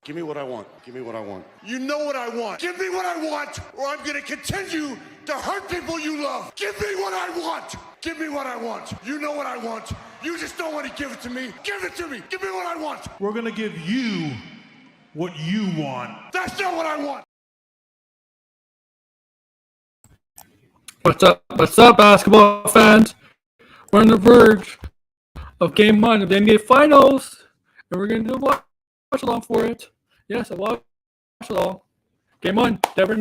Give me what I want. Give me what I want. You know what I want. Give me what I want, or I'm gonna continue to hurt people you love. Give me what I want. Give me what I want. You know what I want. You just don't want to give it to me. Give it to me. Give me what I want. We're gonna give you what you want. That's not what I want. What's up? What's up, basketball fans? We're on the verge of Game 1 of the NBA Finals, and we're going to do a watch along for it. Yes, a watch along. Game 1, Denver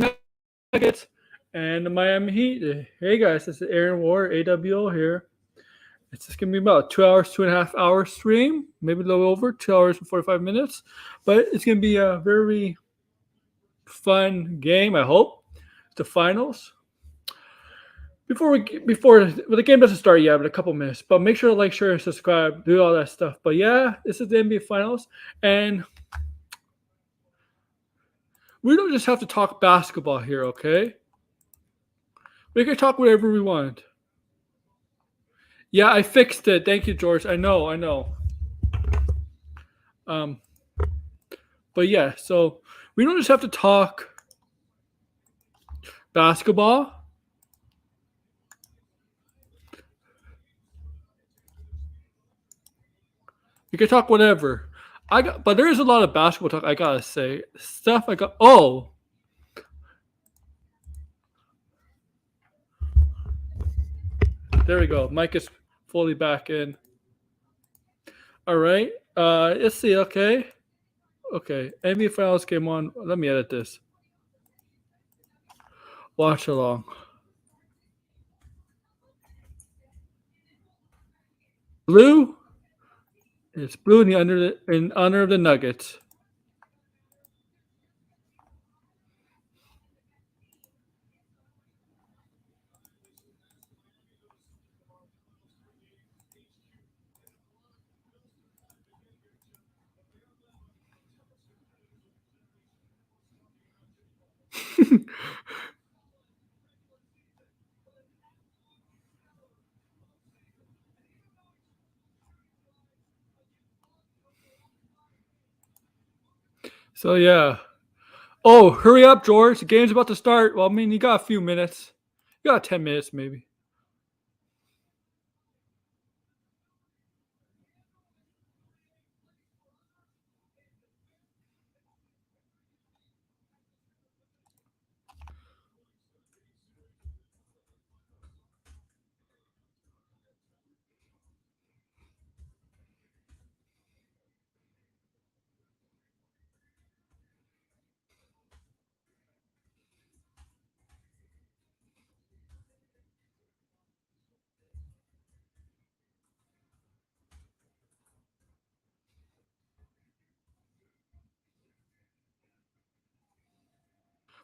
Nuggets and the Miami Heat. Hey guys, this is Aaron Ward, AWO here. It's just going to be about 2 hours, 2.5 hour stream, maybe a little over, 2 hours and 45 minutes. But it's going to be a very fun game, I hope. It's the finals. Before the game doesn't start yet, but a couple minutes. But make sure to like, share, and subscribe, do all that stuff. But yeah, this is the NBA Finals, and we don't just have to talk basketball here, okay? We can talk whatever we want. Yeah, I fixed it. Thank you, George. I know. But yeah, so we don't just have to talk basketball. You can talk whatever. But there is a lot of basketball talk. I gotta say stuff. Oh, there we go. Mic is fully back in. All right. Let's see. Okay. NBA Finals Game 1. Let me edit this. Watch along. Blue. It's blue in honor of the Nuggets. So yeah. Oh, hurry up, George. The game's about to start. Well, I mean, you got a few minutes. You got 10 minutes, maybe.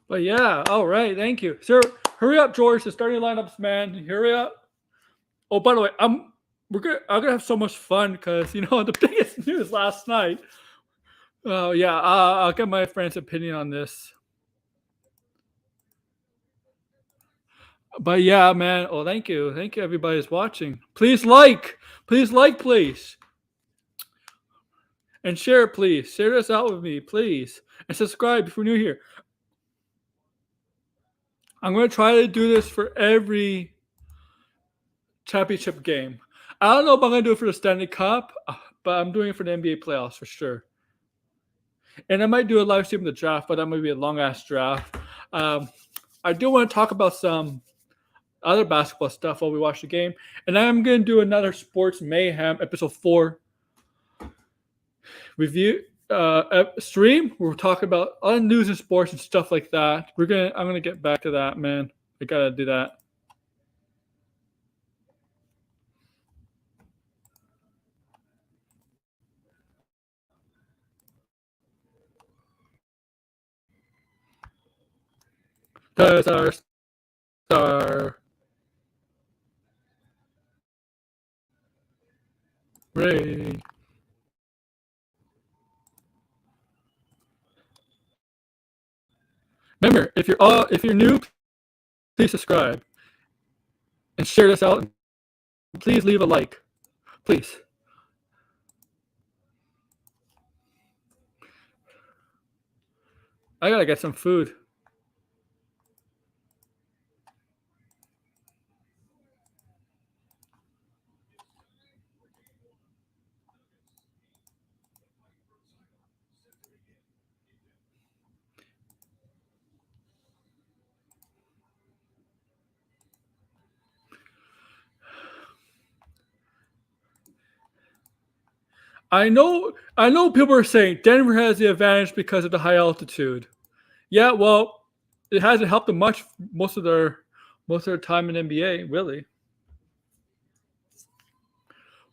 But yeah, all right, thank you, sir. Hurry up, George. The starting lineups, man. Hurry up. Oh, by the way, I'm gonna have so much fun because the biggest news last night. Oh yeah, I'll get my friend's opinion on this. But yeah, man. Oh, thank you, everybody who's watching. Please like, please, and share, please. Share this out with me, please, and subscribe if you're new here. I'm gonna try to do this for every championship game. I don't know if I'm gonna do it for the Stanley Cup, but I'm doing it for the NBA playoffs for sure. And I might do a live stream of the draft, but that might be a long ass draft. I do want to talk about some other basketball stuff while we watch the game, and I'm gonna do another Sports Mayhem episode 4 review stream. We're talking about other news and sports and stuff like that. I'm gonna get back to that, man. I gotta do that. Because our star Ray. Remember, if you're new, please subscribe and share this out. Please leave a like, please. I gotta get some food. I know people are saying Denver has the advantage because of the high altitude. Yeah, well, it hasn't helped them much most of their time in NBA, really.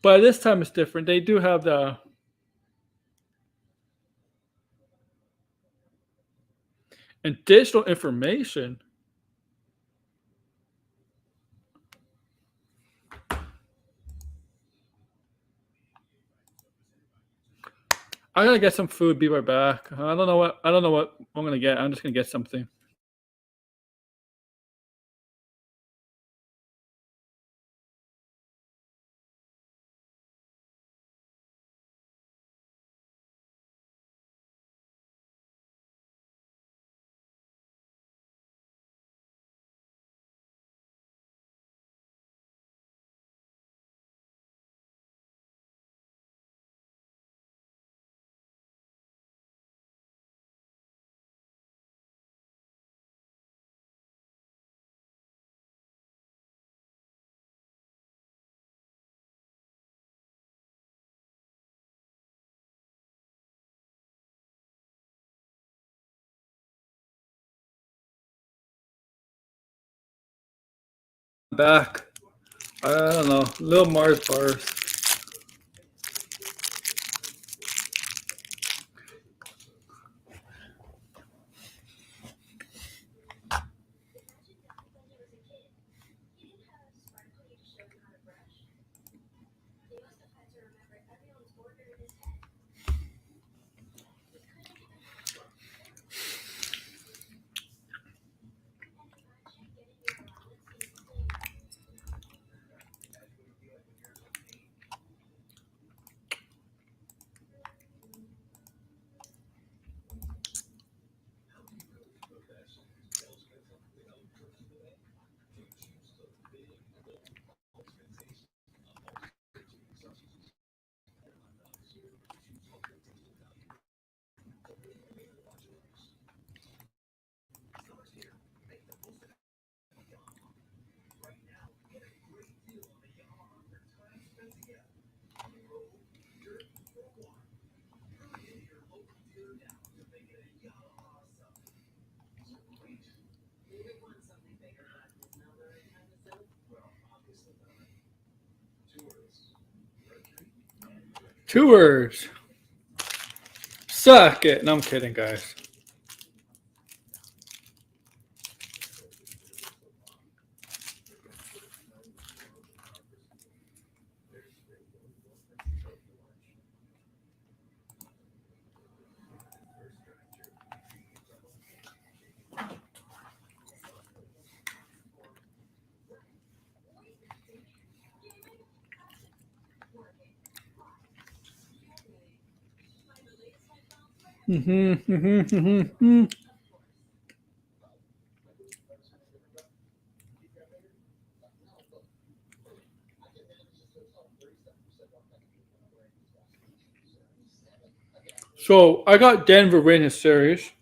But this time it's different. They do have the additional information. I gotta get some food. Be right back. I don't know what I'm gonna get. I'm just gonna get something. Back. I don't know. Little Mars bars. Two words. Suck it. No, I'm kidding, guys. So I got Denver win his series.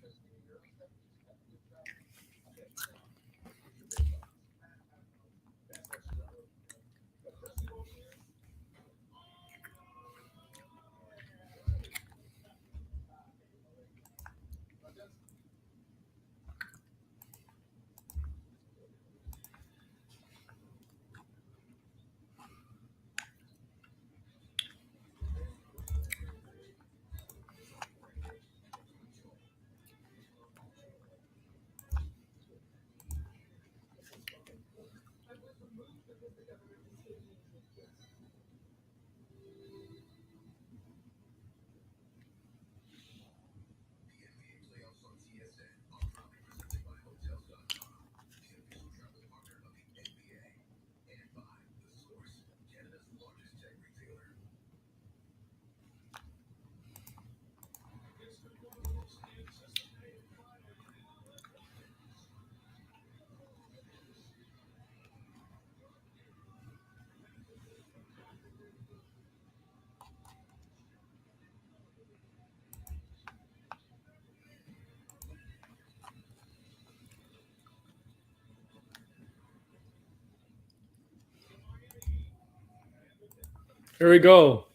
Here we go.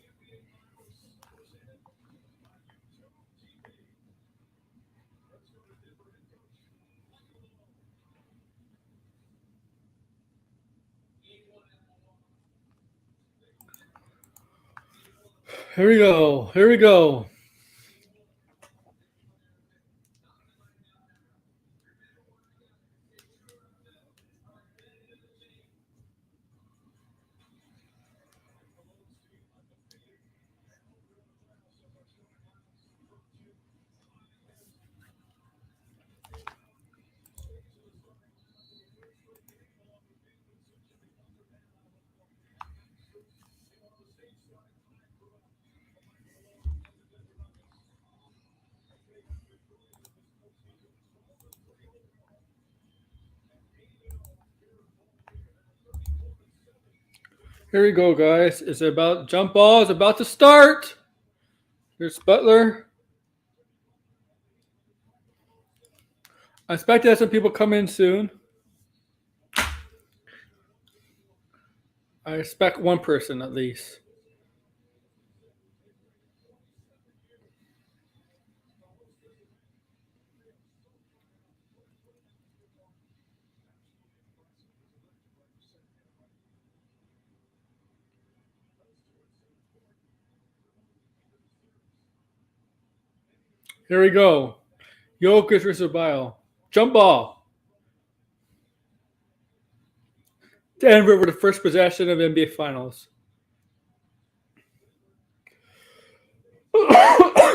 Here we go. Here we go. Here we go, guys. It's about jump ball is about to start. Here's Butler. I expect to have some people come in soon. I expect one person at least. Here we go. Jokic versus Bio. Jump ball. Denver with the first possession of NBA Finals.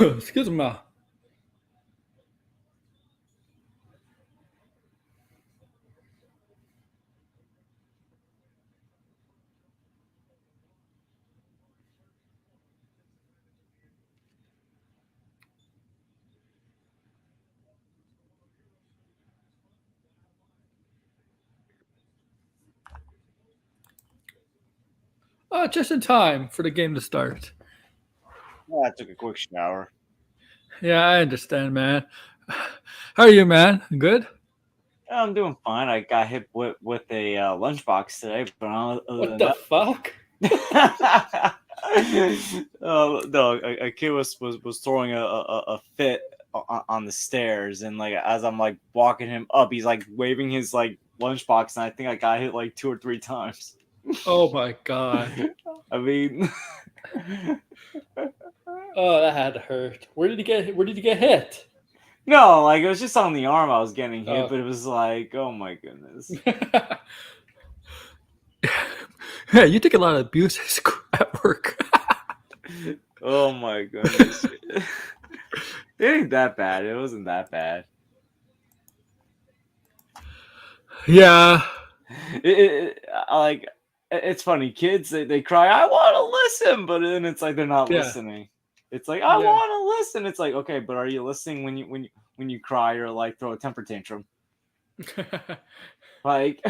Excuse me. Just in time for the game to start. Yeah, I took a quick shower. Yeah, I understand, man. How are you, man? Good? I'm doing fine. I got hit with a lunchbox today, but other What than the fuck? that, no, a kid was throwing a fit on the stairs, and like as I'm like walking him up, he's like waving his like lunchbox, and I think I got hit like 2 or 3 times. Oh my god. I mean, Oh, that had to hurt. Where did you get hit? no, like it was just on the arm I was getting hit, Oh. but it was like, oh my goodness. Yeah, you take a lot of abuse at work. Oh my goodness. It ain't that bad. It wasn't that bad. Yeah. It's funny. Kids, they cry, I want to listen, but then it's like they're not Yeah. listening. It's like, I Yeah. want to listen. It's like, okay, but are you listening when you cry or like throw a temper tantrum? Like,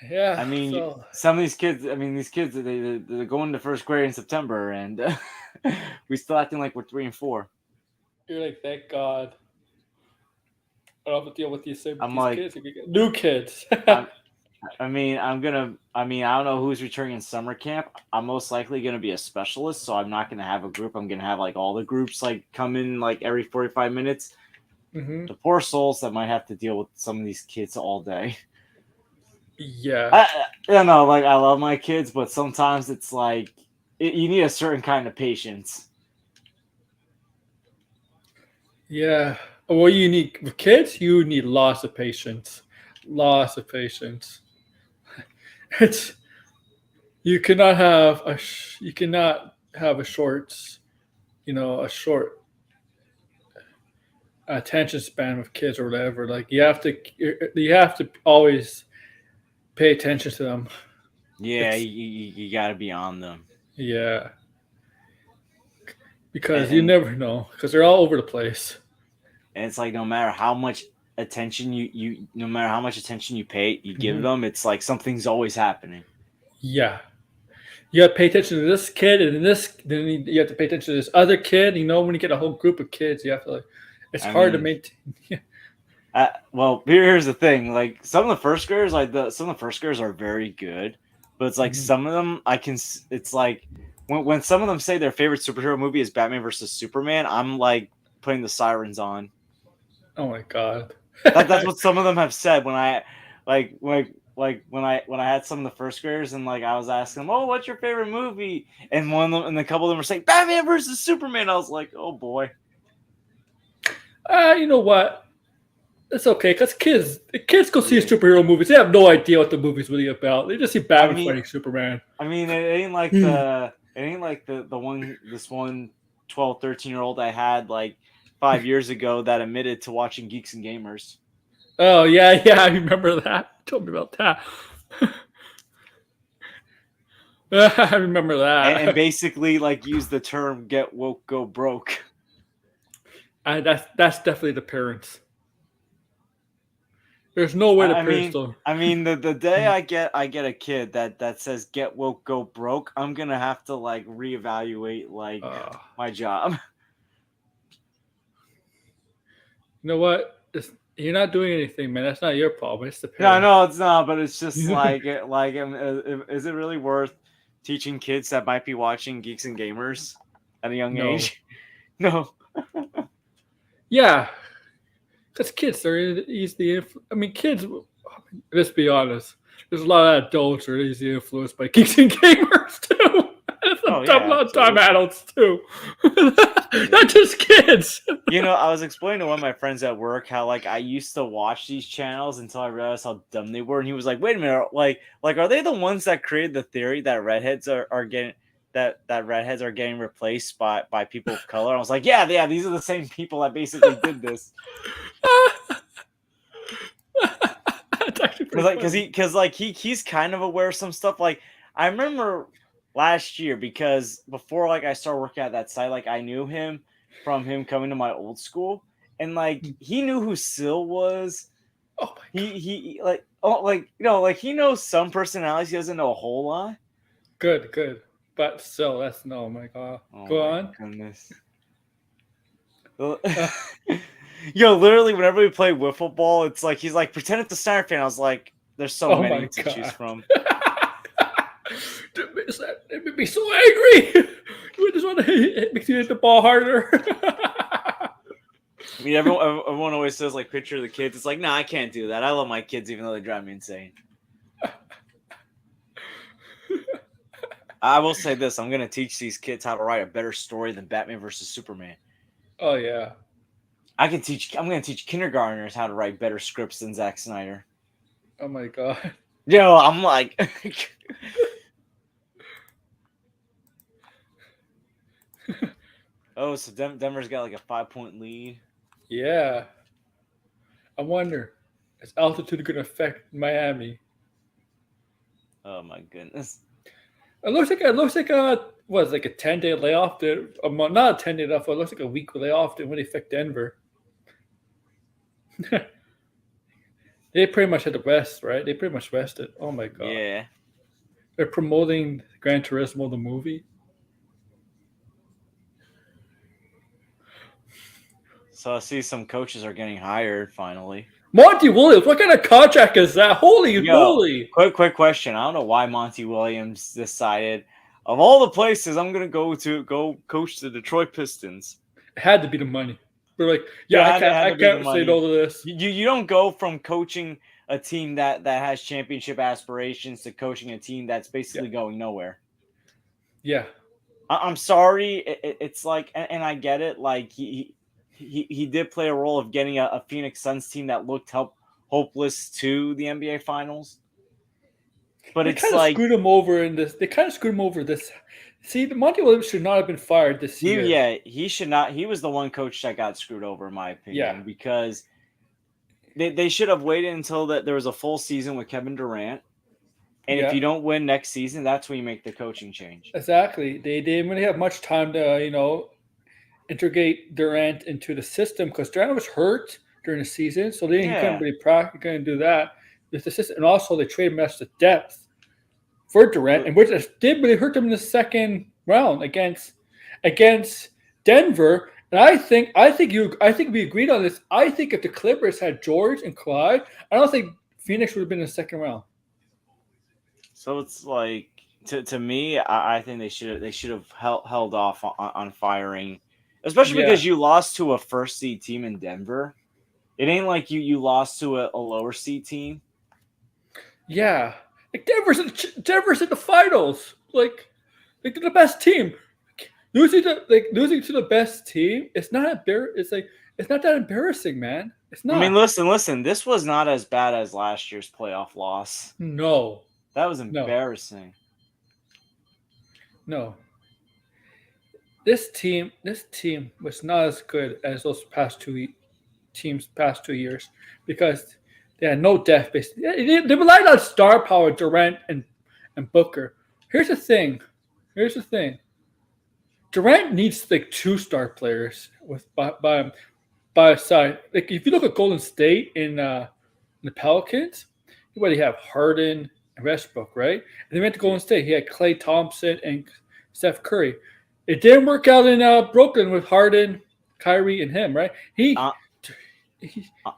Yeah. I mean, so- some of these kids. I mean, these kids they're going to first grade in September, and we still acting like we're 3 and 4. You're like, thank God. I don't have to deal with these same I'm these like- kids. New kids. I mean, I don't know who's returning in summer camp. I'm most likely going to be a specialist, so I'm not going to have a group. I'm going to have like all the groups like come in like every 45 minutes. Mhm. The poor souls that might have to deal with some of these kids all day. Yeah. You know, like I love my kids, but sometimes it's like you need a certain kind of patience. Yeah. Well, you need with kids. You need lots of patience. Lots of patience. It's you cannot have a short, a short attention span with kids or whatever. Like you have to always pay attention to them. Yeah, It's- you got to be on them. Yeah. Because And- you never know. Because they're all over the place. And it's like no matter how much attention you no matter how much attention you give Mhm. them, it's like something's always happening. Yeah. You got to pay attention to this kid and then you have to pay attention to this other kid. When you get a whole group of kids, you have to it's I hard to mean- maintain. Well, here's the thing. Like some of the first graders, some of the first graders are very good, but it's like some of them it's like when some of them say their favorite superhero movie is Batman versus Superman, I'm like putting the sirens on. Oh my god. That's what some of them have said when I when I had some of the first graders and like I was asking them, "Oh, what's your favorite movie?" And one of them and a couple of them were saying Batman versus Superman. I was like, "Oh boy." You know what? It's okay, because kids go see superhero movies. They have no idea what the movie's really about. They just see Batman fighting Superman. I mean, it ain't like the one 12, 13-year-old I had like 5 years ago that admitted to watching Geeks and Gamers. Oh yeah, I remember that. You told me about that. I remember that. And basically like use the term "get woke, go broke." That's definitely the parents. There's no way the parents don't. I mean, the day I get a kid that says "get woke, go broke," I'm gonna have to like reevaluate like my job. You know what? You're not doing anything, man. That's not your problem. It's the parents. Yeah, I know it's not, but it's just like is it really worth teaching kids that might be watching Geeks and Gamers at a young age? No. Yeah. Because kids are easily I mean, kids, let's be honest, there's a lot of adults who are easily influenced by Geeks and Gamers, too. A lot of time adults, too. Not just kids. You know, I was explaining to one of my friends at work how, like, I used to watch these channels until I realized how dumb they were. And he was like, wait a minute, like are they the ones that created the theory that redheads are getting... that redheads are getting replaced by people of color? I was like, yeah, these are the same people that basically did this. Because he's kind of aware of some stuff. Like I remember last year, because before like I started working at that site, like I knew him from him coming to my old school, and like he knew who Syl was. Oh my God. He knows some personalities. He doesn't know a whole lot. Good. But still, that's no, my God. Go on. Goodness. Yo, literally, whenever we play wiffle ball, it's like he's like, pretend it's a Steiner fan. I was like, there's so many to choose from. It made me so angry. You just want to hit the ball harder. I mean, everyone always says like, picture the kids. It's like, nah, I can't do that. I love my kids, even though they drive me insane. I will say this: I'm gonna teach these kids how to write a better story than Batman versus Superman. Oh yeah. I'm gonna teach kindergartners how to write better scripts than Zack Snyder. Oh my God. Yo, I'm like, oh, so Denver's got like a 5-point lead. Yeah. I wonder, is altitude going to affect Miami? Oh my goodness. It looks like a 10-day layoff. Not a 10-day layoff. It looks like a week layoff. That would affect Denver. They pretty much had the rest, right? They pretty much rested. Oh my God. Yeah. They're promoting Gran Turismo, the movie. So I see some coaches are getting hired finally. Monty Williams, what kind of contract is that? Holy moly! Quick question. I don't know why Monty Williams decided, of all the places, I'm gonna go coach the Detroit Pistons. It had to be the money. We're like, I can't say no to this. You don't go from coaching a team that has championship aspirations to coaching a team that's basically going nowhere. Yeah. I'm sorry. It's like, and I get it. Like he did play a role of getting a Phoenix Suns team that looked hopeless to the NBA Finals. But They kind of screwed him over in this. They kind of screwed him over this. See, Monty Williams should not have been fired this year. Yeah, he should not. He was the one coach that got screwed over, in my opinion, because they should have waited until there was a full season with Kevin Durant. And if you don't win next season, that's when you make the coaching change. Exactly. They didn't really have much time to, integrate Durant into the system, because Durant was hurt during the season, so they couldn't really practically do that with the system. And also, they traded him to depth for Durant, and which did really hurt them in the second round against Denver. And I think we agreed on this. I think if the Clippers had George and Clyde, I don't think Phoenix would have been in the second round. So it's like to me, I think they should have held off on firing, especially because you lost to a first seed team in Denver. It ain't like you lost to a lower seed team. Yeah, like Denver's in the finals. Like they're the best team. Losing to the best team, it's not that embarrassing, man. It's not. I mean, listen. This was not as bad as last year's playoff loss. No, that was embarrassing. No. This team was not as good as those past 2 years because they had no depth. They relied on star power, Durant and Booker. Here's the thing. Durant needs like 2-star players by his side. Like if you look at Golden State in the Pelicans, you already have Harden and Westbrook, right? And they went to Golden State. He had Klay Thompson and Steph Curry. It didn't work out in Brooklyn with Harden, Kyrie, and him, right? He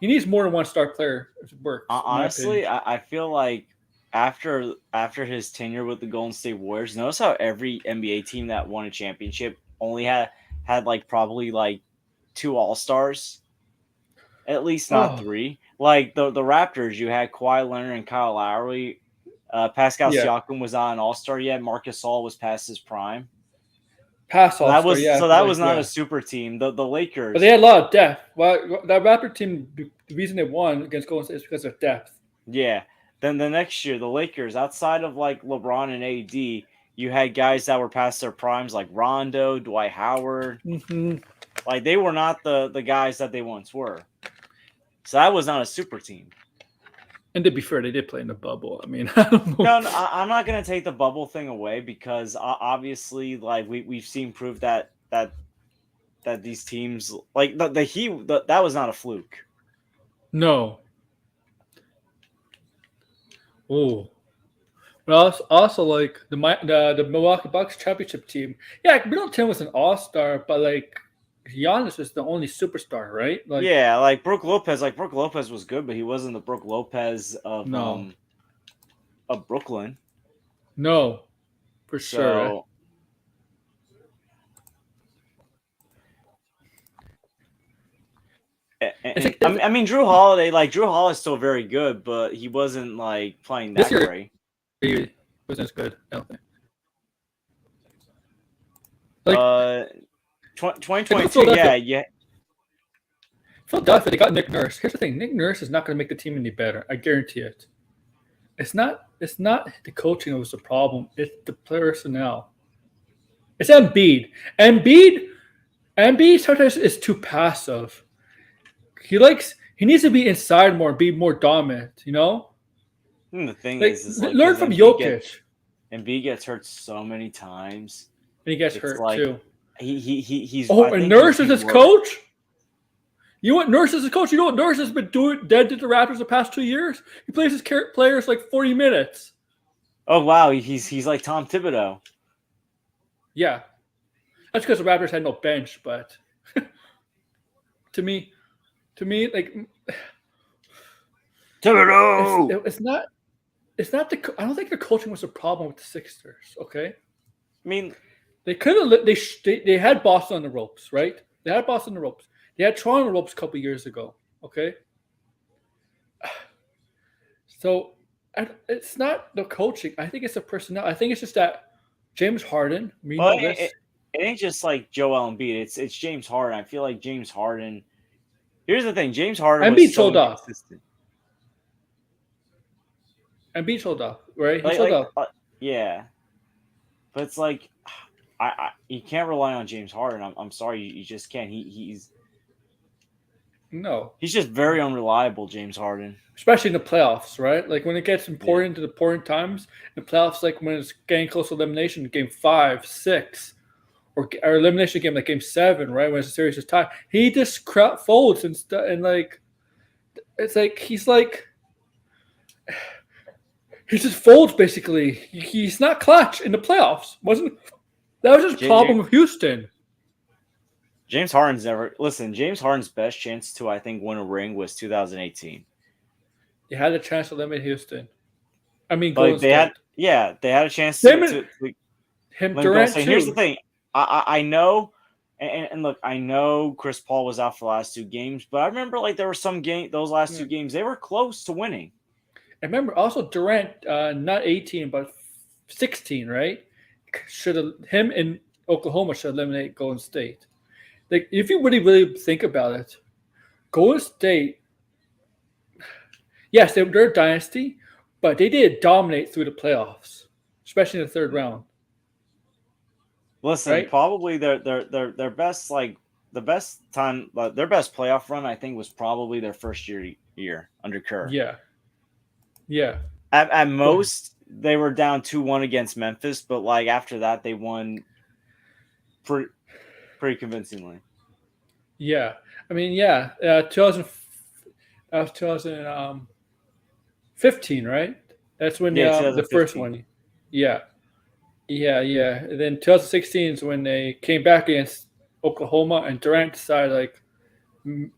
needs more than 1-star player to work. Honestly, I feel like after his tenure with the Golden State Warriors, notice how every NBA team that won a championship only had like probably like 2 All-Stars, at least not 3. Like the Raptors, you had Kawhi Leonard and Kyle Lowry. Pascal Siakam was not an All-Star yet. Marcus Gasol was past his prime. That was not a super team. The Lakers, but they had a lot of depth. Well, that Raptor team, the reason they won against Golden State is because of depth. Yeah. Then the next year, the Lakers, outside of like LeBron and AD, you had guys that were past their primes like Rondo, Dwight Howard. Mm-hmm. Like they were not the guys that they once were. So that was not a super team. And to be fair, they did play in the bubble. I mean, No, I'm not going to take the bubble thing away because obviously, like we've seen proof that these teams, like that was not a fluke. No. Oh, but also like the Milwaukee Bucks championship team. Yeah, Middleton was an all-star, but like Giannis was the only superstar, right? Like, yeah, like Brook Lopez. Like Brook Lopez was good, but he wasn't the Brook Lopez of Brooklyn. No, for sure. I mean, Drew Holiday. Like Drew Holiday is still very good, but he wasn't like playing that great. He wasn't as good. I don't think. Like, 2022, yeah. Philadelphia, they got Nick Nurse. Here's the thing: Nick Nurse is not going to make the team any better. I guarantee it. It's not the coaching that was the problem. It's the personnel. It's Embiid. Embiid sometimes is too passive. He needs to be inside more, be more dominant. You know. And the thing is like, learn from Jokic. Embiid gets hurt so many times. And he gets hurt too. He's. And Nurse is his coach. You want Nurse as a coach? You know what Nurse has been doing dead to the Raptors the past 2 years? He plays his players like 40 minutes. Oh wow, he's like Tom Thibodeau. Yeah, that's because the Raptors had no bench. But to me, like Thibodeau. It's not. I don't think the coaching was a problem with the Sixers. Okay. I mean, they could have. They had Boston on the ropes, right? They had Boston on the ropes. They had Toronto on the ropes a couple years ago. Okay. So it's not the coaching. I think it's the personnel. I think it's just that James Harden. It ain't just like Joel Embiid. It's James Harden. I feel like James Harden. Here's the thing: James Harden was so inconsistent. Embiid sold off, right? He sold off. Yeah, but it's like you can't rely on James Harden. I'm sorry, you just can't. He's just very unreliable, James Harden. Especially in the playoffs, right? Like when it gets important to the important times, in the playoffs, like when it's getting close to elimination, game 5, 6, or elimination game like game 7, right? When it's a series is tied, he just folds and like it's like he just folds basically. He's not clutch in the playoffs. That was his problem with Houston. James Harden's never listen. James Harden's best chance to I think win a ring was 2018. They had a chance to limit Houston. I mean, Like Golden State. they had a chance Them to, and- to Him, Let me go Durant say, too. here's the thing. I know, and look, I know Chris Paul was out for the last 2 games, but I remember like there were some those last 2 games, they were close to winning. I remember also Durant, not 18 but 16, right? Should have him in Oklahoma should eliminate Golden State. Like if you really think about it, Golden State, yes, they're a dynasty, but they did dominate through the playoffs, especially in the third round. Listen, Right? probably their best the best time their best playoff run I think was probably their first year under Kerr. Yeah. At most they were down 2-1 against Memphis, but like after that they won pretty convincingly. Yeah. I mean, 2015, right? That's when Yeah, the first 2015. one. Yeah. And then 2016 is when they came back against Oklahoma, and Durant decided like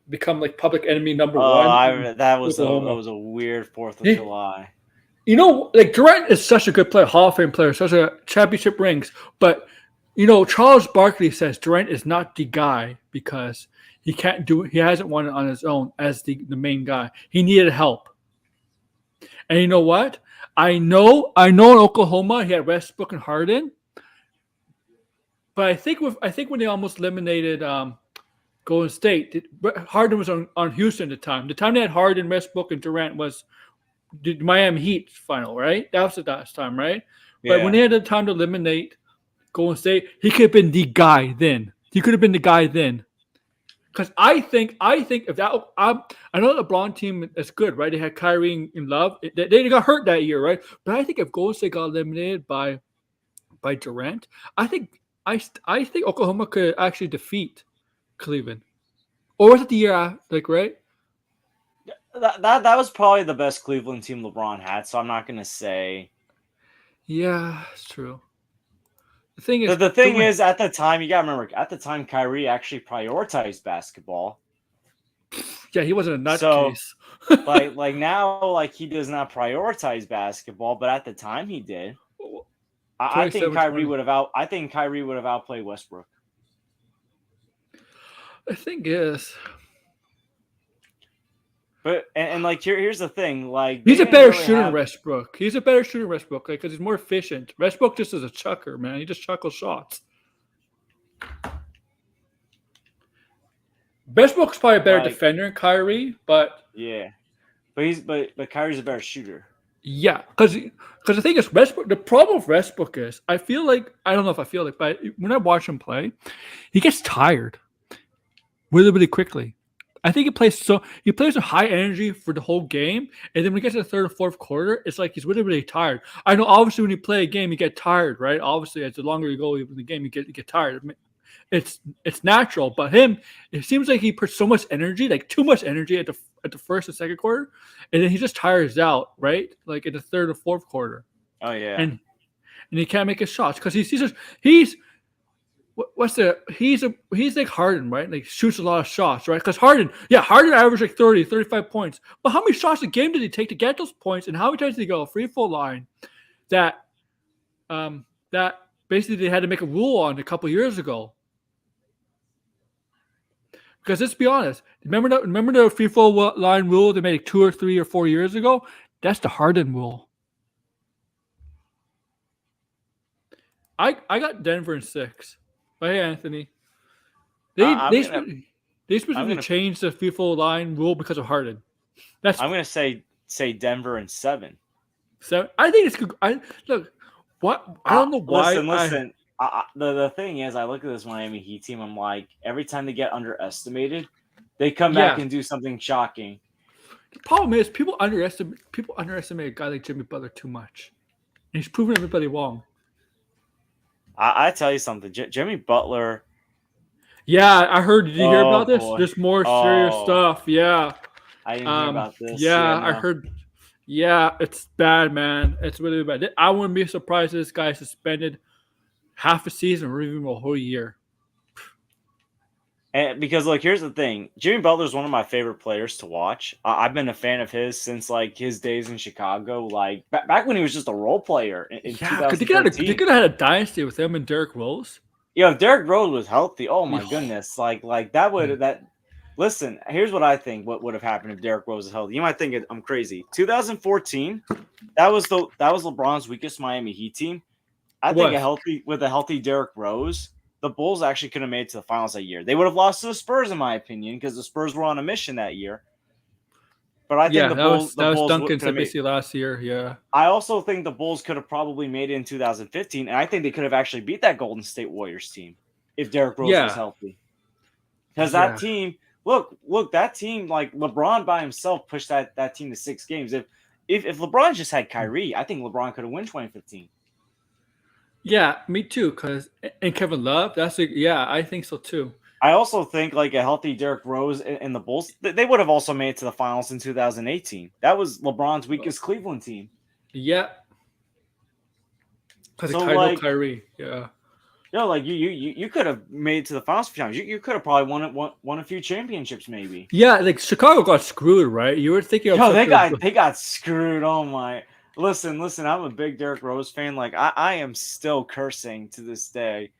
become like public enemy number one. That was Oklahoma. a weird 4th of Yeah. July. You know, like Durant is such a good player, Hall of Fame player, such a championship rings. But you know, Charles Barkley says Durant is not the guy because he can't do it. He hasn't won it on his own as the main guy. He needed help. And you know what? I know in Oklahoma he had Westbrook and Harden. But I think when they almost eliminated Golden State, Harden was on Houston at the time. The time they had Harden, Westbrook, and Durant was the Miami Heat final, right? That was the last time, right? But when they had the time to eliminate Golden State, he could have been the guy then. Because I think if that I know the LeBron team is good, right? They had Kyrie and Love. They got hurt that year, right? But I think if Golden State got eliminated by Durant, I think Oklahoma could actually defeat Cleveland. Or was it the year right? That was probably the best Cleveland team LeBron had, so I'm not going to say. Yeah, it's true. The thing is, is, at the time, you got to remember, at the time, Kyrie actually prioritized basketball. Yeah, he wasn't a nutcase. like now, like he does not prioritize basketball, but at the time he did. I think Kyrie would have outplayed Westbrook. The thing is, but and like here's the thing, like he's a better shooter than Westbrook. He's a better shooter than Westbrook, because he's more efficient. Westbrook just is a chucker, man. He just chuckles shots. Westbrook's probably a better defender than Kyrie, but yeah, but Kyrie's a better shooter. Yeah, because the thing is, Westbrook. The problem with Westbrook is, I don't know if I feel like, but when I watch him play, he gets tired really quickly. I think he plays with high energy for the whole game, and then when he gets to the third or fourth quarter, it's like he's really tired. I know, obviously, when you play a game, you get tired, right? Obviously, as the longer you go in the game, you get tired. It's natural, but it seems like he puts so much energy, like too much energy at the first and second quarter, and then he just tires out, right? Like in the third or fourth quarter. Oh yeah, and he can't make his shots because he's like Harden, right? Like shoots a lot of shots, right? Because Harden averaged like 30, 35 points. But how many shots a game did he take to get those points? And how many times did he go a free throw line that basically they had to make a rule on a couple years ago? Because let's be honest, remember the free throw line rule they made 2 or 3 or 4 years ago? That's the Harden rule. I got Denver in 6. Hey, Anthony. They specifically changed the free throw line rule because of Harden. I'm going to say Denver in 7. So I think it's good. I don't know why. Listen. The thing is, I look at this Miami Heat team. I'm like, every time they get underestimated, they come back and do something shocking. The problem is people underestimate a guy like Jimmy Butler too much, and he's proven everybody wrong. I tell you something, Jimmy Butler. Yeah, I heard. Did you hear about this? Boy. There's more serious stuff. Yeah, I didn't hear about this. Yeah, I heard. Yeah, it's bad, man. It's really bad. I wouldn't be surprised if this guy is suspended half a season or even a whole year. And because look, here's the thing: Jimmy Butler is one of my favorite players to watch. I've been a fan of his since like his days in Chicago, like back when he was just a role player in Yeah, because they could 2013. have had a dynasty with him and Derrick Rose. Yo, if Derrick Rose was healthy, oh my Yeah. goodness, like that would that. Listen, here's what I think. What would have happened if Derrick Rose was healthy? You might think I'm crazy. 2014, that was LeBron's weakest Miami Heat team. I think with a healthy Derrick Rose, the Bulls actually could have made it to the finals that year. They would have lost to the Spurs, in my opinion, because the Spurs were on a mission that year. But I think the Bulls Duncan's could have made. basically last year. Yeah. I also think the Bulls could have probably made it in 2015, and I think they could have actually beat that Golden State Warriors team if Derrick Rose was healthy. Because that team, look, that team, like LeBron by himself pushed that team to 6 games. If LeBron just had Kyrie, I think LeBron could have won 2015. Yeah, me too. And Kevin Love, I think so too. I also think like a healthy Derrick Rose and the Bulls, they would have also made it to the finals in 2018. That was LeBron's weakest Cleveland team. Yeah. Because So, of like- Kyrie. Yeah. Like you could have made it to the finals a few times. You could have probably won a few championships maybe. Yeah, like Chicago got screwed, right? You were thinking of They got screwed. Oh my. Listen, I'm a big Derrick Rose fan. Like I am still cursing to this day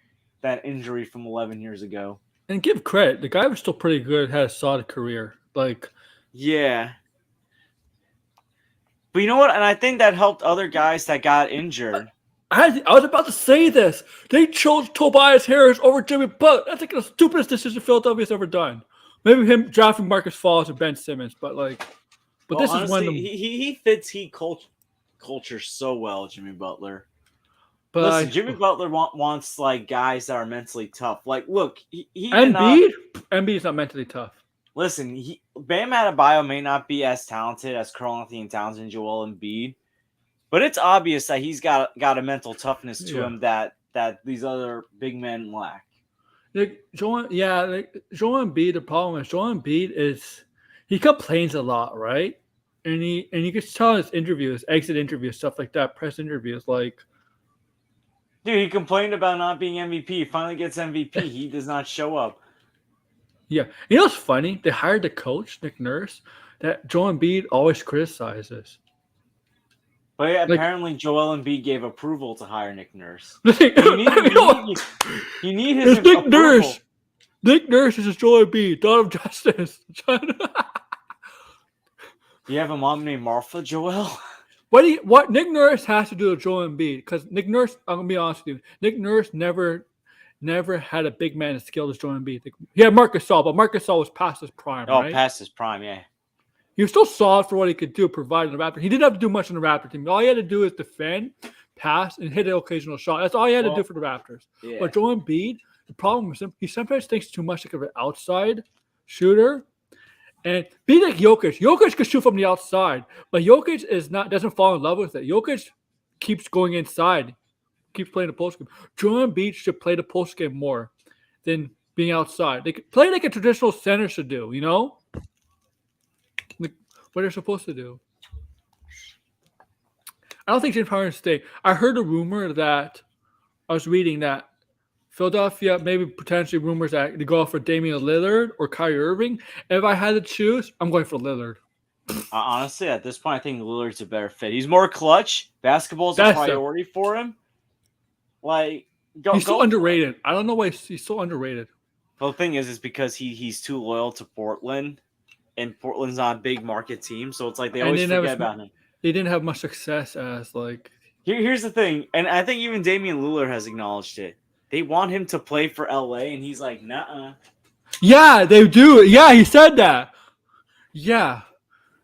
that injury from 11 years ago. And give credit, the guy was still pretty good, had a solid career. Like, Yeah. But you know what? And I think that helped other guys that got injured. I was about to say this. They chose Tobias Harris over Jimmy Butler. That's like the stupidest decision Philadelphia's ever done. Maybe him drafting Marcus Falls or Ben Simmons, but Well, this honestly, is one of them. he fits Heat culture so well, Jimmy Butler. But Listen, Jimmy Butler wants like guys that are mentally tough. Like, look, he cannot- Embiid's not mentally tough. Listen, Bam Adebayo may not be as talented as Karl-Anthony Towns and Joel Embiid, but it's obvious that he's got a mental toughness to him that these other big men lack. Joel Embiid. The problem is Joel Embiid is he complains a lot, right? And you can tell his interviews, exit interviews, stuff like that, press interviews, like. Dude, he complained about not being MVP. He finally gets MVP. He does not show up. Yeah. You know what's funny? They hired the coach, Nick Nurse, that Joel Embiid always criticizes. But yeah, apparently Joel Embiid gave approval to hire Nick Nurse. You need his Nick approval. Nurse. Nick Nurse is Joel Embiid, Dawn of Justice. You have a mom named Martha, Joel? What Nick Nurse has to do with Joel Embiid? Because Nick Nurse, I'm gonna be honest with you, Nick Nurse never had a big man as skilled as Joel Embiid. He had Marc Gasol, but Marc Gasol was past his prime. Oh, right? past his prime, yeah. He was still solid for what he could do, providing the Raptors. He didn't have to do much in the Raptor team. All he had to do is defend, pass, and hit an occasional shot. That's all he had to do for the Raptors. Yeah. But Joel Embiid, the problem with him, he sometimes thinks too much like of an outside shooter. And be like Jokic. Jokic can shoot from the outside, but Jokic doesn't fall in love with it. Jokic keeps going inside, keeps playing the post game. Joel Embiid should play the post game more than being outside. They could play like a traditional center should do, you know? Like what they're supposed to do. I don't think James Harden should stay. I heard a rumor that I was reading that Philadelphia, maybe potentially rumors that they go for Damian Lillard or Kyrie Irving. If I had to choose, I'm going for Lillard. Honestly, at this point, I think Lillard's a better fit. He's more clutch. Basketball's a priority for him. Like, he's so underrated. I don't know why he's so underrated. Well, the thing is because he's too loyal to Portland, and Portland's not a big market team, so it's like they always forget about him. They didn't have much success as like. Here's the thing, and I think even Damian Lillard has acknowledged it. They want him to play for LA, and he's like, nah. Yeah, they do. Yeah, he said that. Yeah.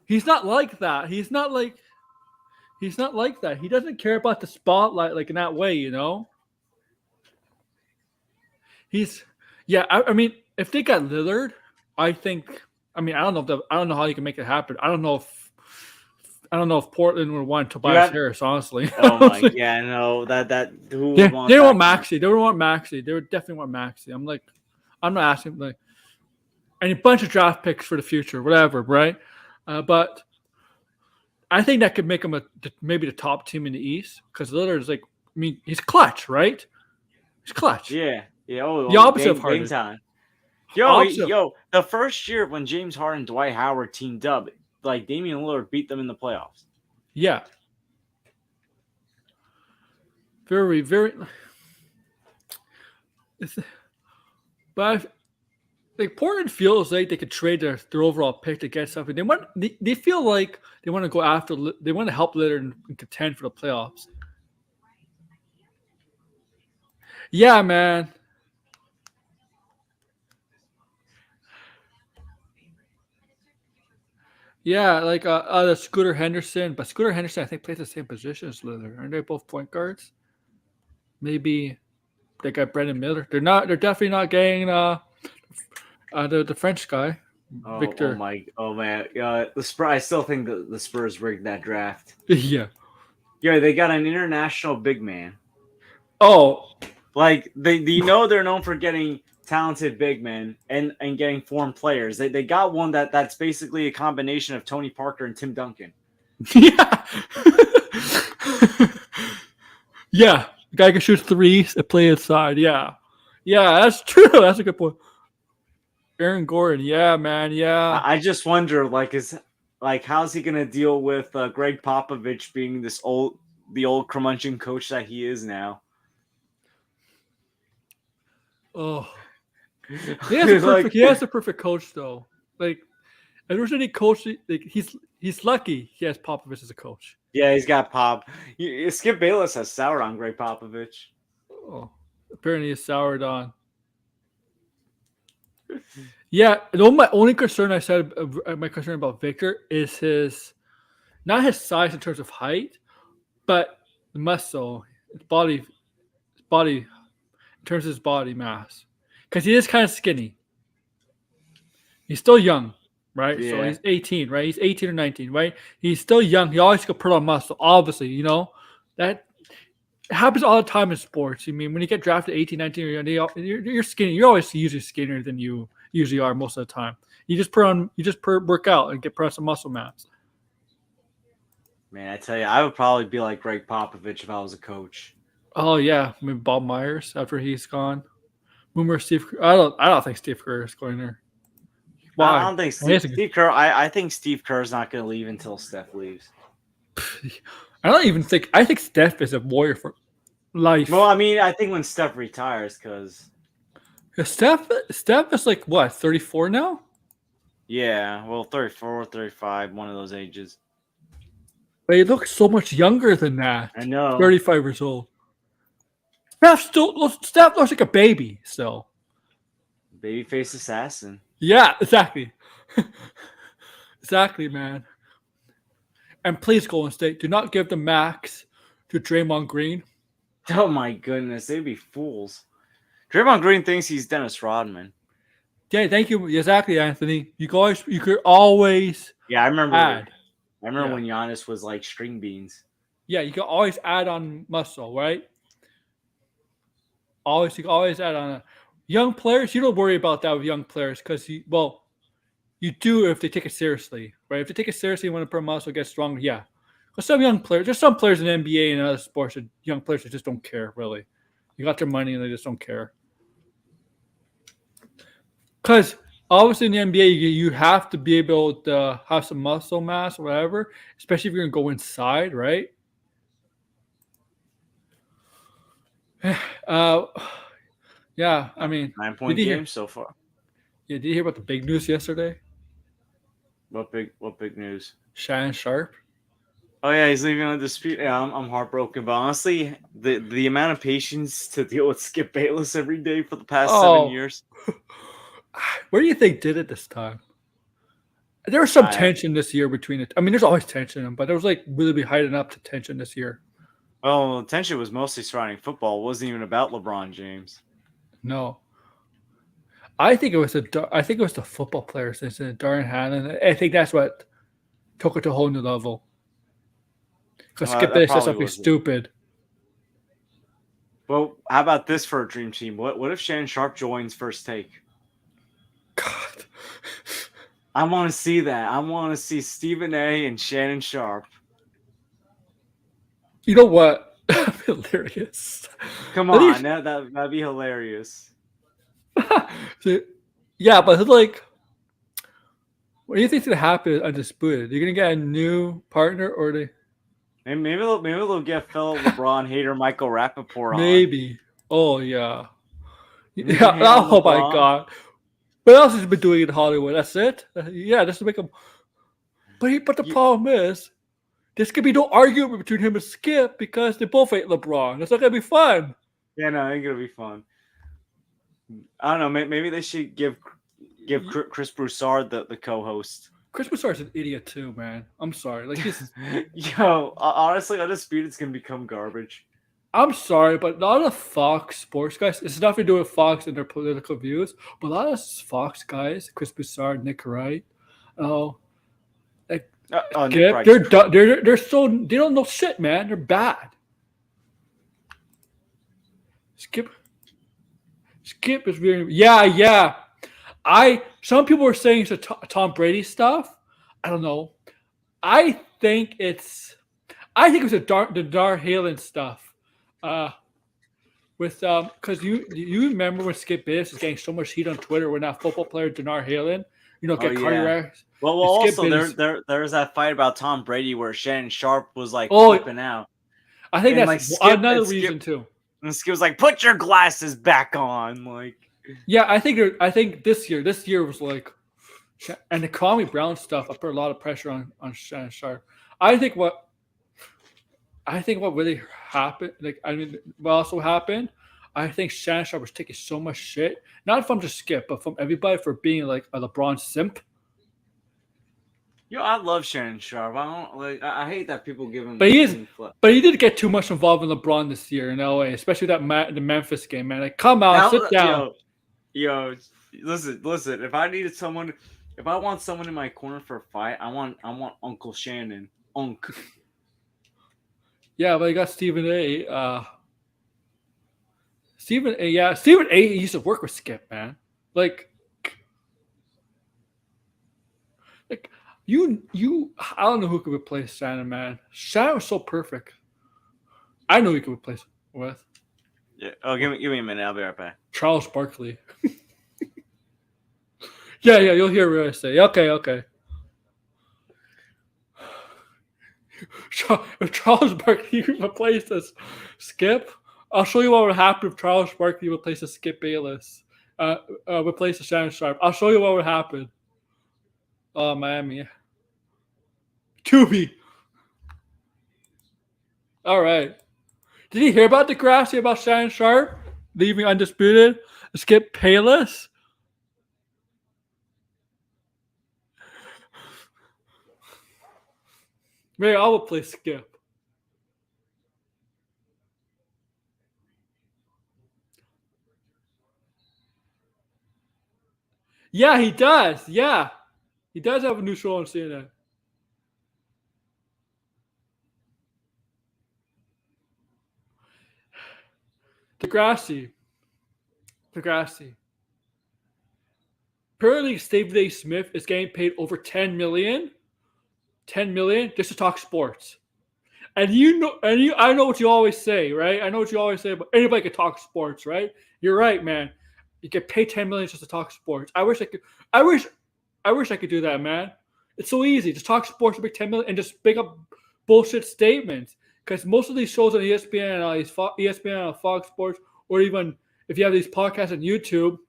He's not like that. He's not like that. He doesn't care about the spotlight like in that way, you know? I mean, if they got Lillard, I don't know how you can make it happen. I don't know if Portland would want Tobias Harris, honestly. Oh my, yeah, no, that who they would want don't that want Maxey. They would want Maxey. They would definitely want Maxey. I'm not asking like, and a bunch of draft picks for the future, whatever, right? But I think that could make him maybe the top team in the East because Lillard is like, I mean, he's clutch, right? He's clutch. Yeah. The opposite of Harden. Also, the first year when James Harden and Dwight Howard teamed up, like Damian Lillard beat them in the playoffs. yeah. Very, very. But like Portland feels like they could trade their overall pick to get something. They feel like they want to go after. They want to help Lillard and contend for the playoffs. Yeah, man. Yeah, like the Scooter Henderson, but Scooter Henderson I think plays the same position as Lillard. Aren't they both point guards? Maybe they got Brendan Miller. They're not. They're definitely not getting the French guy, Victor. Oh man, the Spurs. I still think the Spurs rigged that draft. Yeah. Yeah, they got an international big man. Oh, Like they're known for getting talented big men and getting formed players. They got one that's basically a combination of Tony Parker and Tim Duncan. yeah. Yeah. The guy can shoot threes and play inside. Yeah. Yeah, that's true. That's a good point. Aaron Gordon. Yeah, man. Yeah. I just wonder, how's he gonna deal with Greg Popovich being the old curmudgeon coach that he is now? Oh. He has the perfect coach though. Like, if there's any coach, like he's lucky he has Popovich as a coach. Yeah, he's got Pop. Skip Bayless has soured on Greg Popovich. Oh, apparently he's soured on. Yeah, my only concern my concern about Victor is not his size in terms of height, but the muscle, his body in terms of his body mass, because he is kind of skinny. He's still young, right? Yeah. So he's 18, right? He's 18 or 19, right? He's still young. He always could put on muscle, obviously, that happens all the time in sports. I mean, when you get drafted 18, 19, you're skinny. You're always usually skinnier than you usually are most of the time. You just work out and put on some muscle mass. Man, I tell you, I would probably be like Greg Popovich if I was a coach. Oh yeah, maybe Bob Myers after he's gone. Boomer Steve. I don't think Steve Kerr is going there. Why? I don't think Steve Kerr. I think Steve Kerr's not going to leave until Steph leaves. I think Steph is a warrior for life. Well, I mean, I think when Steph retires, because Steph is like what, 34 now? yeah, well, 34, 35, one of those ages. But he looks so much younger than that. I know. 35 years old. Steph looks like a baby still. Babyface assassin. Yeah, exactly. Exactly, man. And please, Golden State, do not give the max to Draymond Green. Oh my goodness, they'd be fools. Draymond Green thinks he's Dennis Rodman. Yeah, thank you. Exactly, Anthony. You could always Yeah, I remember. add. When Giannis was like string beans. Yeah, you can always add on muscle, right? You can always add on young players. You don't worry about that with young players because you do if they take it seriously, right? If they take it seriously, you want to put muscle, get stronger. Yeah, but there's some players in the NBA and other sports that young players that just don't care really. You got their money and they just don't care. Because obviously in the NBA, you have to be able to have some muscle mass or whatever, especially if you're going to go inside, right? Yeah, I mean, 9-point game so far. Yeah, did you hear about the big news yesterday? What big news? Shannon Sharp. Oh yeah, he's leaving a dispute. Yeah, I'm heartbroken. But honestly, the amount of patience to deal with Skip Bayless every day for the past 7 years. Where do you think did it this time? There was some tension this year between it. I mean, there's always tension, but there was like really hiding up to tension this year. Well, the tension was mostly surrounding football. It wasn't even about LeBron James. No. I think it was the football players, Darren Hannon. I think that's what took it to a whole new level. Because Skip Bayless said something stupid. Well, how about this for a dream team? What if Shannon Sharp joins First Take? God. I want to see that. I want to see Stephen A. and Shannon Sharp. You know what? Hilarious. Come on, that'd be hilarious. So, Yeah, but like, what do you think's gonna happen at Undisputed? You're gonna get a new partner, or they Maybe they'll get fellow LeBron hater Michael Rappaport on. maybe? Oh yeah, He can yeah. hate on Oh my LeBron. god. What else has he been doing in Hollywood? That's it. Yeah, just to make him. But the problem is, there's gonna be no argument between him and Skip because they both hate LeBron. It's not gonna be fun. Yeah, no, I think it'll be fun. I don't know. Maybe they should give Chris Broussard the co-host. Chris Broussard's an idiot too, man. I'm sorry. Like he's. Yo, honestly, Undisputed's gonna become garbage. I'm sorry, but a lot of Fox sports guys, it's nothing to do with Fox and their political views, but a lot of Fox guys, Chris Broussard, Nick Wright, Nick Skip, Wright's they're so they don't know shit, man. They're bad. Skip is really yeah. Some people were saying it's a Tom Brady stuff. I don't know. I think it's the Dar Halen stuff. Because you remember when Skip Bayless was getting so much heat on Twitter when that football player Denar Halen, get cardiac. Well, Skip also Bayless- there's that fight about Tom Brady where Shannon Sharp was like Oh, flipping out, I think and, that's like, another Skip- reason too. and Skip was like, "Put your glasses back on." Like, Yeah, I think this year was like, and the Kwame Brown stuff. I put a lot of pressure on Shannon Sharp. I think what really happened, what also happened, I think Shannon Sharp was taking so much shit, not from just Skip, but from everybody for being like a LeBron simp. I love Shannon Sharp. I don't like. I hate that people give him. But he is- him flip. But he did get too much involved in LeBron this year in LA, especially the Memphis game, man. Like, come out, sit down. Yo, listen. If I want someone in my corner for a fight, I want Uncle Shannon. Yeah, but you got Stephen A. Stephen A. Used to work with Skip, man. Like you. I don't know who could replace Shannon, man. Shannon was so perfect. I know he could replace with Yeah. Oh, give me a minute. I'll be right back. Charles Barkley. Yeah, you'll hear what I say. Okay. If Charles Barkley replaces Skip, I'll show you what would happen if Charles Barkley replaces Skip Bayless. Replaces Shannon Sharp. I'll show you what would happen. Oh, Miami. Tubi. All right. Did you hear about Degrassi about Shannon Sharp leaving Undisputed? Skip Bayless? Maybe I will play Skip. Yeah, he does. Yeah. He does have a new show on CNN. Degrassi. Apparently, Stephen A. Smith is getting paid over $10 million just to talk sports. And I know what you always say, right? I know what you always say, but anybody can talk sports, right? You're right, man. You get paid $10 million just to talk sports. I wish I could do that, man. It's so easy. Just talk sports to make $10 million and just make up bullshit statements. Because most of these shows on ESPN and Fox Sports, or even if you have these podcasts on YouTube,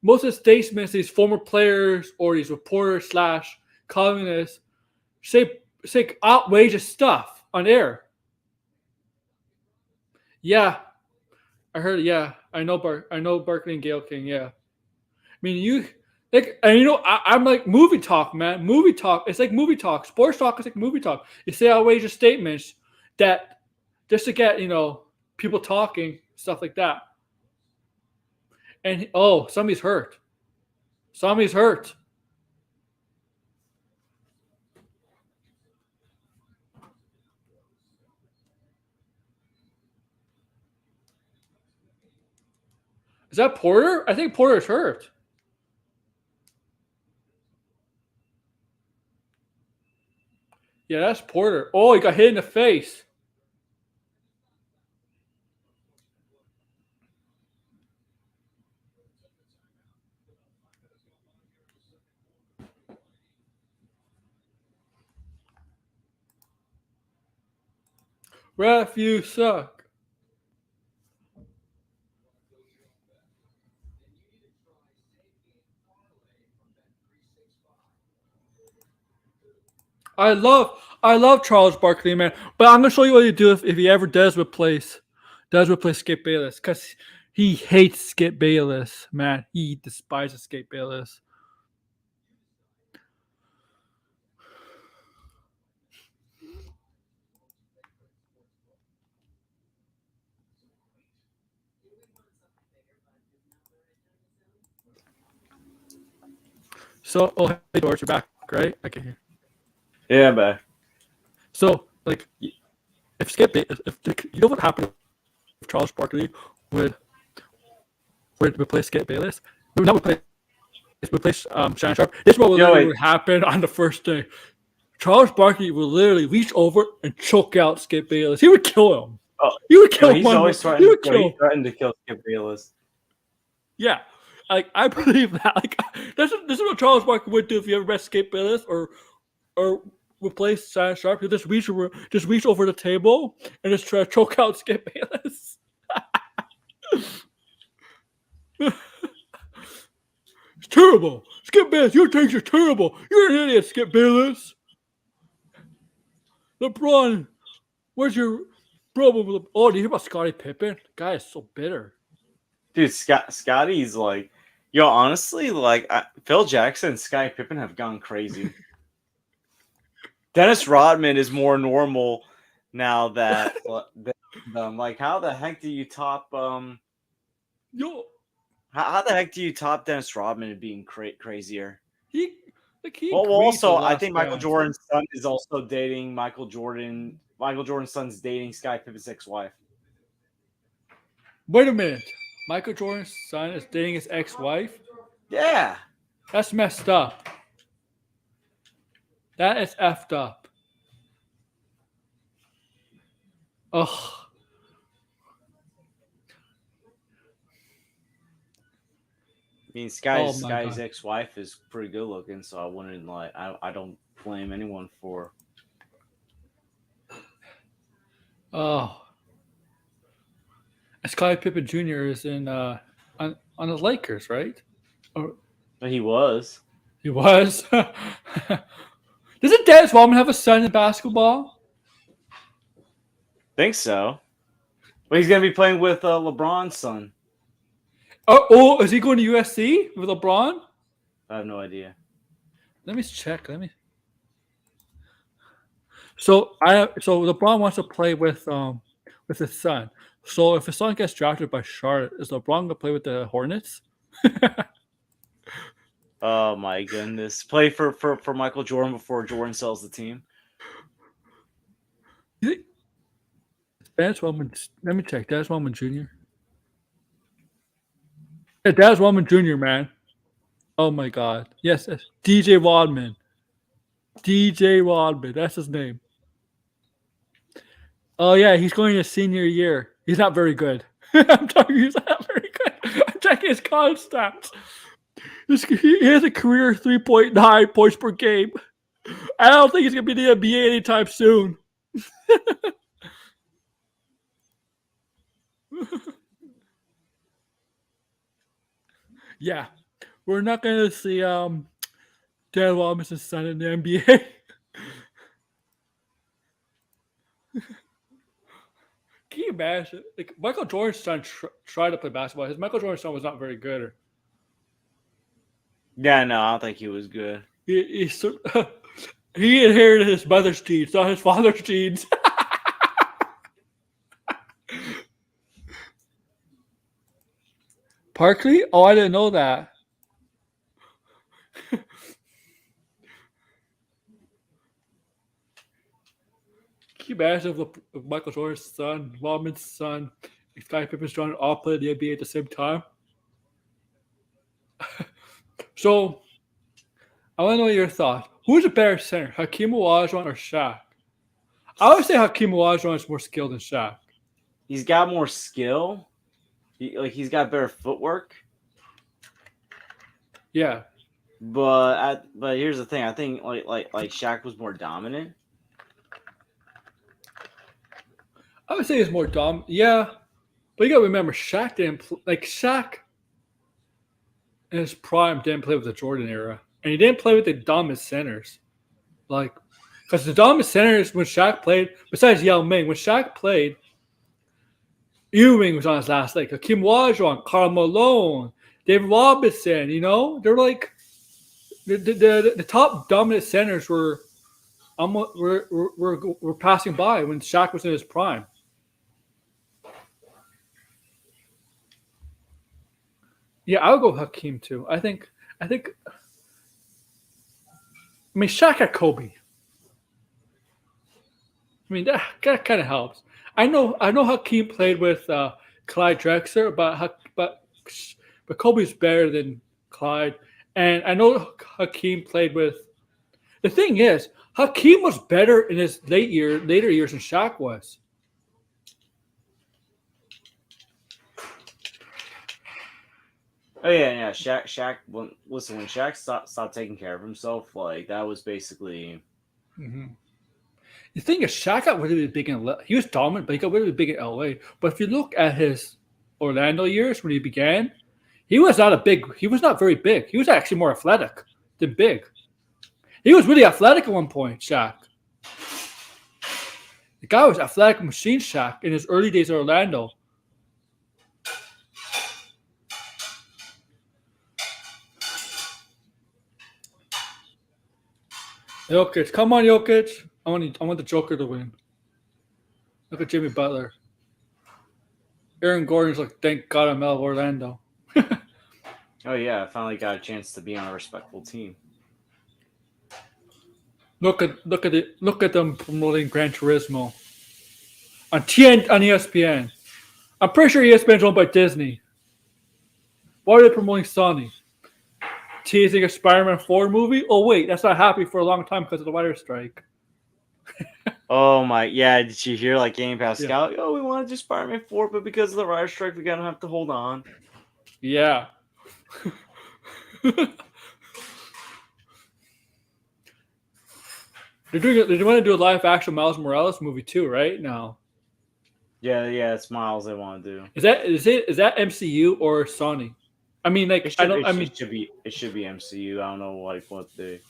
most of the statements these former players or these reporters / columnists say outrageous stuff on air. Yeah, I heard. Yeah, I know Barkley and Gayle King. Yeah, I mean I'm like movie talk, man. Movie talk. It's like movie talk. Sports talk is like movie talk. You say outrageous statements that just to get people talking, stuff like that. And somebody's hurt. Is that Porter? I think Porter's hurt. Yeah, that's Porter. Oh, he got hit in the face. Ref, you suck. I love Charles Barkley, man. But I'm gonna show you what you do if he ever does replace Skip Bayless, because he hates Skip Bayless, man. He despises Skip Bayless. So, oh, hey George, you're back, right? I can hear. Yeah, man. So, like, if Skip Bayless, if you know what happened if Charles Barkley would replace Skip Bayless, would not replace Shannon Sharp. This is what would happen on the first day. Charles Barkley would literally reach over and choke out Skip Bayless. He would kill him. Oh, he would kill him. He's always threatened to kill Skip Bayless. Yeah. Like, I believe that. Like, this is what Charles Barkley would do if you ever met Skip Bayless or replace Shannon Sharp. He'll just reach over the table and just try to choke out Skip Bayless. It's terrible. Skip Bayless, your takes are terrible. You're an idiot, Skip Bayless. LeBron, where's your problem with do you hear about Scottie Pippen? The guy is so bitter. Dude, Scotty's like, yo, honestly, like, Phil Jackson and Scottie Pippen have gone crazy. Dennis Rodman is more normal now that, like, how the heck do you top, Yo. How the heck do you top Dennis Rodman and being crazier? He also, I think Michael Jordan's son is also dating Michael Jordan. Michael Jordan's son's dating Scottie Pippen's ex-wife. Wait a minute. Michael Jordan's son is dating his ex-wife? Yeah. That's messed up. That is effed up. Ugh. I mean, Scotty's ex-wife is pretty good looking, so I wouldn't I don't blame anyone for. Oh. Scottie Pippen Jr. is in on the Lakers, right? But he was. He was. Doesn't Dennis Rodman have a son in basketball? Think so. But he's gonna be playing with LeBron's son. Oh, is he going to USC with LeBron? I have no idea. Let me check. So LeBron wants to play with his son. So if his son gets drafted by Charlotte, is LeBron gonna play with the Hornets? Oh my goodness! Play for Michael Jordan before Jordan sells the team. Dennis Rodman. Let me check. Dennis Rodman Jr. Yeah, Dennis Rodman Jr. Man. Oh my God. Yes, DJ Rodman. DJ Rodman. That's his name. Oh yeah, he's going his senior year. He's not very good. I'm telling you, he's not very good. I'm checking his college stats. He has a career 3.9 points per game. I don't think he's going to be in the NBA anytime soon. Yeah, we're not going to see Dan Robinson's son in the NBA. Can you imagine? Like, Michael Jordan's son tried to play basketball. Michael Jordan's son was not very good. Yeah, no, I don't think he was good. He inherited his mother's genes, not his father's genes. Barkley? Oh, I didn't know that. Can you imagine if Michael Jordan's son, Rodman's son, and Scottie Pippen's son all play in the NBA at the same time? So, I want to know your thoughts. Who's a better center, Hakeem Olajuwon or Shaq? I would say Hakeem Olajuwon is more skilled than Shaq. He's got more skill. He's got better footwork. Yeah. But here's the thing. I think like Shaq was more dominant. I would say it's more dumb. Yeah, but you gotta remember, Shaq didn't like Shaq in his prime didn't play with the Jordan era, and he didn't play with the dumbest centers. Like, because the dumbest centers when Shaq played, besides Yao Ming, when Shaq played, Ewing was on his last leg. Hakeem Olajuwon, Karl Malone, David Robinson. You know, they're like the top dominant centers were almost were passing by when Shaq was in his prime. Yeah, I would go Hakeem too. I think. I mean, Shaq had Kobe. I mean, that kind of helps. I know Hakeem played with Clyde Drexler, but Kobe's better than Clyde, and I know Hakeem played with. The thing is, Hakeem was better in his later years than Shaq was. Oh yeah. Shaq. When Shaq stopped taking care of himself, like that was basically. Mm-hmm. The thing is, Shaq got really big in he was dominant, but he got really big in LA. But if you look at his Orlando years when he began, he was not very big. He was actually more athletic than big. He was really athletic at one point, Shaq. The guy was athletic machine, Shaq, in his early days in Orlando. Jokic, come on, Jokic. I want the Joker to win. Look at Jimmy Butler. Aaron Gordon's like, thank God I'm out of Orlando. Oh yeah, I finally got a chance to be on a respectable team. Look at them promoting Gran Turismo on ESPN. I'm pretty sure ESPN's owned by Disney. Why are they promoting Sony? Teasing a Spider-Man 4 movie? Oh wait, that's not happening for a long time because of the writer's strike. Oh my, yeah! Did you hear like Game Pascal? Yeah. Oh, we want to do Spider-Man 4, but because of the writer's strike, we're gonna have to hold on. Yeah. They want to do a live action Miles Morales movie too, right? Now. Yeah, it's Miles they want to do. Is that MCU or Sony? I mean, like, it should be MCU. I don't know what they.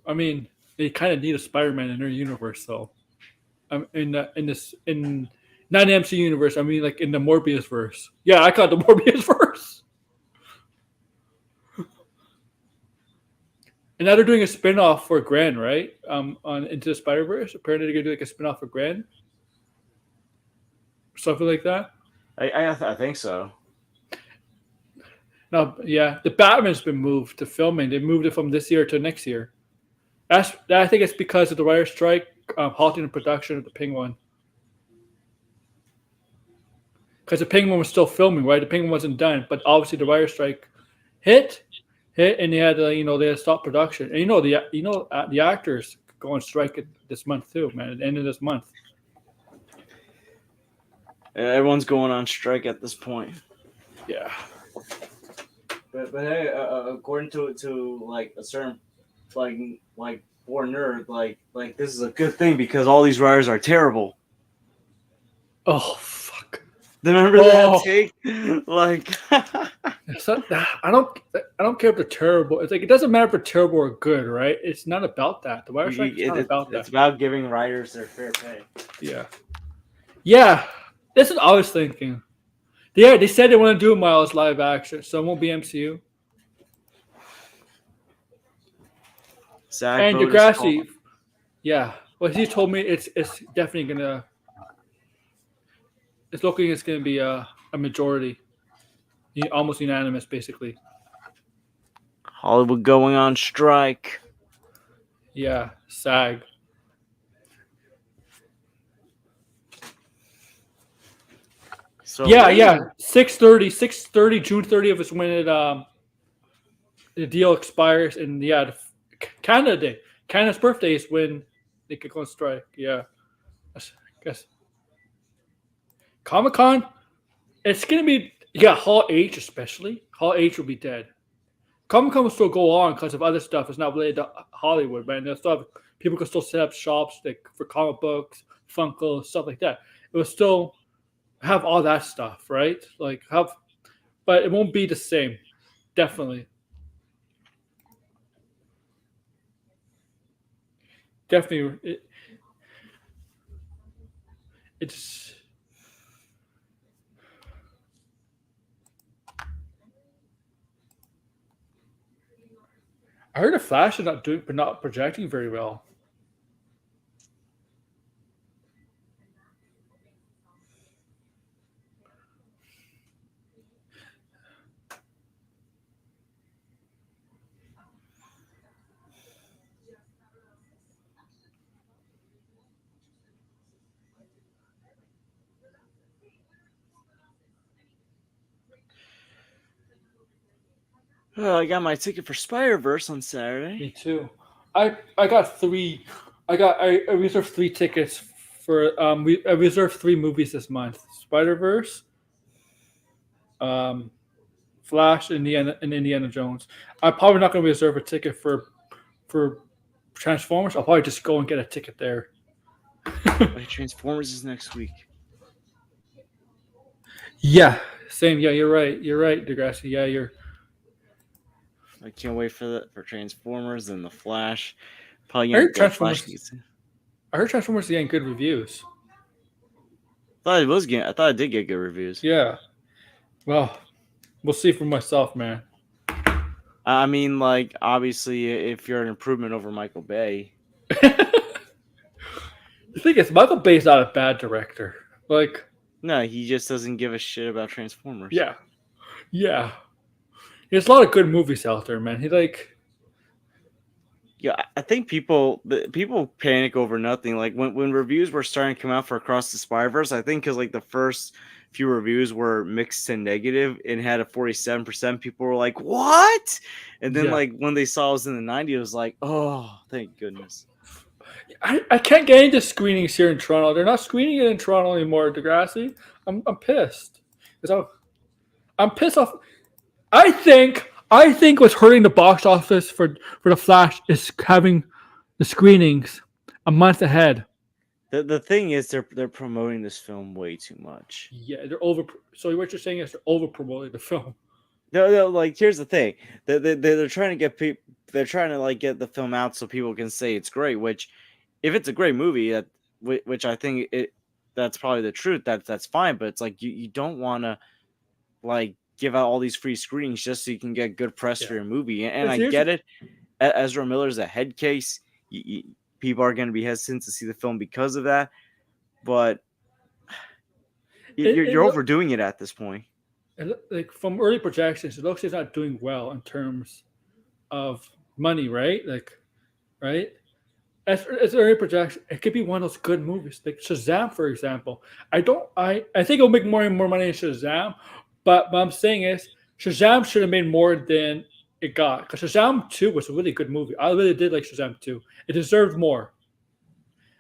I mean, they kind of need a Spider-Man in their universe, though. In not the MCU universe. I mean, like in the Morbius verse. Yeah, I call it the Morbius verse. And now they're doing a spin-off for Gwen, right? On Into the Spider-Verse. Apparently, they're gonna do like a spin-off for Gwen, something like that. I think so. No, yeah, the Batman's been moved to filming. They moved it from this year to next year. I think it's because of the writer's strike halting the production of the Penguin. Because the Penguin was still filming, right? The Penguin wasn't done, but obviously the writer's strike hit, and they had to, they had to stop production. And the actors go on strike this month too, man. At the end of this month. Everyone's going on strike at this point. Yeah. But hey, according to like a certain like poor nerd, like this is a good thing because all these writers are terrible. Oh fuck! Remember that take? Like, I don't care if they're terrible. It's like it doesn't matter if they're terrible or good, right? It's not about that. The writer's strike is not about that. It's about giving writers their fair pay. Yeah. That's what I was thinking. Yeah, they said they want to do Miles live action, so it won't be MCU. And Degrassi, yeah. Well, he told me it's definitely gonna. It's looking it's gonna be a majority, almost unanimous, basically. Hollywood going on strike. Yeah, SAG. So yeah. 6/30, June 30th is when the deal expires, and Canada Day, Canada's birthday is when they could go on strike. Yeah, I guess Comic-Con, it's gonna be Hall H especially. Hall H will be dead. Comic-Con will still go on because of other stuff. It's not related to Hollywood, man. There's stuff people can still set up shops like for comic books, Funko, stuff like that. It will still have all that stuff, right? Like but it won't be the same. Definitely. Definitely. It's. I heard the Flash is not projecting very well. Well, I got my ticket for Spider-Verse on Saturday. Me too. I got three. I reserved 3 tickets for I reserved 3 movies this month: Spider-Verse, Flash, and Indiana Jones. I'm probably not going to reserve a ticket for Transformers. I'll probably just go and get a ticket there. Wait, Transformers is next week. Yeah, same. Yeah, you're right. You're right, Degrassi. Yeah, I can't wait for Transformers and the Flash. Probably I heard gonna Flash. I heard Transformers is getting good reviews. I thought it did get good reviews. Yeah. Well, we'll see for myself, man. I mean, like, obviously, if you're an improvement over Michael Bay. The thing is, Michael Bay's not a bad director. Like, no, he just doesn't give a shit about Transformers. Yeah. There's a lot of good movies out there, man. Yeah, I think people panic over nothing. Like when reviews were starting to come out for Across the Spider-Verse, I think because like the first few reviews were mixed and negative and had a 47%, people were like, "What?" And then like when they saw it was in the 90s, it was like, "Oh, thank goodness." I can't get into screenings here in Toronto. They're not screening it in Toronto anymore, Degrassi. I'm pissed. I'm pissed off. I think what's hurting the box office for the Flash is having the screenings a month ahead. The thing is, they're promoting this film way too much. Yeah, they're over. So what you're saying is they're over promoting the film. No, like here's the thing. They're trying to get people. They're trying to like get the film out so people can say it's great. Which, if it's a great movie, which I think that's probably the truth. That's fine. But it's like you don't want to like give out all these free screenings just so you can get good press for your movie. And I get it. Ezra Miller's a head case. People are going to be hesitant to see the film because of that. But you're overdoing it at this point. Like from early projections, it looks like it's not doing well in terms of money, right? Like, right? As early projection, it could be one of those good movies, like Shazam, for example. I think it'll make more and more money in Shazam, but what I'm saying is Shazam should have made more than it got, because Shazam 2 was a really good movie. I really did like Shazam 2. It deserved more,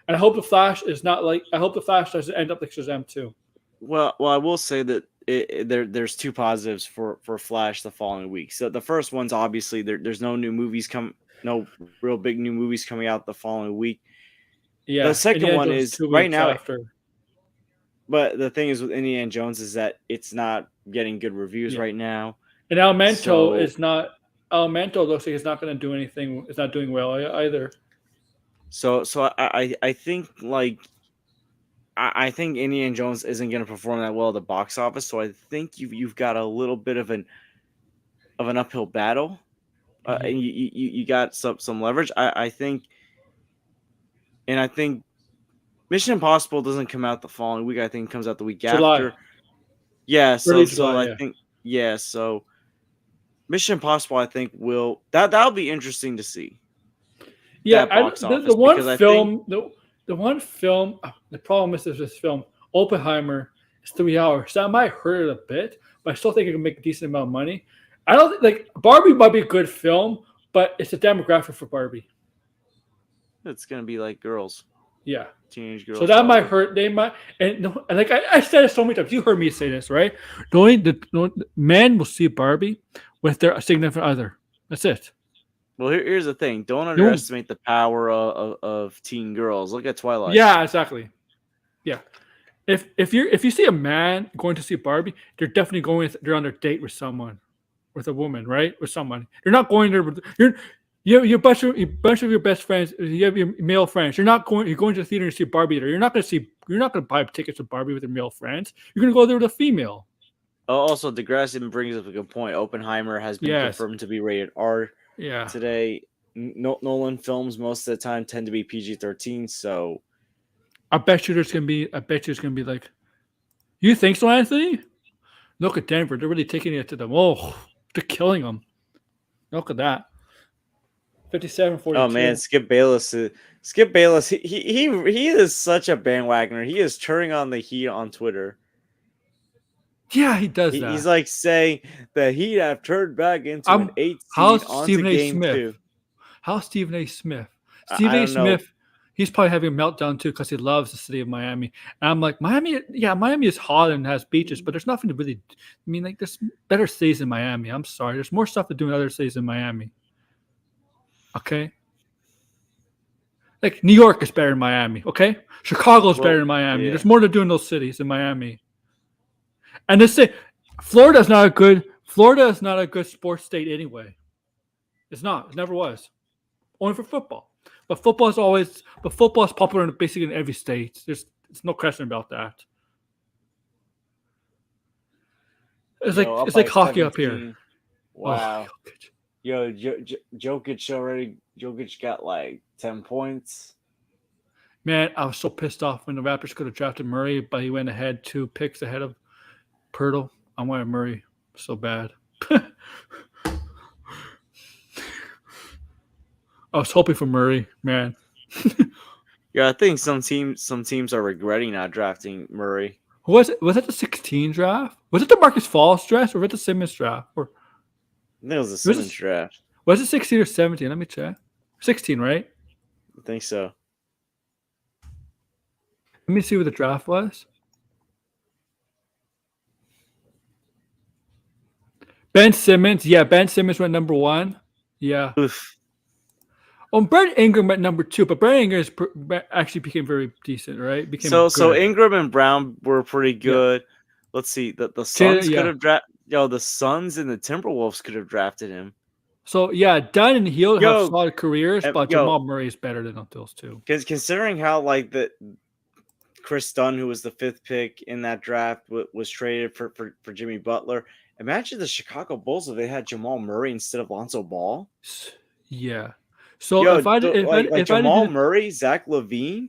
and I hope the Flash doesn't end up like Shazam 2. Well, I will say that there's 2 positives for Flash the following week. So the first one's obviously there's no no real big new movies coming out the following week. Yeah. The second one is right now. After. But the thing is with Indiana Jones is that it's not getting good reviews right now. And Elemental looks like it's not going to do anything. It's not doing well either. So I think like. I think Indiana Jones isn't going to perform that well at the box office, so I think you've got a little bit of an uphill battle, and you got some leverage. I think Mission Impossible doesn't come out the following week. I think it comes out the week July. after. Yeah, July, I think so. Mission Impossible, I think that'll be interesting to see. Yeah, the one film. The problem is this film, Oppenheimer, is 3 hours. So that might hurt it a bit, but I still think it can make a decent amount of money. I don't like Barbie might be a good film, but it's a demographic for Barbie. It's gonna be like girls. Yeah, teenage girls. So that might hurt. They might, and like I said it so many times. You heard me say this, right? The men will see Barbie with their significant other. That's it. Well, here's the thing. Don't underestimate the power of teen girls. Look at Twilight. Yeah, exactly. Yeah. If you see a man going to see Barbie, they're definitely they're on a date with someone, with a woman, right? With someone. You're not going there with you bunch of your best friends. You have your male friends. You're going to the theater to see Barbie there. You're not going to buy tickets to Barbie with your male friends. You're going to go there with a female. Also, DeGrasse brings up a good point. Oppenheimer has been confirmed to be rated R today. Nolan films most of the time tend to be PG-13, so I bet you there's gonna be like, you think so, Anthony? Look at Denver. They're really taking it to them. Oh, they're killing them. Look at that. 57-42. Oh man, Skip Bayless. Skip Bayless. He is such a bandwagoner. He is turning on the heat on Twitter. Yeah, he does that. He's like saying that he'd have turned back into an 8 seed onto game 2. How's Stephen A. Smith? Stephen A. Smith, he's probably having a meltdown too because he loves the city of Miami. And I'm like, Miami is hot and has beaches, but there's nothing to really. I mean, like, there's better cities in Miami. I'm sorry, there's more stuff to do in other cities in Miami. Okay. Like, New York is better than Miami. Okay, Chicago's better than Miami. Yeah. There's more to do in those cities than Miami. And they say Florida is not a good sports state anyway. It's not. It never was. Only for football. But football is popular basically in every state. There's no question about that. It's like hockey 17. Up here. Wow. Oh, yo, Jokic got like 10 points. Man, I was so pissed off when the Raptors could have drafted Murray, but he went ahead 2 picks ahead of Pirtle. I wanted Murray so bad. I was hoping for Murray, man. Yeah, I think some teams are regretting not drafting Murray. Was it the 16 draft? Was it the Marcus Falls draft or was it the Simmons draft? I think it was the Simmons draft. Was it 16 or 17? Let me check. 16, right? I think so. Let me see what the draft was. Ben Simmons. Yeah, Ben Simmons went number 1. Yeah. Oof. Oh, Brett Ingram went number 2, but Brett Ingram actually became very decent, right? So Ingram and Brown were pretty good. Yeah. Let's see. The Suns could have drafted. The Suns and the Timberwolves could have drafted him. So yeah, Dunn and Hield have solid careers, but Jamal Murray is better than those two. Because considering how like the Chris Dunn, who was the 5th pick in that draft, was traded for Jimmy Butler. Imagine the Chicago Bulls if they had Jamal Murray instead of Lonzo Ball. Yeah. So if Jamal Murray, Zach LaVine.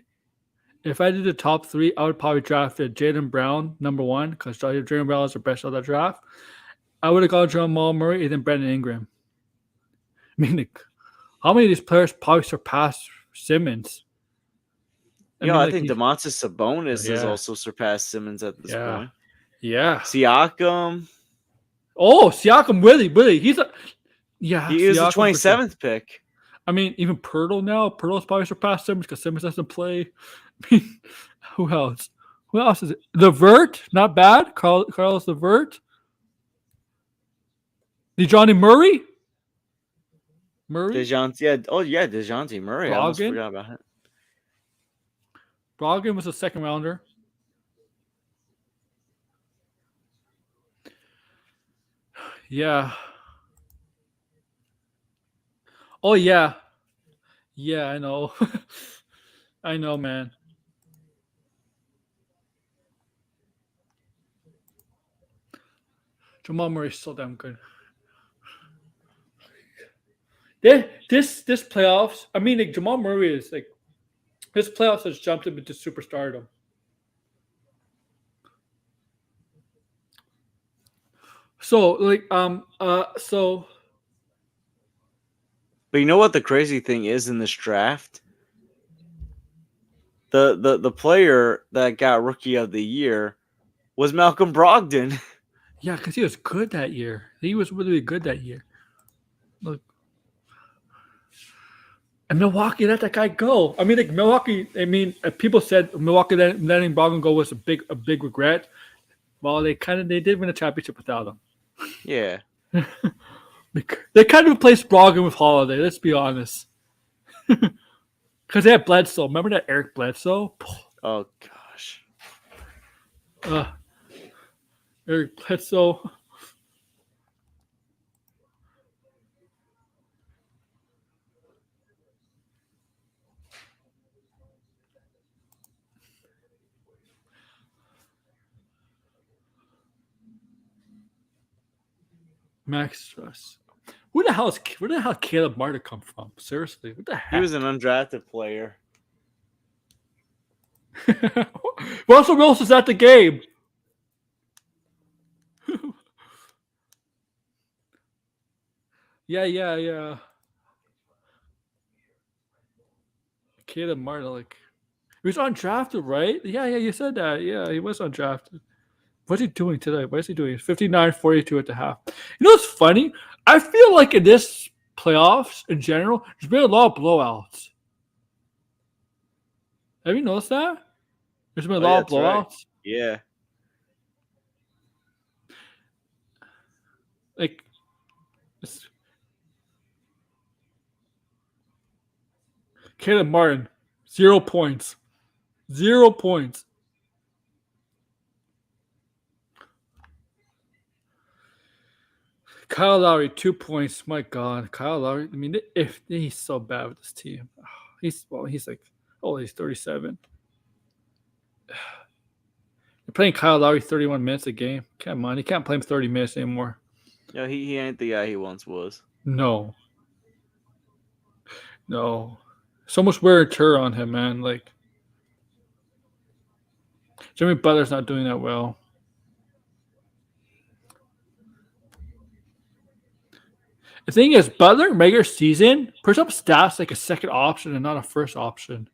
If I did the top 3, I would probably draft Jaylen Brown number 1 because Jaylen Brown is the best of that draft. I would have gone Jamal Murray and then Brandon Ingram. I mean, how many of these players probably surpassed Simmons? I think Domantas Sabonis has also surpassed Simmons at this point. Yeah. Siakam. Oh, Siakam, Willie. He is the 27th pick. I mean, even Pirtle now. Pirtle's probably surpassed Simmons because Simmons doesn't play. I mean, who else? Who else is it? LeVert, not bad. Carlos LeVert. DeJounte Murray. DeJounte Murray. Brogdon. I almost forgot about it. Brogdon was a 2nd rounder. Yeah. Oh, yeah. Yeah, I know. I know, man. Jamal Murray's so damn good. This playoffs, I mean, like, Jamal Murray is like, this playoffs has jumped him into superstardom. So, like, But you know what the crazy thing is in this draft? The player that got Rookie of the Year was Malcolm Brogdon. Yeah, because he was good that year. He was really good that year. Look. And Milwaukee let that guy go. I mean, like, Milwaukee, people said Milwaukee letting Brogdon go was a big regret. Well, they did win a championship without him. Yeah. They kind of replaced Brogdon with Holiday, let's be honest. Because they had Bledsoe. Remember that Eric Bledsoe? Oh, gosh. Eric Bledsoe. Max Stress. Where the hell Caleb Martin come from? Seriously, what the heck? He was an undrafted player. Russell Wilson's at the game. Yeah. Caleb Martin, like, he was undrafted, right? Yeah, you said that. Yeah, he was undrafted. What's he doing today? What is he doing? 59-42 at the half. You know what's funny? I feel like in this playoffs in general, there's been a lot of blowouts. Have you noticed that? There's been a lot of blowouts. Right. Yeah. Like, Caleb Martin, 0 points. 0 points. Kyle Lowry, 2 points. My God, Kyle Lowry. I mean, if he's so bad with this team, he's 37. You're playing Kyle Lowry 31 minutes a game. Come on, you can't play him 30 minutes anymore. No, he ain't the guy he once was. No. So much wear and tear on him, man. Like, Jimmy Butler's not doing that well. The thing is, Butler in regular season puts up stats like a second option and not a first option.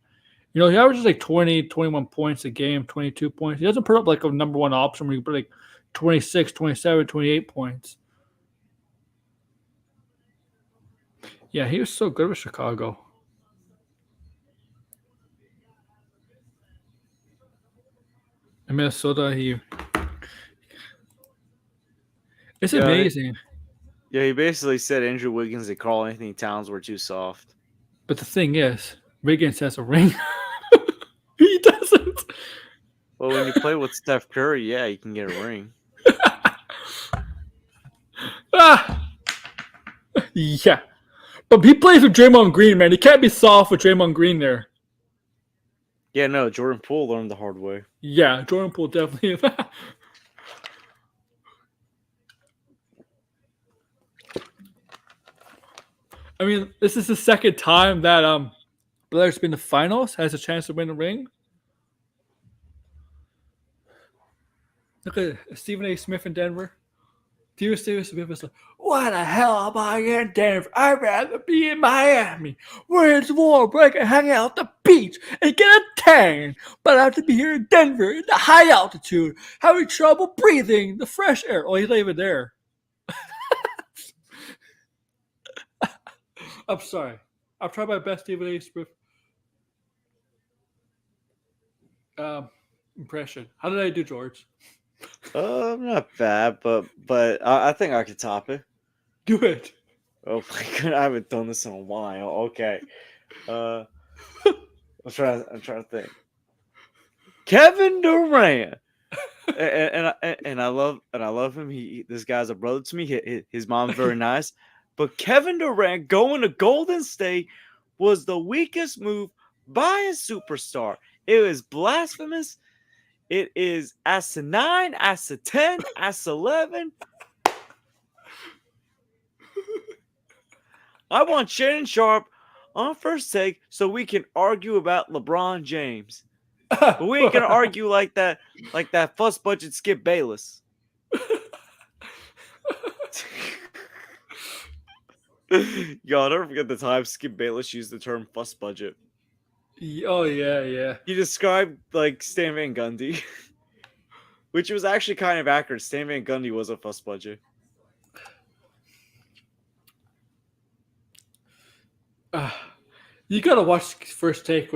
You know, he averages like 20, 21 points a game, 22 points. He doesn't put up like a number one option where he put like 26, 27, 28 points. Yeah, he was so good with Chicago. In Minnesota, it's amazing. Yeah, he basically said Andrew Wiggins and Karl Anthony Towns were too soft. But the thing is, Wiggins has a ring. He doesn't. Well, when you play with Steph Curry, yeah, you can get a ring. Yeah. But he plays with Draymond Green, man. He can't be soft with Draymond Green there. Yeah, no, Jordan Poole learned the hard way. Yeah, Jordan Poole definitely. I mean, this is the second time that Blair's been in the finals, has a chance to win the ring. Look at Stephen A. Smith in Denver. Stephen Smith is like, "Why the hell am I in Denver? I'd rather be in Miami, where it's warm, where I can hang out at the beach and get a tan. But I have to be here in Denver, in the high altitude, having trouble breathing the fresh air." Oh, he's not even there. I'm sorry. I'll try my best, Stephen A. Smith impression. How did I do, George? Not bad, but I think I could top it. Do it. Oh my god, I haven't done this in a while. Okay, I'm trying to think. Kevin Durant, and I love him. This guy's a brother to me. His mom's very nice, but Kevin Durant going to Golden State was the weakest move by a superstar. It was blasphemous. It is asinine, asin-10, asin-11. I want Shannon Sharp on First Take so we can argue about LeBron James. But we ain't gonna argue like that fuss budget Skip Bayless. Y'all never forget the time Skip Bayless used the term fuss budget. Oh, yeah. He described like Stan Van Gundy, which was actually kind of accurate. Stan Van Gundy was a fuss budget. You gotta watch First Take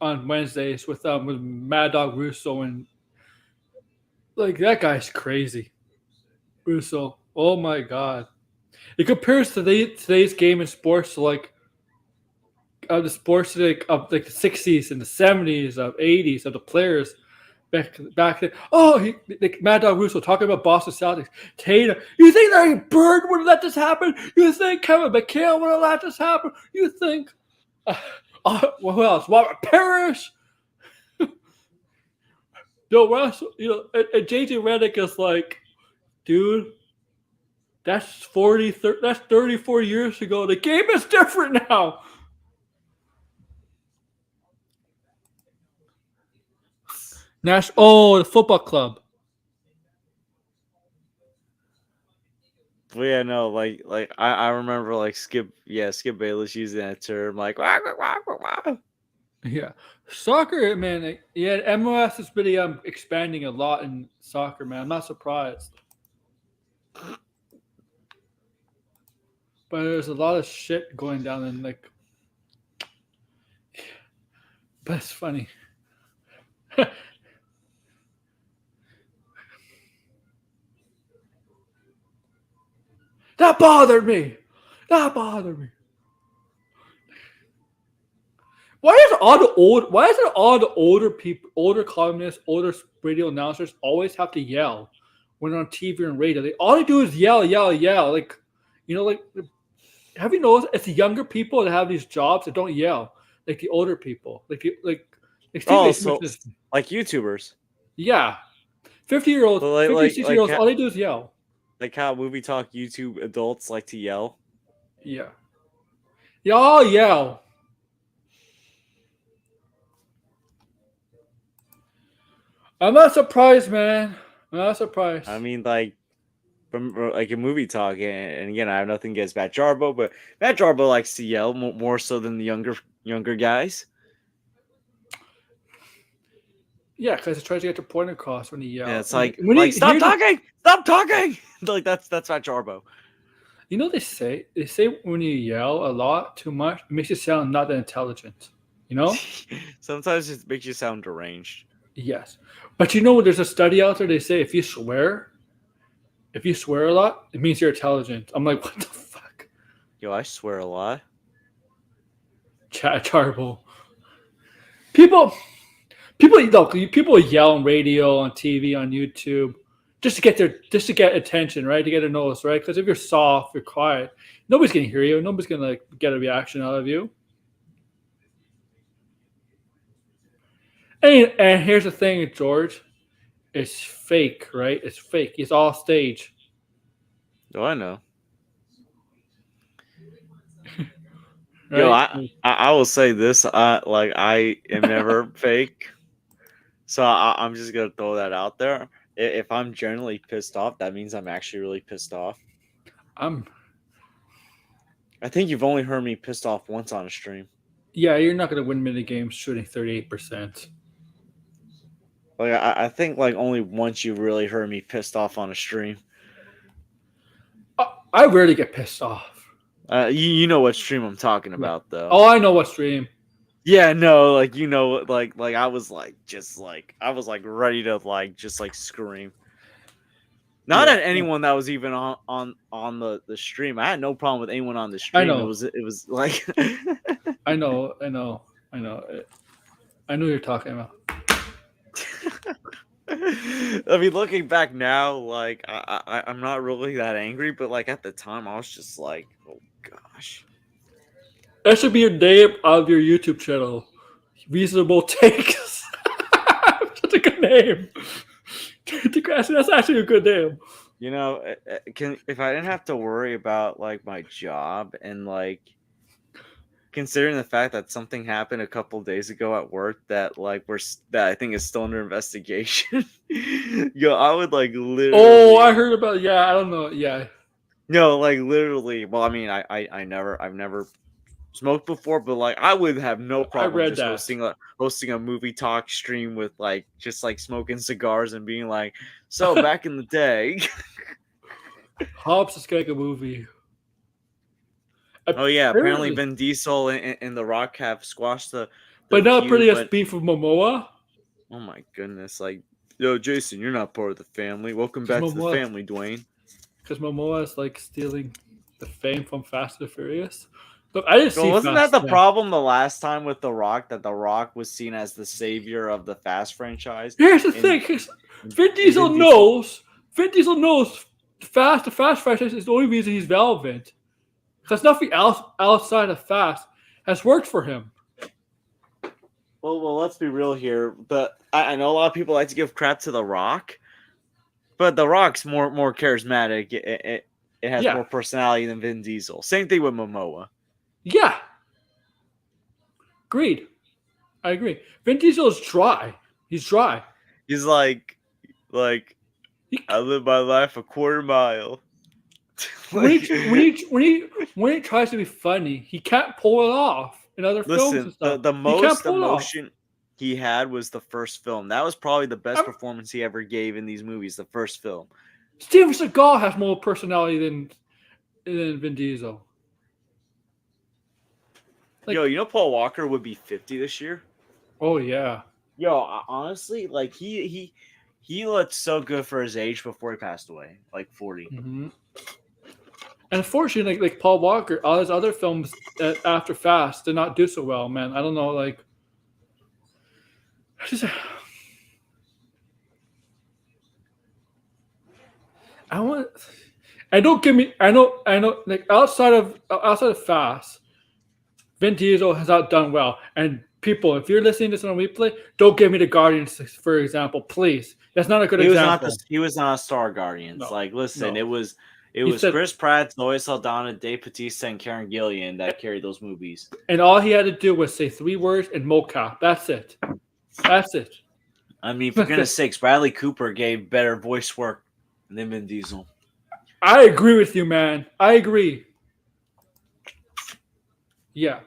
on Wednesdays with Mad Dog Russo, and like that guy's crazy. Russo, oh my god! It compares today's game in sports to like the sports of like the 60s and the 70s of 80s of the players. back then. Oh, like Mad Dog Russo talking about Boston Celtics. Tatum, you think Larry Bird would have let this happen? You think Kevin McHale would have let this happen? You think who else? Robert Parrish. No, Russell, and JJ Redick is like, dude, that's 34 years ago. The game is different now. The football club. Well, yeah, no, like I remember like Skip Bayless using that term, like wah, wah, wah, wah, wah. Yeah, soccer, man. Yeah, MLS is really expanding a lot in soccer, man. I'm not surprised, but there's a lot of shit going down in like. But it's funny. That bothered me. Why is it all the older people, older columnists, older radio announcers always have to yell when on TV and radio? All they do is yell. Like, like, have you noticed it's the younger people that have these jobs that don't yell, like the older people, like So like YouTubers, yeah, 50-year-olds, Well, like- 50, like- 60-year-olds, like- all they do is yell. like how movie talk YouTube adults like to yell. Yeah, y'all yell. I'm not surprised, man. I'm not surprised. I mean, like from like a movie talk, and again, I have nothing against Matt Jarbo, but Matt Jarbo likes to yell more so than the younger guys. Yeah, because it tries to get your point across when he yells. Yeah, it's like, when you stop hear talking. Like that's Matt Jarbo. they say when you yell a lot too much, it makes you sound not that intelligent. Sometimes it makes you sound deranged. Yes, but there's a study out there. They say if you swear a lot, it means you're intelligent. I'm like, what the fuck? Yo, I swear a lot. Chat Jarbo. People yell on radio, on TV, on YouTube, just to get attention, right? To get a notice, right? Because if you're soft, you're quiet, nobody's gonna hear you. Nobody's gonna get a reaction out of you. And here's the thing, George, it's fake, right? It's fake. It's all stage. Oh, I know. Right? Yo, I will say this. I am never fake. So I'm just gonna throw that out there. If I'm generally pissed off, that means I'm actually really pissed off. I think you've only heard me pissed off once on a stream. Yeah, you're not gonna win many games shooting 38%. Like I think like only once you really heard me pissed off on a stream. I rarely get pissed off. You know what stream I'm talking about though. Oh, I know what stream. Yeah, no, like I was like ready to just scream. Not at anyone that was even on the stream. I had no problem with anyone on the stream. I know. It was like I know. I know what you're talking about. I mean, looking back now, like I'm not really that angry, but like at the time, I was just like, oh gosh. That should be your name of your YouTube channel. Reasonable Takes. Such a good name. That's actually a good name. If I didn't have to worry about like my job and like considering the fact that something happened a couple days ago at work that I think is still under investigation, I would like literally. Oh, I heard about. Yeah, I don't know. Yeah. No, like literally. Well, I mean, I've never smoked before, but like I would have no problem just hosting a movie talk stream with just smoking cigars and being like, so back in the day. Hobbs is gonna make a movie. Oh yeah, apparently Vin Diesel and The Rock have squashed the but not feud, pretty as beef with Momoa. Oh my goodness! Like, yo, Jason, you're not part of the family. Welcome back to the family, Dwayne. Because Momoa is stealing the fame from Fast and Furious. Look, I didn't So see. wasn't Fast that the 10. problem the last time with The Rock, that The Rock was seen as the savior of the Fast franchise? Here's the And- thing: Vin and Diesel Vin knows. Vin Diesel knows the Fast franchise is the only reason he's relevant. Because nothing else outside of Fast has worked for him. Well, let's be real here. I know a lot of people like to give crap to The Rock, but The Rock's more charismatic. It has Yeah. more personality than Vin Diesel. Same thing with Momoa. Yeah. Agreed. I agree. Vin Diesel is dry. He's dry. He's like I live my life a quarter mile. When he tries to be funny, he can't pull it off in other films and Listen, stuff. the He can't most pull it off. emotion he had was the first film. That was probably the best I'm- performance he ever gave in these movies. The first film. Steven Seagal has more personality than Vin Diesel. Like- Yo, you know Paul Walker would be 50 this year. Oh yeah. Yo, honestly, like he looked so good for his age before he passed away, like 40. Mm-hmm. And unfortunately, like Paul Walker, all his other films after Fast did not do so well, man. I don't know, like. I want. I don't give me. I know. Like outside of Fast, Vin Diesel has not done well. And people, if you're listening to this on replay, don't give me the Guardians, for example, please. That's not a good example. He was not a Star Guardians. No. Like, listen, No. it was said- Chris Pratt, Zoe Saldana, Dave Bautista, and Karen Gillian that carried those movies. And all he had to do was say 3 words and mocap. That's it. That's it. I mean, for goodness sakes, Bradley Cooper gave better voice work than Vin Diesel. I agree with you, man. I agree. Yeah.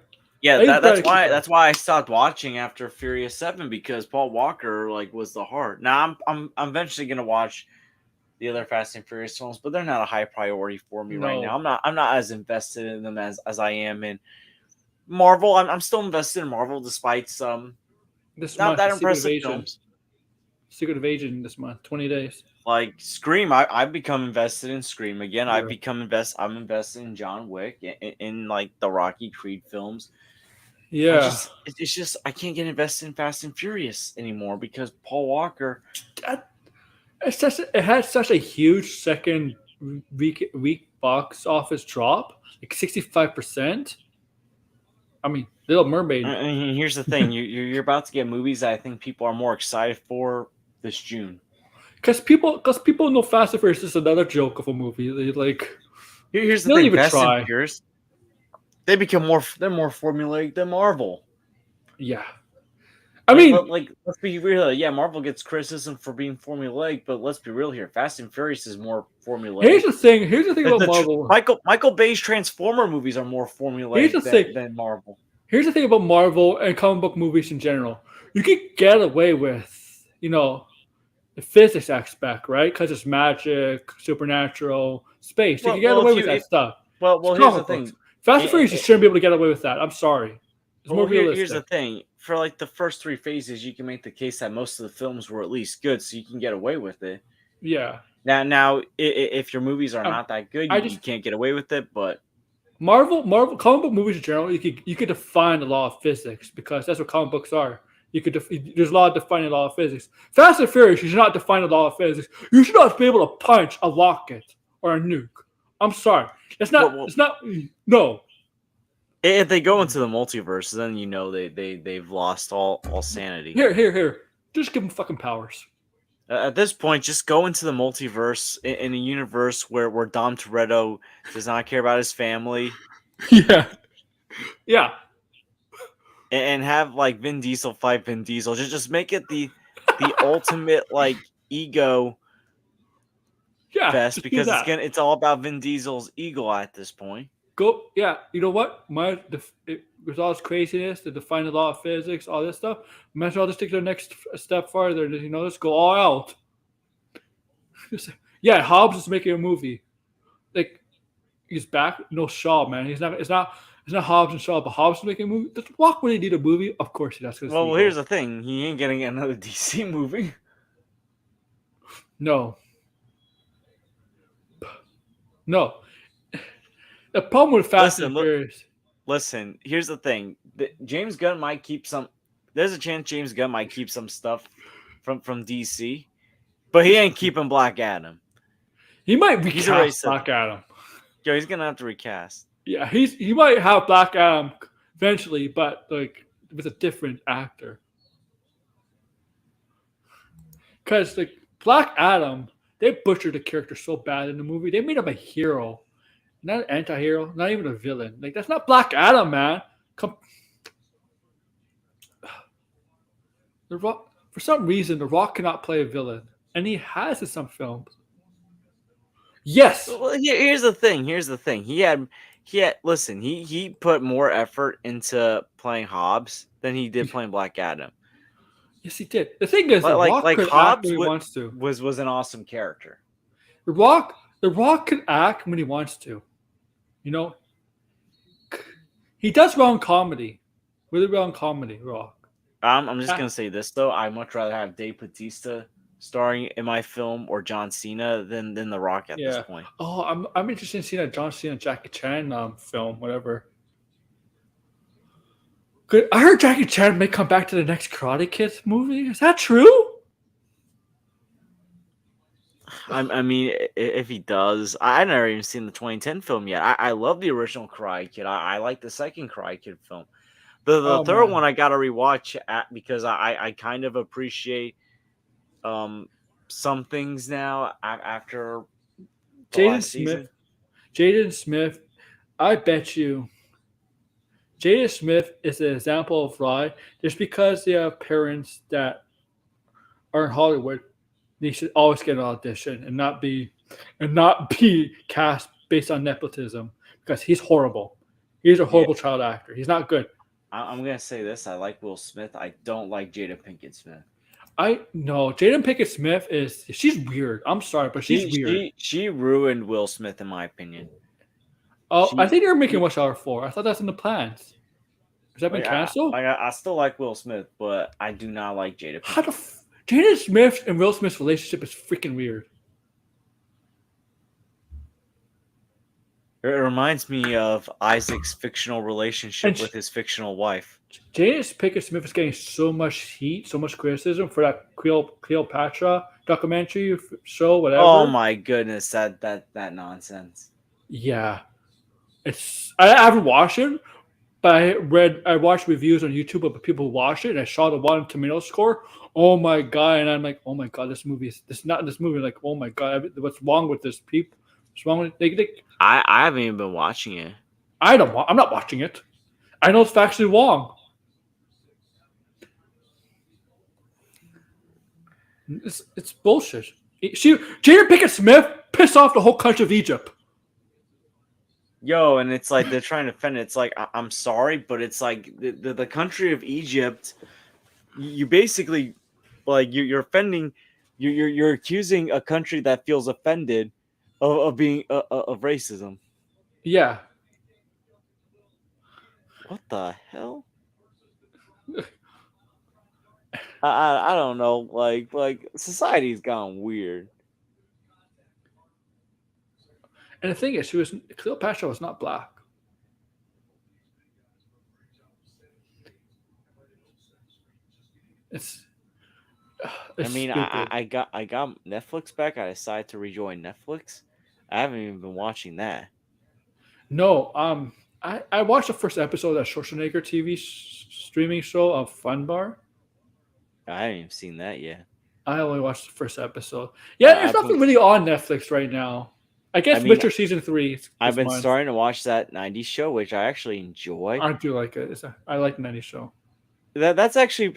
Yeah, Hey, that's Bradley why Cooper. that's why I stopped watching after Furious 7, because Paul Walker like was the heart. Now I'm eventually gonna watch the other Fast and Furious films, but they're not a high priority for me right No. now. I'm not as invested in them as I am in Marvel. I'm still invested in Marvel despite some This not month, that Secret impressive Invasion. films. Secret Invasion this month, 20 days. Like Scream. I've become invested in Scream again. Yeah. I'm invested in John Wick, in like the Rocky Creed films. Yeah. It's just I can't get invested in Fast and Furious anymore because Paul Walker. It had such a huge second week box office drop, like 65%. I mean, Little Mermaid. And here's the thing: you're about to get movies that I think people are more excited for this June. Because people know Fast and Furious is another joke of a movie. They like. Here's the They'll thing: even Fast try. and Furious, they're more formulaic than Marvel. Yeah. I mean, like let's be real. Yeah, Marvel gets criticism for being formulaic, but let's be real here: Fast and Furious is more formulaic. here's the thing about Marvel. Michael Bay's Transformer movies are more formulaic Here's the thing. than Marvel. Here's the thing about Marvel and comic book movies in general. You can get away with, the physics aspect, right? Because it's magic, supernatural, space. You can get away with that stuff. Well, It's here's the comic thing. books. Fast and Furious, you shouldn't be able to get away with that. I'm sorry. It's more realistic. Here's the thing: for like the first 3 phases, you can make the case that most of the films were at least good, so you can get away with it. Yeah. Now, if your movies are not that good, you can't get away with it. But Marvel, comic book movies in general, you could define the law of physics because that's what comic books are. There's a law of defining the law of physics. Fast and Furious, you should not define the law of physics. You should not be able to punch a rocket or a nuke. I'm sorry. It's not. Well, it's not. No. if they go into the multiverse, then they've lost all sanity. Here. Just give them fucking powers. At this point, just go into the multiverse in a universe where Dom Toretto does not care about his family. Yeah. Yeah. And have like Vin Diesel fight Vin Diesel. Just make it the ultimate like ego Yeah. fest, just do because that. it's all about Vin Diesel's ego at this point. Go. Yeah. You know what? With all this craziness, to define the law of physics, all this stuff, might as well just take the next step farther. Let's go all out. Yeah, Hobbs is making a movie. Like, he's back. No, Shaw, man. It's not Hobbs and Shaw, but Hobbs is making a movie. Does Rock really need a movie? Of course he does. Well, here's the thing: he ain't getting another DC movie. No. The problem with Fast and Listen, Furious. Listen, here's the thing. James Gunn might keep some. There's a chance James Gunn might keep some stuff from DC, but he ain't keeping Black Adam. He might He's already recast said Black Adam. Yo, he's gonna have to recast. Yeah, he might have Black Adam eventually, but like with a different actor. Because like Black Adam, they butchered the character so bad in the movie. They made him a hero, not an anti-hero, not even a villain. Like that's not Black Adam, man. The Rock, for some reason, The Rock cannot play a villain, and he has in some films. Yes, Well, here's the thing. He had. Listen. He put more effort into playing Hobbs than he did playing Black Adam. yes, he did. The thing is, The Rock could act Hobbs when he wants to. was an awesome character. The Rock can act when he wants to. You know, he does well in comedy, really well in comedy. Rock. I'm just gonna say this though. I'd much rather have Dave Bautista starring in my film or John Cena than The Rock at this point. Oh, I'm interested in seeing a John Cena Jackie Chan film, whatever. Good. I heard Jackie Chan may come back to the next Karate Kid movie. Is that true? I mean, if he does, I never even seen the 2010 film yet. I love the original Karate Kid. I like the second Karate Kid film. The third one I gotta rewatch because I kind of appreciate some things now after Jaden Smith, I bet you Jaden Smith is an example of why just because they have parents that are in Hollywood, they should always get an audition and not be cast based on nepotism because he's horrible. He's a horrible child actor. He's not good. I'm gonna say this: I like Will Smith. I don't like Jada Pinkett Smith. Jaden Pinkett Smith she's weird. I'm sorry, but she's weird. She ruined Will Smith, in my opinion. Oh, I think they're making Rush Hour 4. I thought that's in the plans. Has that been canceled? I still like Will Smith, but I do not like Jada Pinkett. Jaden Smith and Will Smith's relationship is freaking weird. It reminds me of Isaac's fictional relationship with his fictional wife. Jaden Pinkett Smith is getting so much heat, so much criticism for that Cleopatra documentary show, whatever. Oh my goodness, that nonsense. Yeah, I haven't watched it, but I watched reviews on YouTube of people who watched it, and I saw the Rotten Tomatoes score. Oh my god! And I'm like, oh my god, this movie. Like, oh my god, what's wrong with this people? What's wrong with I haven't even been watching it. I'm not watching it. I know it's factually wrong. It's bullshit. Jada Pinkett Smith pissed off the whole country of Egypt. Yo, and it's like they're trying to defend it. It's like I'm sorry, but it's like the country of Egypt. You basically like you're offending. You're accusing a country that feels offended of being of racism. Yeah. What the hell? I don't know. Like society's gone weird. And the thing is, Cleopatra was not black. I mean, I got Netflix back. I decided to rejoin Netflix. I haven't even been watching that. No, I watched the first episode of that Schwarzenegger TV streaming show of Fun Bar. I haven't even seen that yet. I only watched the first episode. Yeah, there's nothing really on Netflix right now. I guess Witcher season 3. I've been starting to watch that 90s show, which I actually enjoy. I do like it. I like the 90s show. That's actually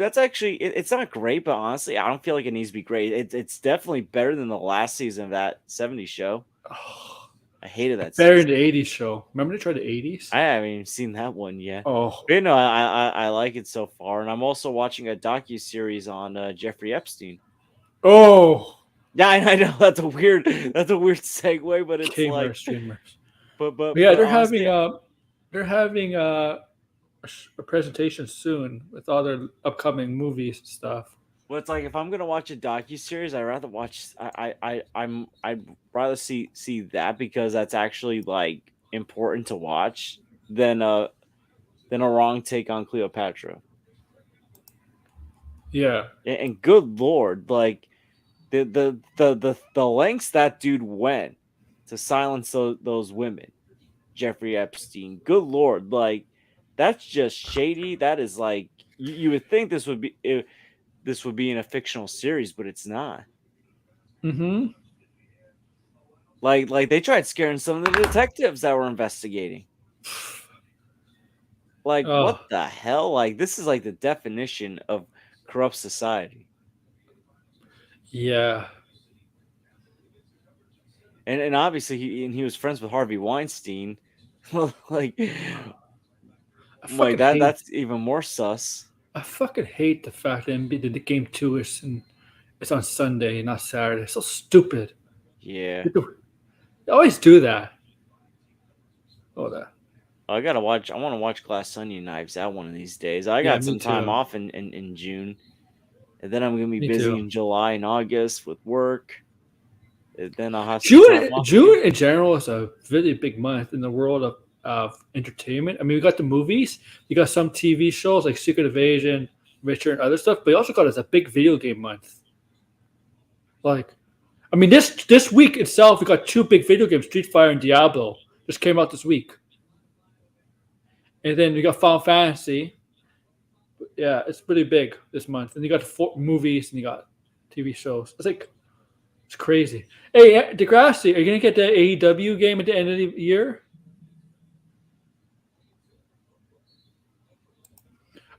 it's not great, but honestly, I don't feel like it needs to be great. It's definitely better than the last season of that 70s show. Oh, I hated that. Better than the 80s show. Remember they tried the 80s? I haven't even seen that one yet. Oh, but, I like it so far, and I'm also watching a docu-series on Jeffrey Epstein. Oh, yeah, I know that's a weird segue, but it's streamers. But yeah, they're having a presentation soon with all their upcoming movies and stuff. Well, it's like if I'm gonna watch a docu-series, I'd rather watch. I'd rather see that because that's actually like important to watch than than a wrong take on Cleopatra. Yeah. And good lord, like the lengths that dude went to silence those women, Jeffrey Epstein. Good lord, like that's just shady. That is like you would think this would be in a fictional series, but it's not. Mm-hmm. Like they tried scaring some of the detectives that were investigating. Like what Oh, the hell? Like this is like the definition of corrupt society. yeah. And obviously he was friends with Harvey Weinstein. like I like fucking hate. that's even more sus. I fucking hate the fact that NBA did the game 2 is and it's on Sunday, not Saturday. It's so stupid. Yeah. They always do that. Oh, that. I gotta watch. I want to watch Glass Onion Knives out one of these days. I Yeah, got me some time too. off in June, and then I'm gonna be Me busy too. in July and August with work. And then I'll have some time June, off again. June in general is a really big month in the world of entertainment. I mean, we got the movies, you got some TV shows like Secret Invasion, Richard, and other stuff, but you also got as a big video game month. Like, I mean, this week itself, we got two big video games, Street Fighter and Diablo, just came out this week, and then we got Final Fantasy. Yeah, it's pretty big this month, and you got movies and you got TV shows. It's like it's crazy. Hey, Degrassi, are you gonna get the AEW game at the end of the year?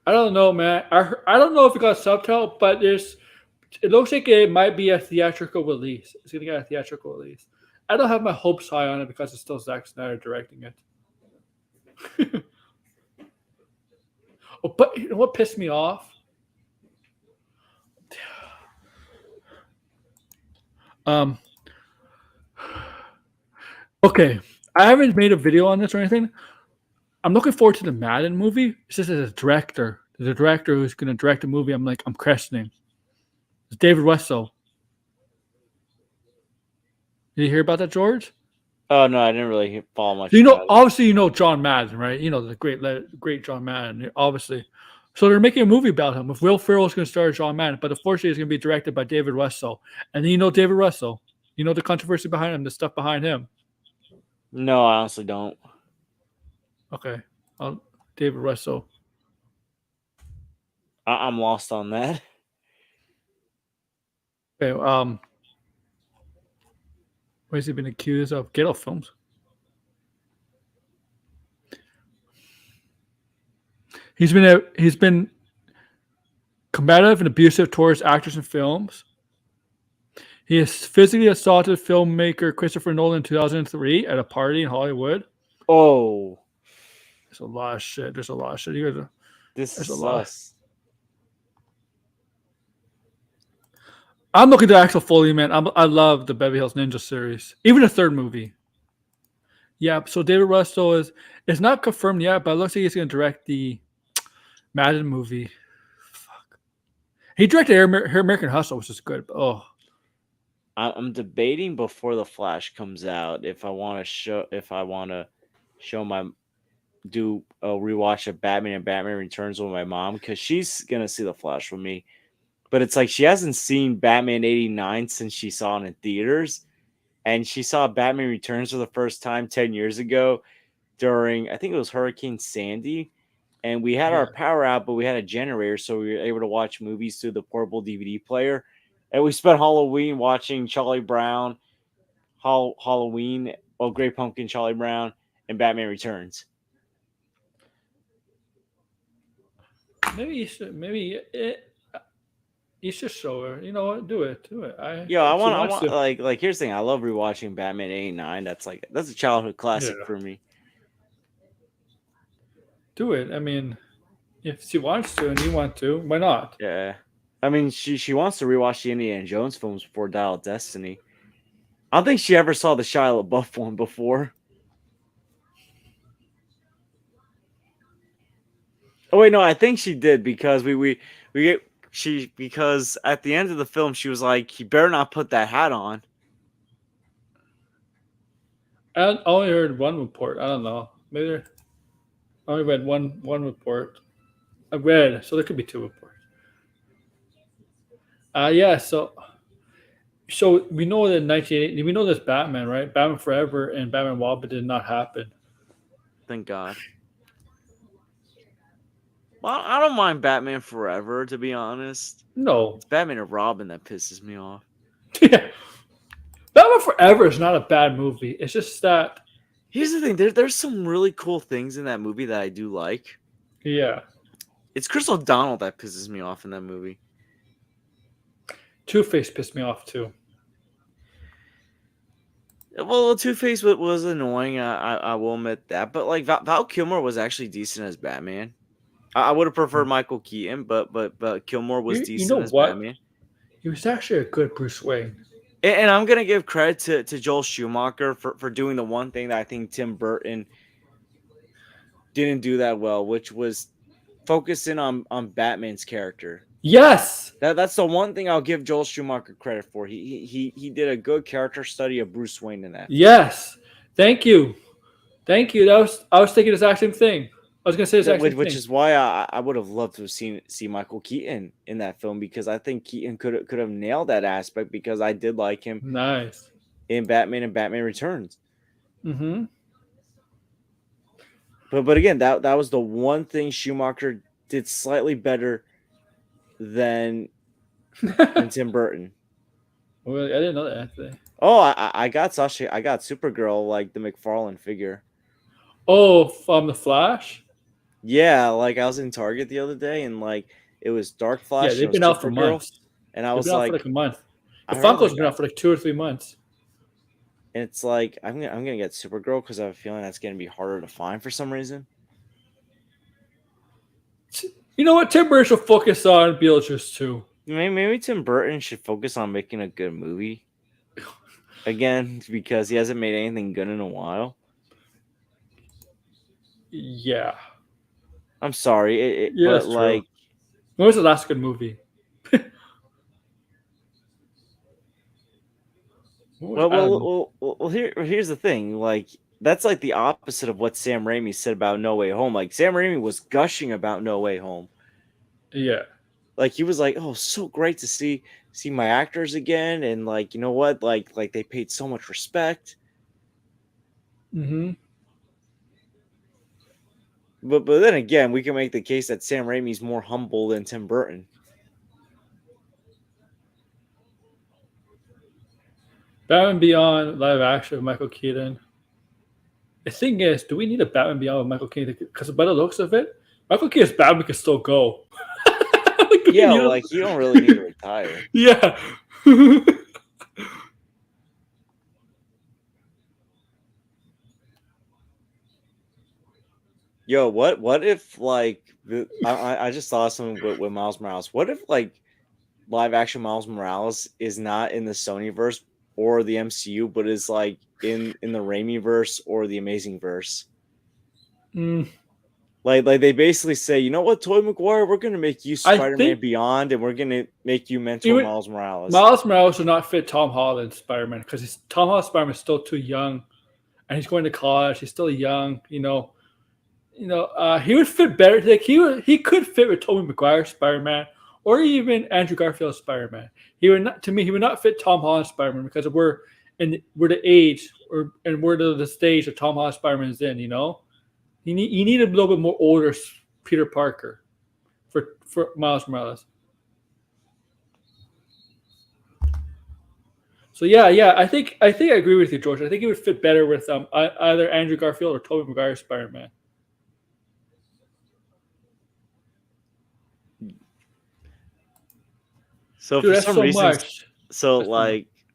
I don't know, man. I don't know if it got subtitle, but it looks like it might be a theatrical release. It's gonna get a theatrical release. I don't have my hopes high on it because it's still Zack Snyder directing it. Oh, but you know what pissed me off? Um. Okay, I haven't made a video on this or anything. I'm looking forward to the Madden movie. It's just as a director, the director who's going to direct the movie. I'm questioning. It's David Russell. Did you hear about that, George? Oh no, I didn't really follow much. So About it. obviously, John Madden, right? You know the great John Madden, obviously. So they're making a movie about him. If Will Ferrell is going to star as John Madden, but unfortunately, it's going to be directed by David Russell. And then David Russell. You know the controversy behind him, the stuff behind him. No, I honestly don't. Okay, David Russell. I'm lost on that. Okay, what has he been accused of? Get Off Films. He's been combative and abusive towards actors in films. He has physically assaulted filmmaker Christopher Nolan in 2003 at a party in Hollywood. Oh, there's a lot of shit. This is sus. I'm looking at the actual Foley, man. I love the Beverly Hills Ninja series, even the third movie. Yeah, so David Russell is not confirmed yet, but it looks like he's going to direct the Madden movie. Fuck. He directed American Hustle, which is good. But, oh, I'm debating before the Flash comes out if I want to do a rewatch of Batman and Batman Returns with my mom because she's gonna see the Flash with me. But it's like she hasn't seen Batman 89 since she saw it in theaters. And she saw Batman Returns for the first time 10 years ago during, I think it was Hurricane Sandy. And we had our power out, but we had a generator, so we were able to watch movies through the portable DVD player. And we spent Halloween watching Charlie Brown, Halloween, Great Pumpkin, Charlie Brown, and Batman Returns. Maybe you should show her. You know what? Do it. I want like here's the thing. I love rewatching Batman 89. That's a childhood classic for me. Do it. I mean, if she wants to and you want to, why not? Yeah. I mean, she wants to rewatch the Indiana Jones films before Dial of Destiny. I don't think she ever saw the Shia LaBeouf one before. Oh wait, no, I think she did because because at the end of the film she was like, "You better not put that hat on." I only heard one report. I don't know. Maybe. I only read one report. I read, so there could be two reports. Yeah. So we know that 1980. We know this Batman, right? Batman Forever and Batman Robin did not happen. Thank God. Well, I don't mind Batman Forever, to be honest. No. It's Batman and Robin that pisses me off. Yeah. Batman Forever is not a bad movie. It's just that. Here's the thing: there's some really cool things in that movie that I do like. Yeah. It's Chris O'Donnell that pisses me off in that movie. Two-Face pissed me off too. Well, Two-Face was annoying. I will admit that, but like Val Kilmer was actually decent as Batman. I would have preferred Michael Keaton, but Kilmer was decent as Batman. He was actually a good Bruce Wayne. And I'm gonna give credit to Joel Schumacher for doing the one thing that I think Tim Burton didn't do that well, which was focusing on Batman's character. Yes. That's the one thing I'll give Joel Schumacher credit for. He did a good character study of Bruce Wayne in that. Yes. Thank you. I was thinking the exact same thing. I was gonna say the exact same thing. Which is why I would have loved to have see Michael Keaton in that film, because I think Keaton could have nailed that aspect, because I did like him Nice. in Batman and Batman Returns. Mm-hmm. But again, that was the one thing Schumacher did slightly better than Tim Burton. Well, I didn't know that actually. Oh, I got Supergirl, like the McFarlane figure. Oh, from the Flash? Yeah, like I was in Target the other day, and like it was Dark Flash. Yeah, they've been out for months. And I They've was been out like, for like a month. The I Funko's heard, been out for like 2 or 3 months. and it's like I'm gonna get Supergirl because I have a feeling that's gonna be harder to find for some reason. You know what? Tim Burton should focus on Beetlejuice too. Maybe Tim Burton should focus on making a good movie again, because he hasn't made anything good in a while. Yeah. I'm sorry, Yeah, but that's true. like, When was the last good movie? well, here's the thing. Like, that's like the opposite of what Sam Raimi said about No Way Home. Like, Sam Raimi was gushing about No Way Home. Yeah. Like, he was like, "Oh, so great to see my actors again," and like, you know what? Like they paid so much respect. Mm-hmm. But then again, we can make the case that Sam Raimi's more humble than Tim Burton. Batman Beyond live action with Michael Keaton. The thing is, do we need a Batman Beyond with Michael Keaton? Because by the looks of it, Michael Keaton's Batman can still go. Yeah, like you don't really need to retire. Yeah. Yo, what if like I just saw something with Miles Morales. What if like live action Miles Morales is not in the Sonyverse or the MCU, but is like in the Raimi verse or the Amazing verse? Mm. Like they basically say, you know what, Tobey Maguire, we're gonna make you Spider-Man Beyond, and we're gonna make you mentor Miles Morales. Miles Morales would not fit Tom Holland's Spider-Man because Tom Holland's Spider-Man is still too young, and he's going to college. He's still young, he would fit better. Like he could fit with Tobey Maguire's Spider-Man or even Andrew Garfield's Spider-Man. He would not fit Tom Holland's Spider-Man because we're the age and we're the stage that Tom Holland's Spider-Man is in. You need a little bit more older Peter Parker for Miles Morales. So yeah, I think I agree with you, George. I think he would fit better with either Andrew Garfield or Tobey Maguire's Spider-Man. So Dude, for some reason, much.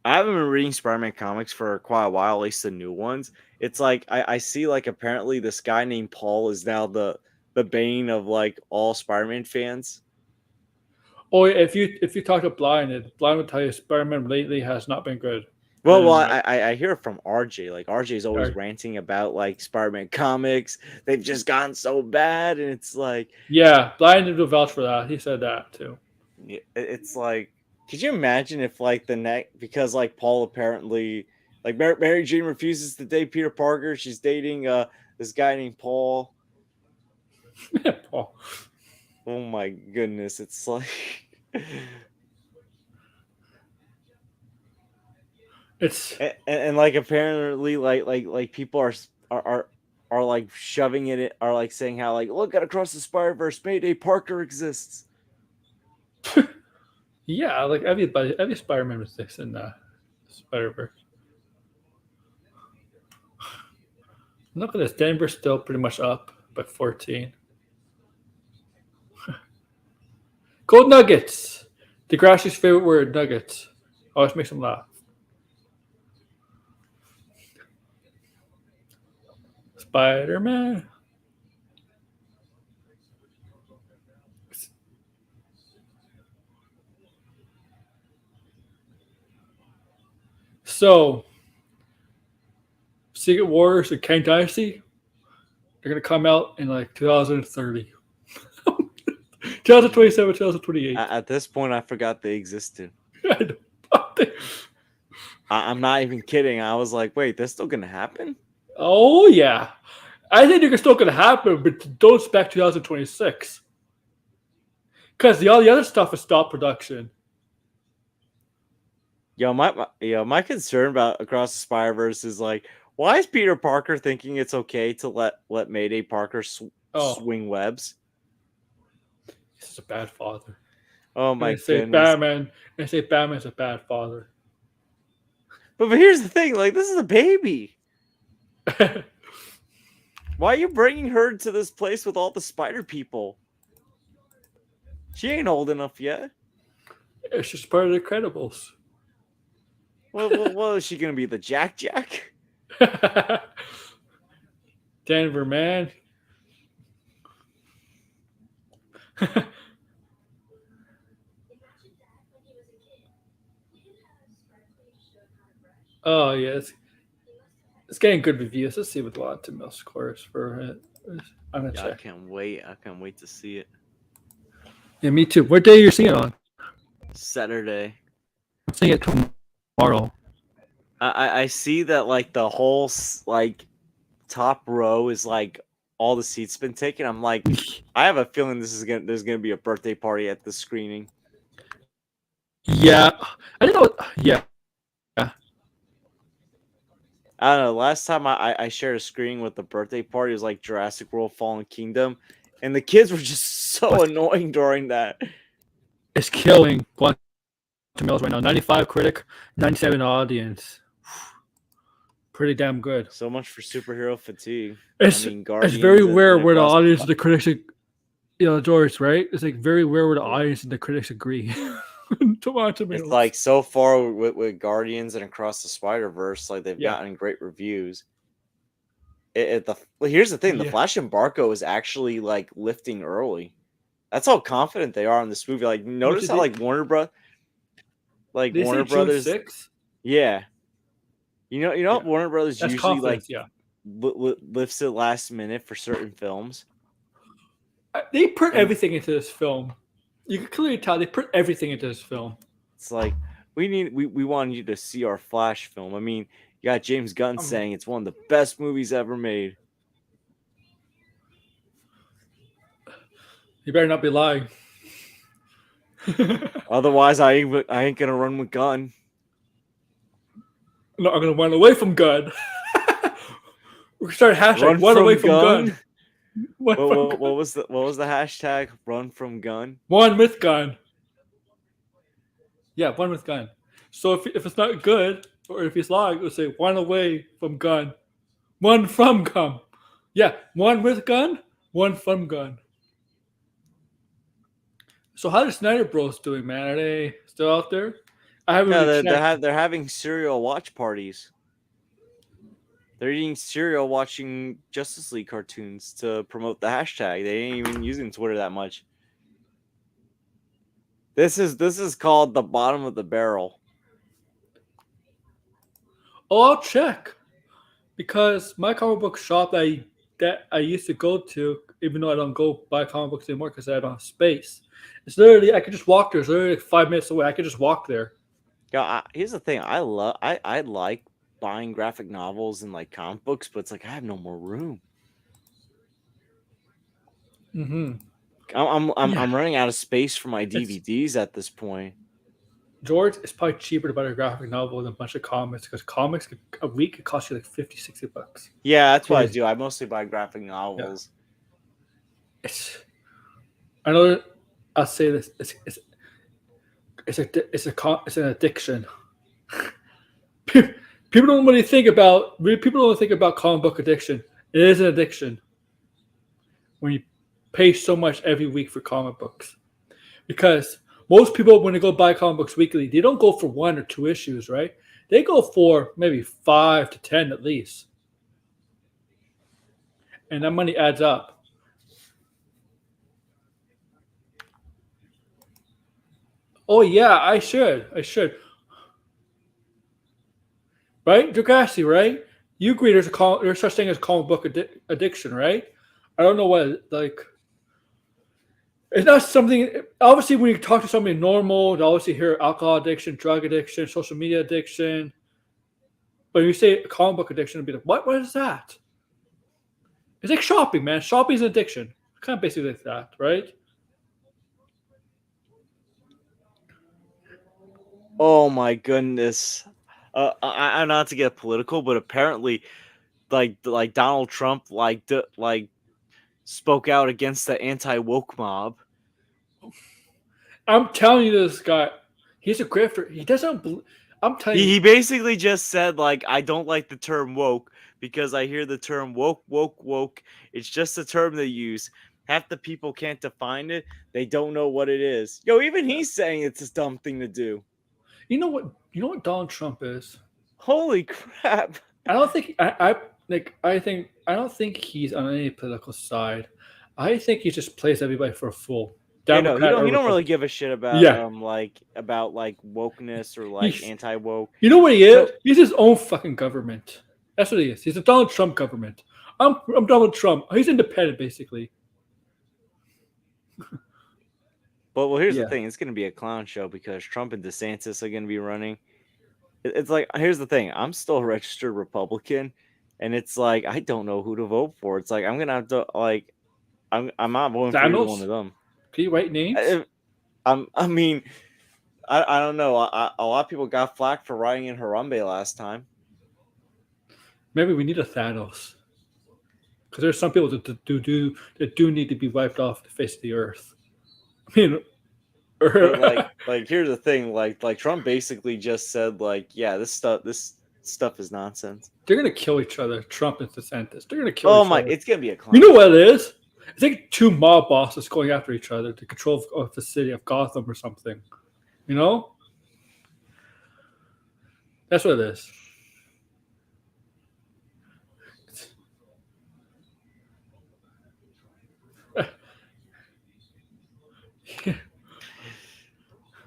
I haven't been reading Spider-Man comics for quite a while, at least the new ones. It's like I see like apparently this guy named Paul is now the bane of like all Spider-Man fans. Oh, if you talk to Blind will tell you Spider-Man lately has not been good. Well, I hear it from RJ. Like RJ is always ranting about like Spider-Man comics. They've just gotten so bad, and it's like, yeah, Blind will vouch for that. He said that too. It's like, could you imagine if like because like Paul apparently like Mary Jane refuses to date Peter Parker. She's dating this guy named Paul. Paul. Oh my goodness, it's like It's and like apparently like people are like shoving it are like saying how like look at Across the Spider-Verse, Mayday Parker exists. yeah, like every Spider-Man was this in Spider-Verse. Look at this. Denver's still pretty much up by 14. Gold Nuggets. DeGrassi's favorite word, nuggets. Always makes him laugh. Spider-Man. So, Secret Wars and Kang Dynasty, they're going to come out in like 2030. 2027, 2028. At this point, I forgot they existed. I know. I'm not even kidding. I was like, wait, that's still gonna happen? Oh, yeah. I think they're still going to happen, but don't expect 2026. Because all the other stuff is stopped production. My concern about Across the Spider-Verse is like, why is Peter Parker thinking it's okay to let Mayday Parker swing webs? He's a bad father. Oh my goodness. Batman's a bad father. But here's the thing, like this is a baby. Why are you bringing her to this place with all the spider people? She ain't old enough yet. It's just part of the Incredibles. Well, is she gonna be the Jack? Denver, man. Oh yeah, it's getting good reviews. Let's see what the Rotten Tomatoes scores for it. I'm gonna check. I can't wait. I can't wait to see it. Yeah, me too. What day are you seeing it on? Saturday. I'm seeing it tomorrow. I see that like the whole like top row is like all the seats been taken. I'm like, I have a feeling there's gonna be a birthday party at the screening. Yeah, I didn't know. Yeah. I don't know. Last time I shared a screen with the birthday party, it was like Jurassic World Fallen Kingdom. And the kids were just so annoying during that. It's killing Quantum Mills right now. 95 critic, 97 audience. Pretty damn good. So much for superhero fatigue. It's very rare where the audience and the critics, George, right? It's like very rare where the audience and the critics agree. It's like so far with Guardians and Across the Spider-Verse, like they've gotten great reviews. Here's the thing: the Flash and Barco is actually like lifting early. That's how confident they are in this movie. Like, notice how like Warner Brothers, Warner Brothers, June 6th? Yeah. You know, Warner Brothers That's usually like lifts it last minute for certain films. They put everything into this film. You can clearly tell they put everything into this film. It's like we wanted you to see our Flash film. I mean, you got James Gunn saying it's one of the best movies ever made. You better not be lying. Otherwise, I ain't gonna run with Gunn. No, I'm gonna run away from Gunn. We're gonna start hashtag run away from Gunn. What was the hashtag? Run from Gunn. One with Gunn. Yeah, one with Gunn. So if it's not good, or if he's lying, it'll say one away from Gunn. One from Gunn. Yeah, one with Gunn, one from Gunn. So how the Snyder Bros doing, man? Are they still out there? I haven't really checked. They're having cereal watch parties. They're eating cereal watching Justice League cartoons to promote the hashtag. They ain't even using Twitter that much. This is called the bottom of the barrel. Oh, I'll check. Because my comic book shop that I used to go to, even though I don't go buy comic books anymore because I don't have space. It's literally, I could just walk there. It's literally like 5 minutes away. I could just walk there. Yeah, here's the thing. I like buying graphic novels and like comic books, but it's like I have no more room. Mm-hmm. I'm running out of space for my It's- DVDs at this point. George, it's probably cheaper to buy a graphic novel than a bunch of comics because comics a week could cost you like 50, 60 bucks. Yeah, that's what I Crazy. do. I mostly buy graphic novels. I know. I'll say this. It's an addiction. People don't really think about comic book addiction. It is an addiction when you pay so much every week for comic books. Because most people, when they go buy comic books weekly, they don't go for 1 or 2 issues, right? They go for maybe 5 to 10 at least. And that money adds up. Oh, yeah, I should. Right? Dragasti, right? You agree there's such thing as comic book addiction, right? I don't know what, like, it's not something, obviously when you talk to somebody normal, they obviously hear alcohol addiction, drug addiction, social media addiction. But when you say comic book addiction, it'd be like, what is that? It's like shopping, man. Shopping is an addiction. Kind of basically like that, right? Oh my goodness. I'm not to get political, but apparently, like Donald Trump spoke out against the anti-woke mob. I'm telling you, this guy, he's a grifter. He doesn't. I'm telling you, He basically just said, like, I don't like the term woke because I hear the term woke. It's just a term they use. Half the people can't define it. They don't know what it is. Yo, even he's saying it's a dumb thing to do. you know what? You know what Donald Trump is. Holy crap! I don't think I don't think he's on any political side. I think he just plays everybody for a fool. You know, Democrat or he don't really Republican. give a shit about Yeah. about wokeness or like He's- anti-woke. You know what he is? So- He's his own fucking government. That's what he is. He's a Donald Trump government. I'm Donald Trump. He's independent, basically. But well, here's Yeah. the thing: it's going to be a clown show because Trump and DeSantis are going to be running. It's like, here's the thing: I'm still a registered Republican, and it's like I don't know who to vote for. It's like I'm gonna have to I'm not voting for either Thanos? one of them. Can you write names? I mean, I don't know. A lot of people got flack for riding in Harambe last time. Maybe we need a Thanos. Because there's some people that do need to be wiped off the face of the earth. I mean, But like here's the thing: like Trump basically just said, like, yeah, this stuff is nonsense. they're gonna kill each other. Trump and DeSantis. They're gonna kill Oh each my, other. it's gonna be a clown. You know what it is? It's like 2 mob bosses going after each other to control of the city of Gotham or something. You know? That's what it is.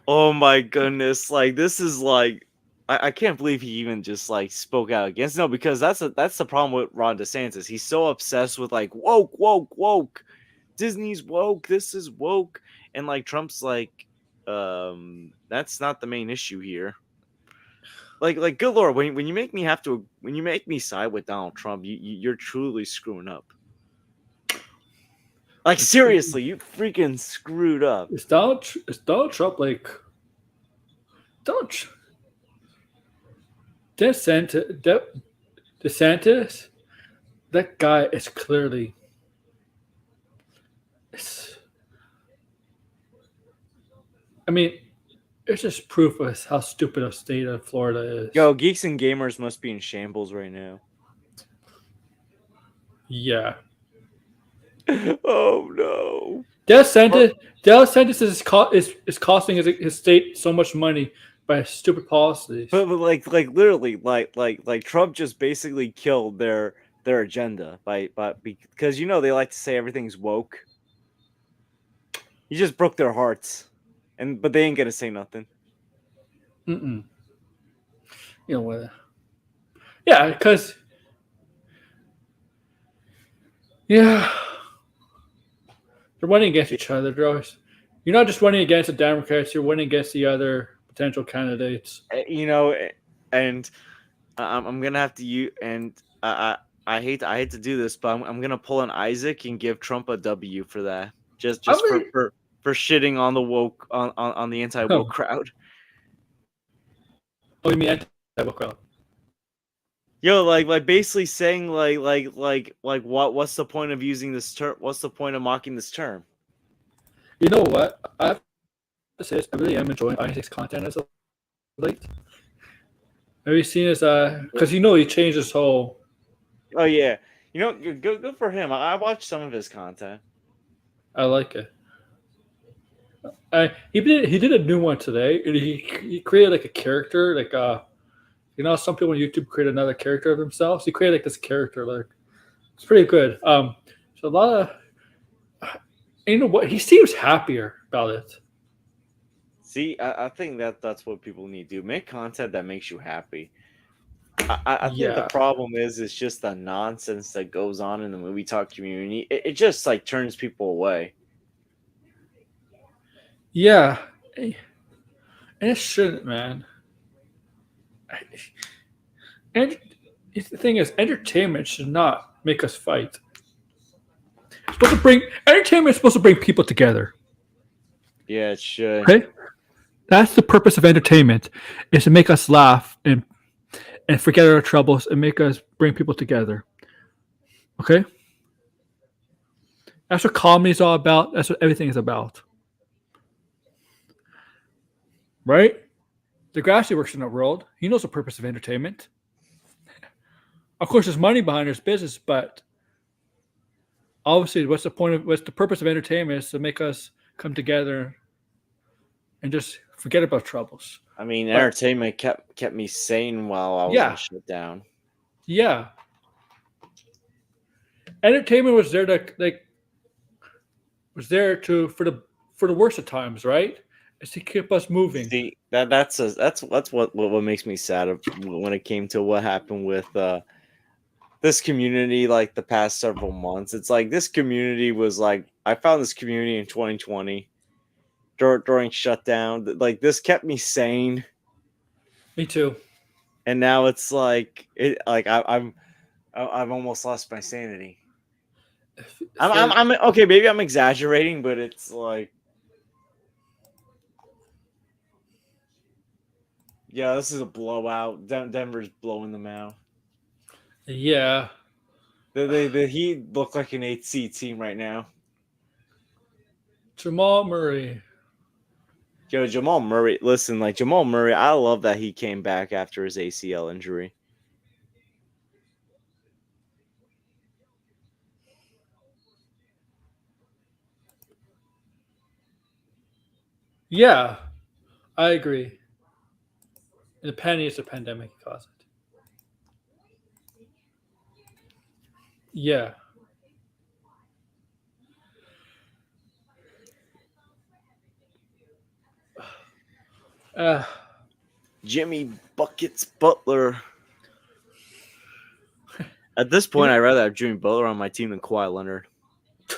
Oh my goodness! Like this is like, I can't believe he even just like spoke out against. No, because that's the problem with Ron DeSantis. He's so obsessed with like woke. Disney's woke. This is woke, and like Trump's like, that's not the main issue here. Like good lord, when you make me side with Donald Trump, you're truly screwing up. Like seriously, you freaking screwed up. Is Donald Trump like DeSantis? That guy is clearly. I mean, it's just proof of how stupid a state of Florida is. Yo, geeks and gamers must be in shambles right now. Yeah. Oh no. DeSantis is costing his state so much money by his stupid policies. But like literally like Trump just basically killed their agenda because they like to say everything's woke. He just broke their hearts, but they ain't gonna say nothing. You know what? Yeah, because they're running against each other. You're not just running against the Democrats; you're running against the other potential candidates. And I'm gonna have to use and I hate to do this, but I'm gonna pull an Isaac and give Trump a W for that. Just I for mean, for shitting on the woke on the anti woke crowd. oh, you mean anti-woke crowd? Yo, like basically saying what's the point of using this term? What's the point of mocking this term? You know what? I have to say this, I really am enjoying Isaac's content as of late. Have you seen his? Because he changed his whole. Oh yeah, you know, good for him. I watched some of his content. I like it. He did a new one today, and he created like a character, like some people on YouTube create another character of themselves. He created like this character, like it's pretty good. So a lot of, you know what? He seems happier about it. See, I think that's what people need to do. Make content that makes you happy. I think the problem is it's just the nonsense that goes on in the movie talk community. It just like turns people away. Yeah, and it shouldn't, man. And the thing is, entertainment should not make us fight. Entertainment is supposed to bring people together. Yeah, it should. Okay, that's the purpose of entertainment: is to make us laugh and forget our troubles and make us bring people together. Okay, that's what comedy is all about. That's what everything is about. Right? Degrassi works in that world. He knows the purpose of entertainment. Of course, there's money behind his business, but obviously, what's the purpose of entertainment is to make us come together and just forget about troubles. I mean, entertainment kept me sane while I was on shutdown. Yeah. Entertainment was there for the worst of times, right? Is to keep us moving. See, that's what makes me sad when it came to what happened with this community like the past several months. It's like this community was like, I found this community in 2020 during shutdown. Like this kept me sane. Me too. And now it's like I've almost lost my sanity. I'm okay. Maybe I'm exaggerating, but it's like. Yeah, this is a blowout. Denver's blowing them out. Yeah. The Heat look like an 8 seed team right now. Jamal Murray. Yo, Jamal Murray. Listen, like Jamal Murray, I love that he came back after his ACL injury. Yeah, I agree. And it's the pandemic caused it. Yeah. Jimmy Buckets Butler. At this point, I'd rather have Jimmy Butler on my team than Kawhi Leonard.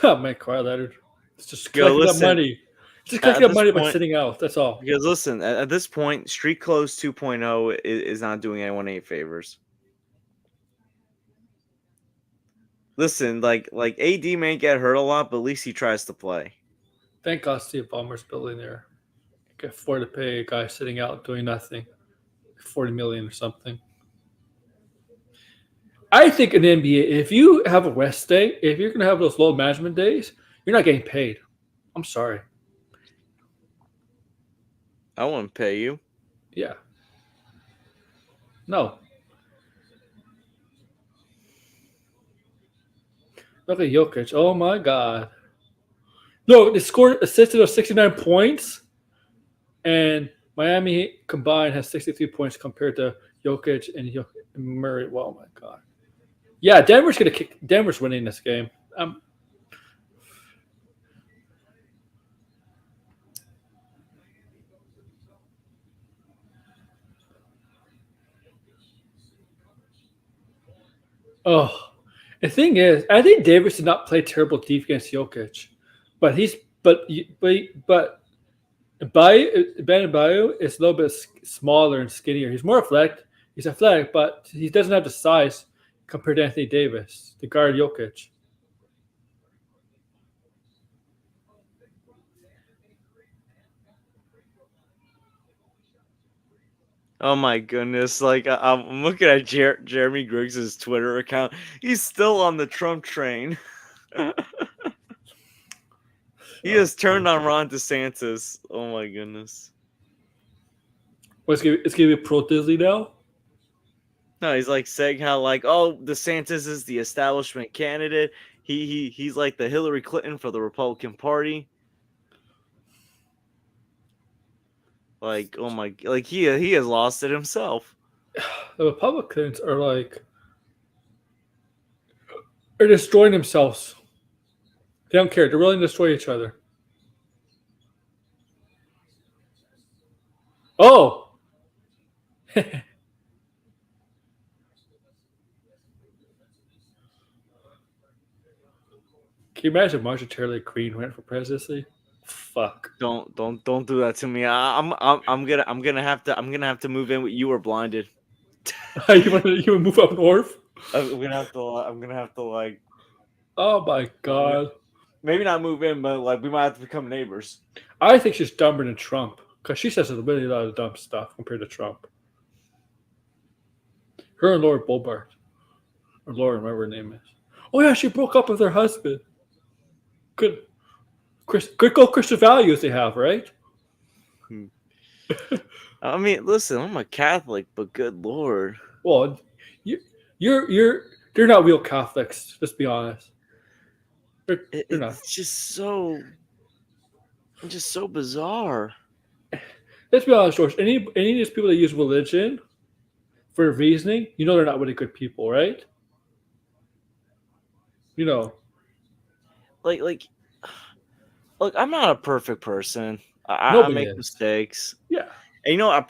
Oh man, Kawhi Leonard. It's just collecting that money. Just collecting that money by sitting out. That's all. Because listen, at this point, Street Clothes 2.0 is not doing anyone any favors. Listen, like AD may get hurt a lot, but at least he tries to play. Thank God Steve Ballmer's building there. Can afford to pay a guy sitting out doing nothing, $40 million or something. I think in the NBA, if you have a rest day, if you're going to have those low management days, you're not getting paid. I'm sorry. I wouldn't pay you. Yeah. No. Look at Jokic. Oh my God. No, they scored assisted of 69 points, and Miami combined has 63 points compared to Jokic and Murray. Oh my God. Yeah, Denver's winning this game. Oh, the thing is, I think Davis did not play terrible defense against Jokic, but Adebayo is a little bit smaller and skinnier. He's more athletic. He's athletic, but he doesn't have the size. compared to Anthony Davis, the guard Jokic. Oh my goodness! Like I'm looking at Jeremy Griggs' Twitter account. He's still on the Trump train. He has turned on Ron DeSantis. Oh my goodness! It's gonna be pro Disney now. No, he's like saying how like, oh, DeSantis is the establishment candidate. He's like the Hillary Clinton for the Republican Party. Like, oh my, like he has lost it himself. The Republicans are destroying themselves. They don't care. They're willing to destroy each other. Oh. Can you imagine Marjorie Taylor Greene went for presidency? Fuck. Don't do that to me. I'm gonna have to move in with You Were Blinded. you want to move up north? I'm gonna have to like. Oh my god. Maybe not move in, but like we might have to become neighbors. I think she's dumber than Trump because she says a really lot of dumb stuff compared to Trump. Her and Laura Boebert, or Lauren, whatever her name is. Oh yeah, she broke up with her husband. Good Christian values they have, right? I mean, listen, I'm a Catholic, but good Lord. Well, they're not real Catholics. Let's be honest. They're not. It's just so bizarre. Let's be honest, George. Any of these people that use religion for reasoning, you know they're not really good people, right? You know. Like, look, I'm not a perfect person. I make mistakes. Yeah. And you know, I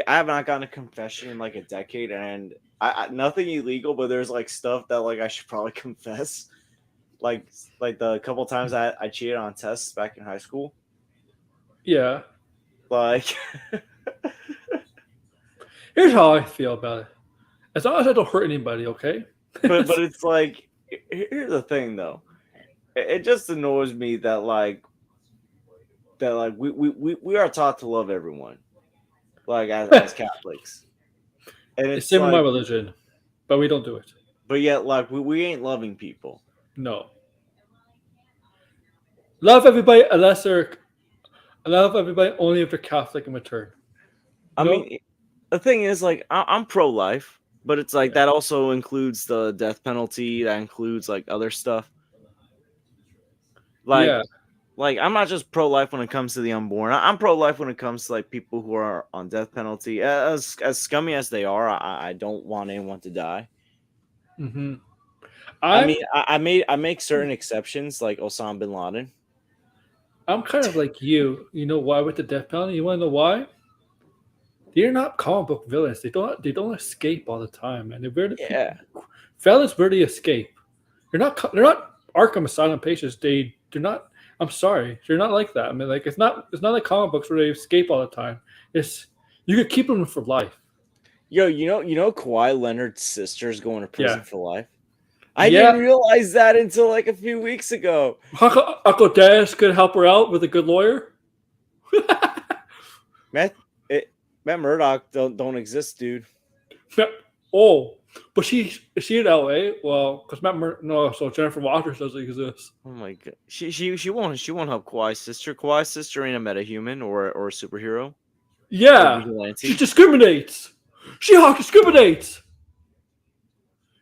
have not gotten a confession in like a decade, and I nothing illegal, but there's like stuff that like I should probably confess. Like the couple times I cheated on tests back in high school. Yeah. Like, here's how I feel about it. As long as I don't hurt anybody, okay? but it's like, here's the thing though. It just annoys me that we are taught to love everyone, like as Catholics, and It's same with my religion, but we don't do it. But yet, like we ain't loving people. No. Love everybody only if they're Catholic in return. I mean, the thing is, like, I'm pro-life, but it's like that also includes the death penalty. That includes like other stuff. Like I'm not just pro-life when it comes to the unborn. I'm pro-life when it comes to like people who are on death penalty. As scummy as they are, I don't want anyone to die. Mm-hmm. I mean, I make certain exceptions, like Osama bin Laden. I'm kind of like you. You know why with the death penalty? You want to know why? They're not comic book villains. They don't escape all the time, man. Felons rarely escape. They're not Arkham Asylum patients. They're not. I'm sorry, they're not like that. I mean, like it's not like comic books where they escape all the time. You could keep them for life. Yo, you know Kawhi Leonard's sister's going to prison for life. I didn't realize that until like a few weeks ago. Uncle Dennis could help her out with a good lawyer. Matt Murdock don't exist, dude. Oh, but is she in LA? Well, because so Jennifer Walters doesn't exist. Oh my god, she won't help Kawhi's sister. Kawhi's sister ain't a metahuman or a superhero. Yeah, she discriminates. She-Hulk discriminates.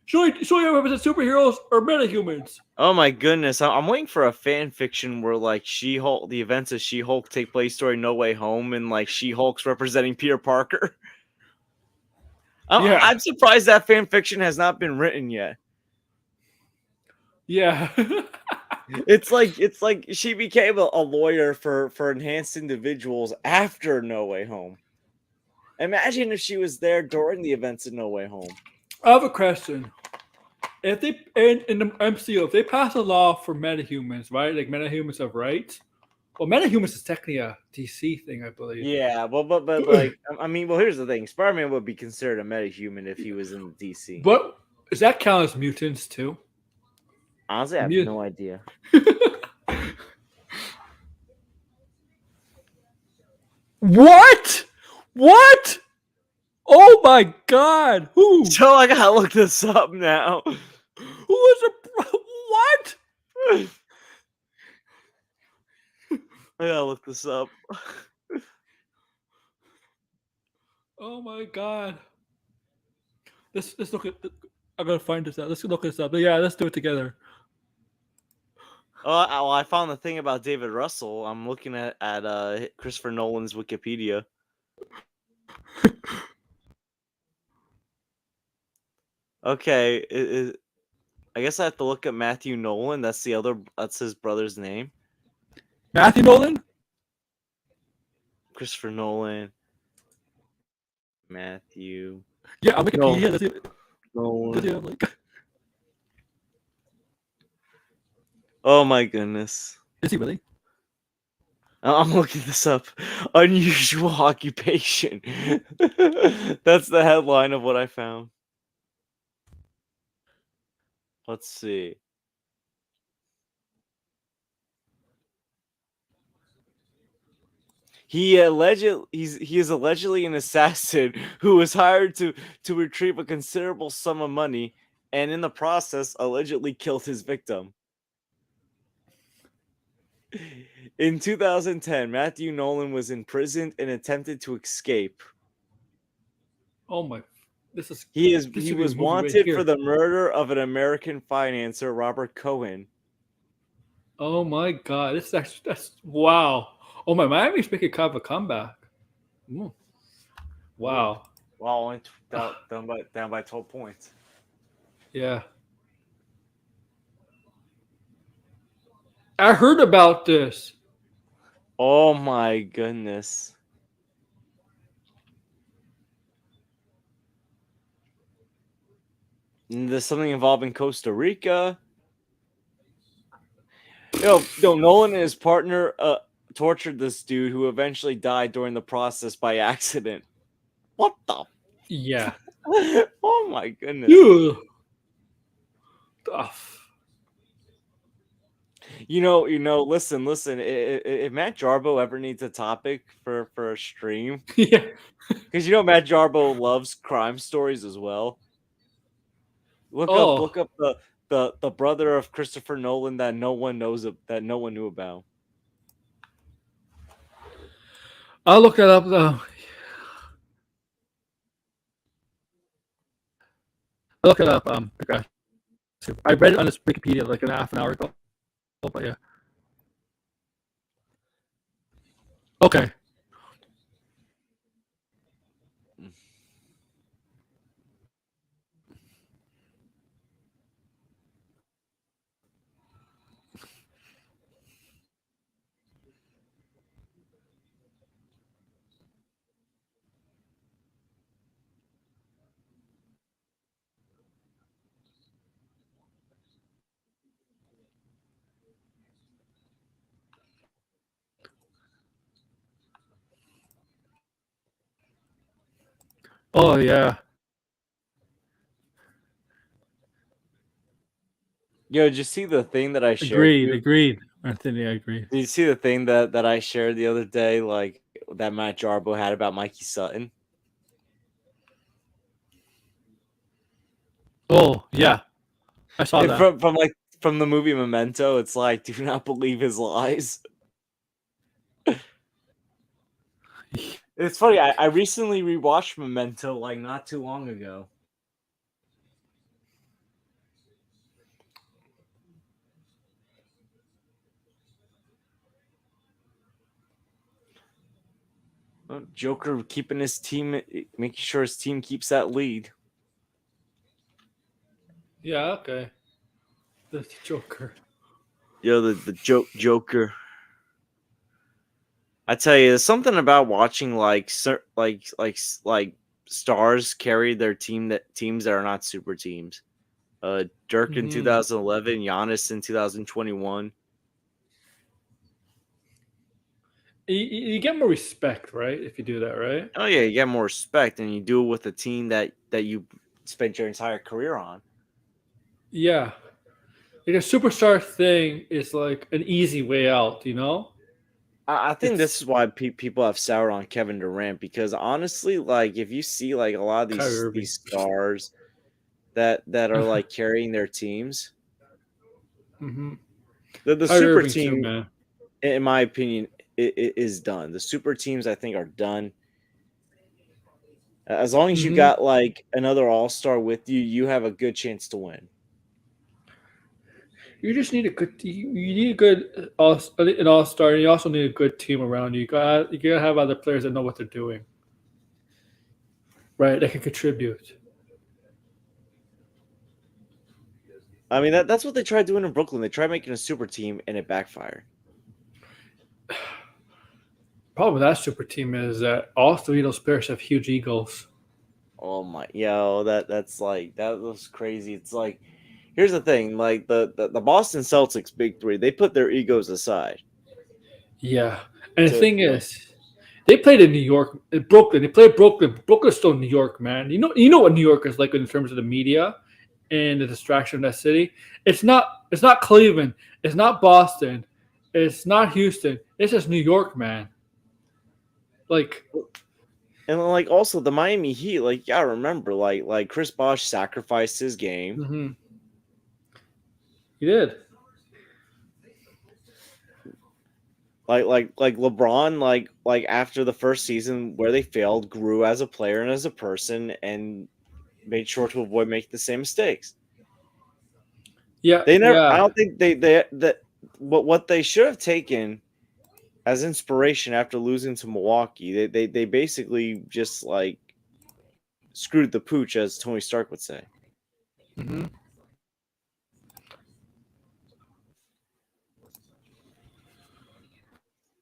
She only represents superheroes or metahumans. Oh my goodness, I'm waiting for a fan fiction where like She-Hulk, the events of She-Hulk take place during No Way Home, and like She-Hulk's representing Peter Parker. I'm surprised that fan fiction has not been written yet. Yeah. It's like she became a lawyer for enhanced individuals after No Way Home. Imagine if she was there during the events of No Way Home. I have a question. If they in the MCU, if they pass a law for metahumans, right? Like metahumans have rights. Well, metahumans is technically a DC thing, I believe. Yeah, well, but like, I mean, well, here's the thing: Spider-Man would be considered a metahuman if he was in DC. But Does that count as mutants too? Honestly, I have Mut- no idea. What? What? Oh my God! Who? So I gotta look this up now. Who was what? I gotta look this up. Oh my God! Let's look at. I'm gonna find this out. Let's look this up. Yeah, let's do it together. Well, I found the thing about David Russell. I'm looking at Christopher Nolan's Wikipedia. Okay, I guess I have to look at Matthew Nolan. That's his brother's name. Matthew Nolan. Christopher Nolan. Matthew Yeah, on Wikipedia. Does he, Nolan. does he have like? Oh my goodness. Is he really? I'm looking this up. Unusual occupation. That's the headline of what I found. Let's see. He is allegedly an assassin who was hired to retrieve a considerable sum of money, and in the process allegedly killed his victim. In 2010, Matthew Nolan was imprisoned and attempted to escape. Oh my! This is. He This should be a was movie right wanted here. for the murder of an American financier, Robert Cohen. Oh my God! That's wow. Oh my! Miami's making kind of a comeback. Mm. Wow. Wow, only down by 12 points. Yeah. I heard about this. Oh my goodness. And there's something involving Costa Rica. Nolan and his partner tortured this dude who eventually died during the process by accident. What the? Yeah. Oh my goodness. Ew. Ugh. Listen. If Matt Jarbo ever needs a topic for a stream, Yeah. because Matt Jarbo loves crime stories as well. Look up the brother of Christopher Nolan that no one knew about. I'll look it up though. I'll look it up. Okay. I read it on this Wikipedia like a half an hour ago. But yeah. Okay. Oh yeah. Yo, did you see the thing that I shared? Agreed. Anthony, I agree. Did you see the thing that I shared the other day, like that Matt Jarbo had about Mikey Sutton? Oh yeah. I saw And that. from the movie Memento, it's like, do not believe his lies. It's funny. I recently rewatched Memento like not too long ago. Joker keeping his team, making sure his team keeps that lead. Yeah, okay. The Joker. Yo, the Joker. I tell you, there's something about watching like stars carry their teams that are not super teams. Dirk in 2011, Giannis in 2021. You get more respect, right? If you do that, right? Oh yeah, you get more respect, and you do it with a team that you spent your entire career on. Yeah. Like a superstar thing is like an easy way out, you know? I think this It's is why people have soured on Kevin Durant because honestly, like if you see like a lot of Kyrie these Irving. stars that are like carrying their teams, hmm the Kyrie super Irving too, team, man. in my opinion, is done. The super teams, I think, are done. As long as you hmm got like another All Star with you, you have a good chance to win. You just need a good. You need a good an all star, and you also need a good team around you. You gotta have other players that know what they're doing, right? That can contribute. I mean, that's what they tried doing in Brooklyn. They tried making a super team, and it backfired. Problem with that super team is that all three of those players have huge egos. Oh my, yo, that's like that was crazy. It's like, here's the thing, like the Boston Celtics big three, they put their egos aside Yeah, and the to thing is, they played in New York, in Brooklyn. They played Brooklyn. Brooklyn's still New York, man. You know what New York is like in terms of the media and the distraction of that city. It's not Cleveland. It's not Boston. It's not Houston. It's just New York, man. Like, and like also the Miami Heat, like yeah, remember like Chris Bosh sacrificed his game. hmm he did. Like LeBron, like after the first season where they failed, grew as a player and as a person, and made sure to avoid making the same mistakes. Yeah, They never. I yeah, don't think they that what they should have taken as inspiration after losing to Milwaukee. They basically just like screwed the pooch, as Tony Stark would say. hmm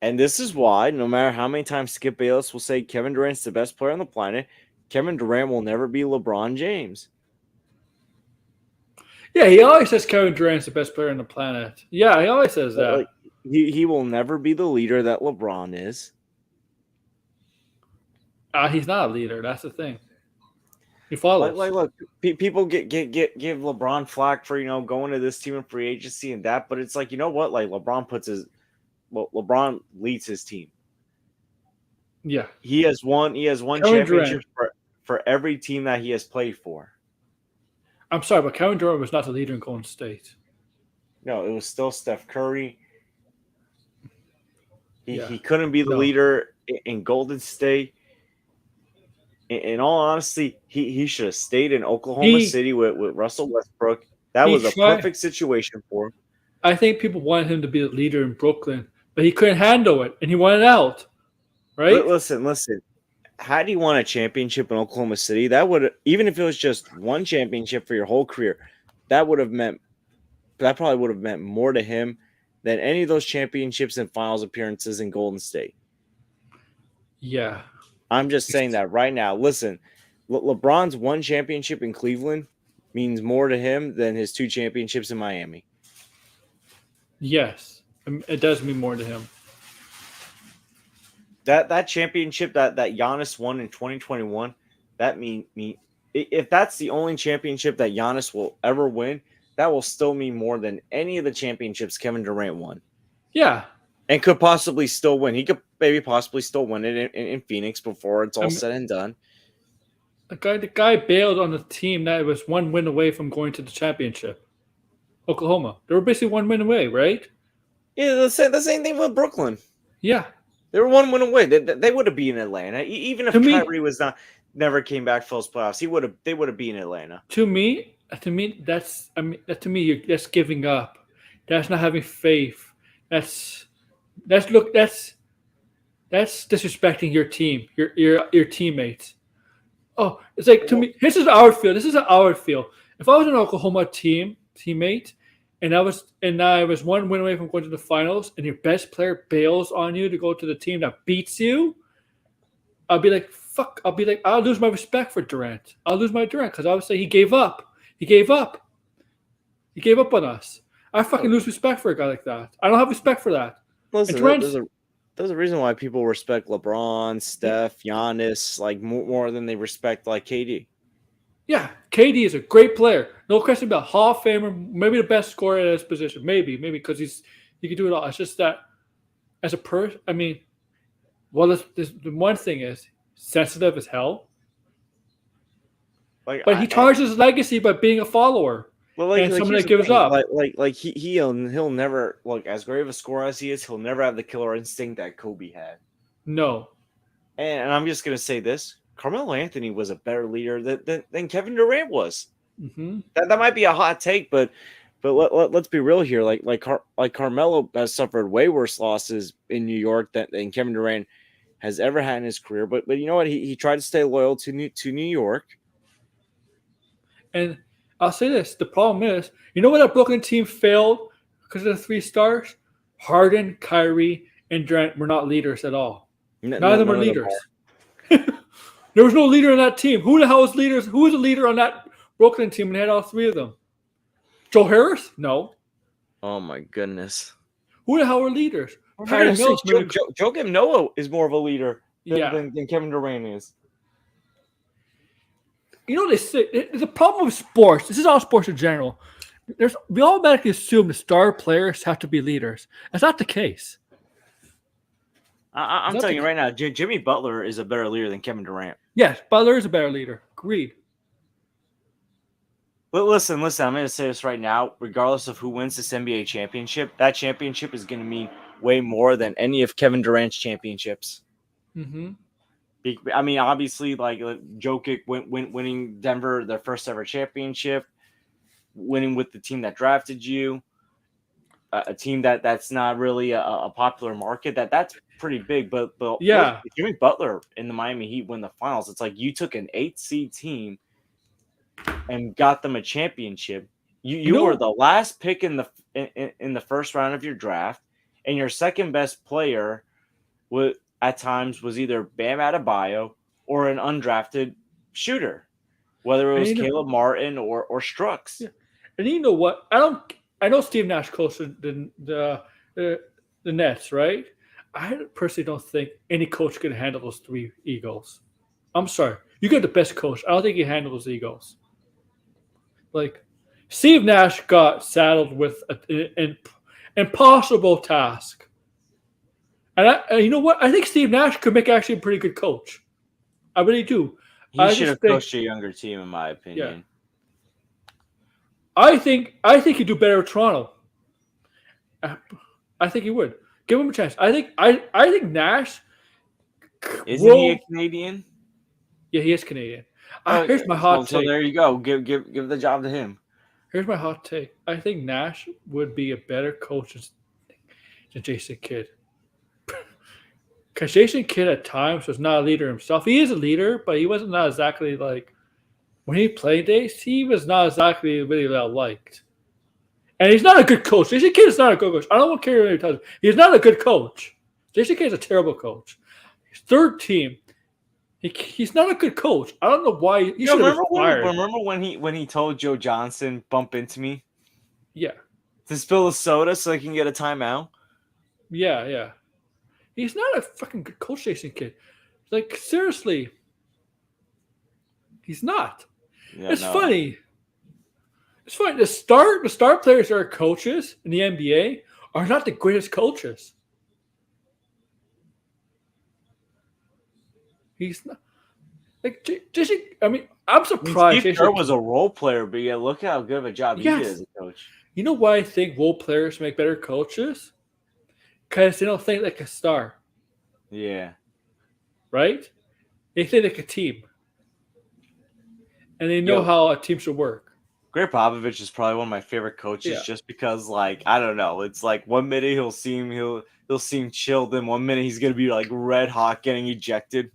And this is why, no matter how many times Skip Bayless will say Kevin Durant's the best player on the planet, Kevin Durant will never be LeBron James. yeah. He always says Kevin Durant's the best player on the planet. Yeah, he always says Like that. he will never be the leader that LeBron is. He's not a leader. That's the thing. He follows. Look, people give LeBron flack for going to this team in free agency and that, but it's like, you know what? Like LeBron leads his team. Yeah, He has won Kevin championship Durant. for every team that he has played for. I'm sorry, but Kevin Durant was not the leader in Golden State. No, it was still Steph Curry. Yeah. He couldn't be the No. leader in Golden State. In all honesty, he should have stayed in Oklahoma City with Russell Westbrook. That was a perfect situation for him. I think people wanted him to be the leader in Brooklyn, but he couldn't handle it, and he wanted out. Right? Listen. Had he won a championship in Oklahoma City, that would, even if it was just one championship for your whole career, that probably would have meant more to him than any of those championships and finals appearances in Golden State. Yeah. I'm just saying that right now. Listen, LeBron's one championship in Cleveland means more to him than his 2 championships in Miami. Yes. It does mean more to him. That championship that Giannis won in 2021, that mean if that's the only championship that Giannis will ever win, that will still mean more than any of the championships Kevin Durant won. Yeah. And could possibly still win. He could maybe possibly still win it in Phoenix before it's all said and done. The guy bailed on a team that was one win away from going to the championship. Oklahoma. They were basically one win away, right? Yeah, the same thing with Brooklyn. Yeah. They were one win away. They would have been in Atlanta, even if Kyrie was never came back for those playoffs. They would have been in Atlanta. To me, that's that's giving up. That's not having faith. That's disrespecting your team, your teammates. Oh, it's like to me. This is how I feel. This is how I would feel if I was an Oklahoma teammate, and I was one win away from going to the finals, and your best player bails on you to go to the team that beats you. I'll be like, fuck. I'll lose my respect for Durant. I'll lose my Durant because I would say he gave up. He gave up on us. I fucking lose respect for a guy like that. I don't have respect for that. Listen, there's a reason why people respect LeBron, Steph, Giannis like more than they respect like KD. Yeah, KD is a great player. No question about Hall of Famer, maybe the best scorer at his position. Maybe because he can do it all. It's just that as a person, I mean, well, the one thing is sensitive as hell, Like but he tarnishes his legacy by being a follower and someone here's that the gives thing. up. He'll never look as great of a scorer as he is. He'll never have the killer instinct that Kobe had. No, And I'm just gonna say this: Carmelo Anthony was a better leader than Kevin Durant was. hmm That might be a hot take, but let's be real here. Like Carmelo has suffered way worse losses in New York than Kevin Durant has ever had in his career. But you know what? He tried to stay loyal to New York. and I'll say this: the problem is, you know what that Brooklyn team failed because of the 3 stars. Harden, Kyrie, and Durant were not leaders at all. None of them are leaders. There was no leader in that team. Who the hell was leaders? Who was a leader on that Brooklyn team and had all 3 of them? Joe Harris? No. Oh my goodness! Who the hell were leaders? For Patty goodness Mills. sakes, Joakim Noah is more of a leader Yeah. than Kevin Durant is. You know, they say there's a problem with sports. This is all sports in general. We automatically assume the star players have to be leaders. That's not the case. I'm telling you right now, Jimmy Butler is a better leader than Kevin Durant. Yes, Butler is a better leader. Agreed. But listen, I'm going to say this right now. Regardless of who wins this NBA championship, that championship is going to mean way more than any of Kevin Durant's championships. Mm-hmm. I mean, obviously, like Jokic winning Denver their first ever championship, winning with the team that drafted you, a team that's not really a popular market. That's pretty big. But Yeah. look, Jimmy Butler in the Miami Heat win the finals. It's like you took an 8 seed team and got them a championship. You were the last pick in the first round of your draft, and your second best player was at times was either Bam Adebayo or an undrafted shooter, whether it was Caleb Martin or Strux. Yeah. And you know what? I know Steve Nash coached the Nets, right? I personally don't think any coach can handle those 3 egos. I'm sorry. You get the best coach. I don't think he handles egos. Like, Steve Nash got saddled with an impossible task. And you know what? I think Steve Nash could make actually a pretty good coach. I really do. He should have coached a younger team, in my opinion. Yeah. I think he'd do better with Toronto. I think he would. Give him a chance. I think Nash. Isn't he a Canadian? Yeah, he is Canadian. Here's my hot take. So there you go. Give the job to him. Here's my hot take. I think Nash would be a better coach than Jason Kidd. Because Jason Kidd at times was not a leader himself. He is a leader, but he wasn't not exactly like when he played days. He was not exactly really well liked, and he's not a good coach. Jason Kidd is not a good coach. I don't care what he tells you. He's not a good coach. Jason Kidd is a terrible coach. His 3rd team. He's not a good coach. I don't know why he should have been fired. Remember when he told Joe Johnson, "Bump into me"? Yeah. To spill a soda so he can get a timeout. Yeah. He's not a fucking good coach, Jason Kidd. Like, seriously. He's not. Yeah, It's funny. It's funny. The star players that are coaches in the NBA are not the greatest coaches. He's not. Like, Jason, I mean, I'm surprised. Steve Kerr was a role player, but yeah, look how good of a job he did as a coach. You know why I think role players make better coaches? Because they don't think like a star. Yeah. Right? They think like a team. And they know how a team should work. Greg Popovich is probably one of my favorite coaches just because, like, I don't know. It's like 1 minute he'll seem chilled, then 1 minute he's gonna be like red hot getting ejected.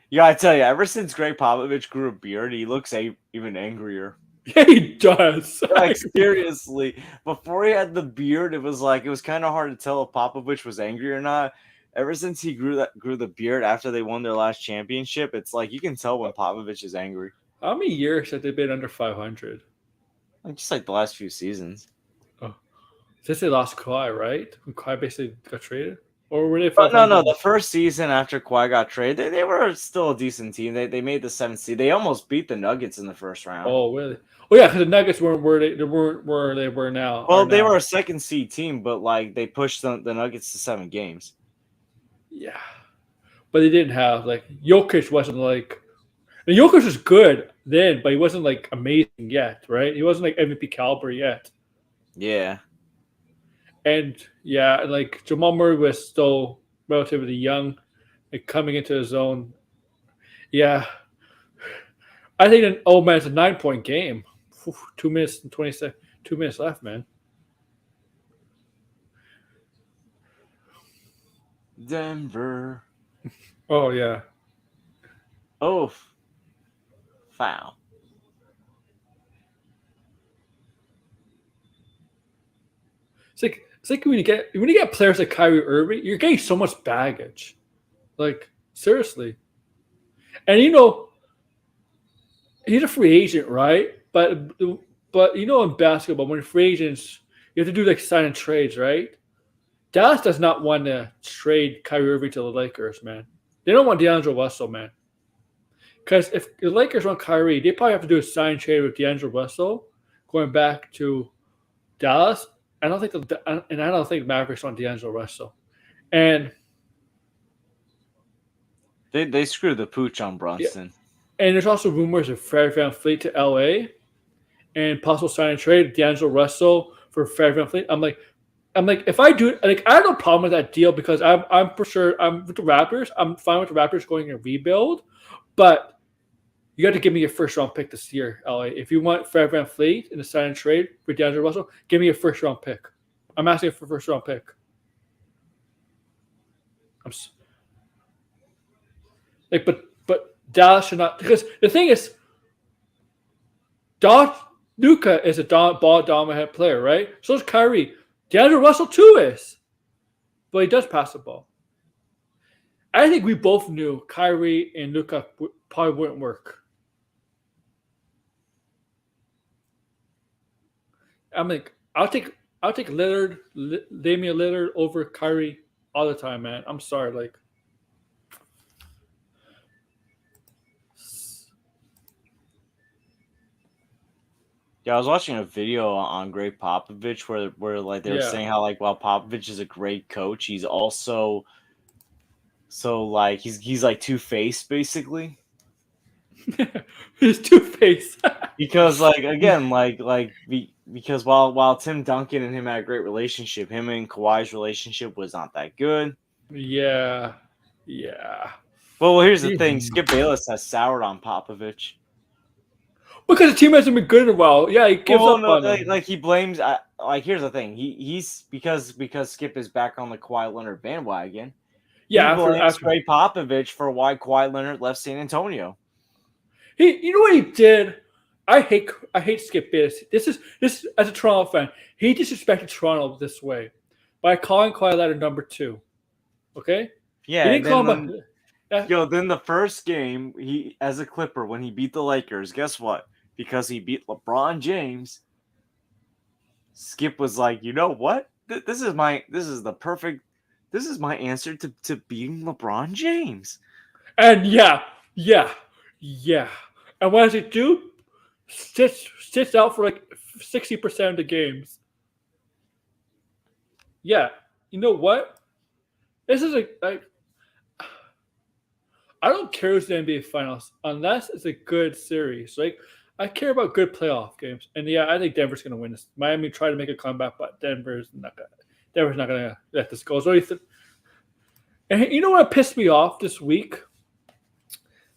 Yeah, I tell you, ever since Greg Popovich grew a beard, he looks even angrier. Yeah, he does. Like, seriously, before he had the beard, it was kind of hard to tell if Popovich was angry or not. Ever since he grew the beard after they won their last championship, it's like you can tell when Popovich is angry. How many years have they been under 500? Just like the last few seasons. Oh, since they lost Kawhi, right? When Kawhi basically got traded. or were they? But no, 500? the first season after Kawhi got traded, they were still a decent team. They made the 7th seed. They almost beat the Nuggets in the first round. Oh, really? Oh, yeah, because the Nuggets weren't where they were now. Well, they now. were a 2nd seed team, but like they pushed the Nuggets to 7 games. Yeah, but they didn't have like Jokic wasn't like. And Jokic was good then, but he wasn't like amazing yet, right? He wasn't like MVP caliber yet. Yeah. And yeah, like Jamal Murray was still relatively young, like coming into his own. Yeah, I think it's a 9-point game. 2 minutes and 27, 2 minutes left, man. Denver. Oh yeah. Oh, foul. It's like when you get players like Kyrie Irving, you're getting so much baggage. Like seriously. And he's a free agent, right? But in basketball, when free agents, you have to do like sign and trades, right? Dallas does not want to trade Kyrie Irving to the Lakers, man. They don't want D'Angelo Russell, man. Because if the Lakers want Kyrie, they probably have to do a sign and trade with D'Angelo Russell, going back to Dallas. I don't think Mavericks want D'Angelo Russell, and They screwed the pooch on Brunson. Yeah. And there's also rumors of Fred VanVleet to LA, and possible sign and trade D'Angelo Russell for Fred VanVleet. I'm like, if I do, like, I have no problem with that deal because I'm for sure I'm with the Raptors. I'm fine with the Raptors going and rebuild, but you got to give me your first round pick this year, LA. If you want Fred VanVleet in a sign and trade for D'Angelo Russell, give me a first round pick. I'm asking for a first round pick. But Dallas should not, because the thing is, Luka is a ball dominant player, right? So is Kyrie. D'Angelo Russell too is, but he does pass the ball. I think we both knew Kyrie and Luka probably wouldn't work. I'm like, I'll take Damian Lillard over Kyrie all the time, man. I'm sorry, like. Yeah, I was watching a video on Greg Popovich where like they were saying how like while Popovich is a great coach, he's also like he's like two-faced basically. He's two-faced. Because like again, because while Tim Duncan and him had a great relationship, him and Kawhi's relationship was not that good. Yeah. Well, here's the thing: Skip Bayless has soured on Popovich. Because the team hasn't been good in a while. Yeah, he gives up on him. Like he blames. Like here's the thing: he's because Skip is back on the Kawhi Leonard bandwagon. Yeah, he blames Greg Popovich for why Kawhi Leonard left San Antonio. You know what he did? I hate Skip Bayless. This is as a Toronto fan. He disrespected Toronto this way by calling Kawhi Leonard number 2. Okay. Yeah. He didn't call him. Then the first game, he as a Clipper when he beat the Lakers, guess what? Because he beat LeBron James, Skip was like, you know what? This is my answer to beating LeBron James. And yeah. And what does he do? Sits out for like 60% of the games. Yeah. You know what? This is like I don't care who's the NBA Finals unless it's a good series. Like I care about good playoff games, and yeah, I think Denver's going to win this. Miami tried to make a comeback, but Denver's not going to let this go. So and you know what pissed me off this week?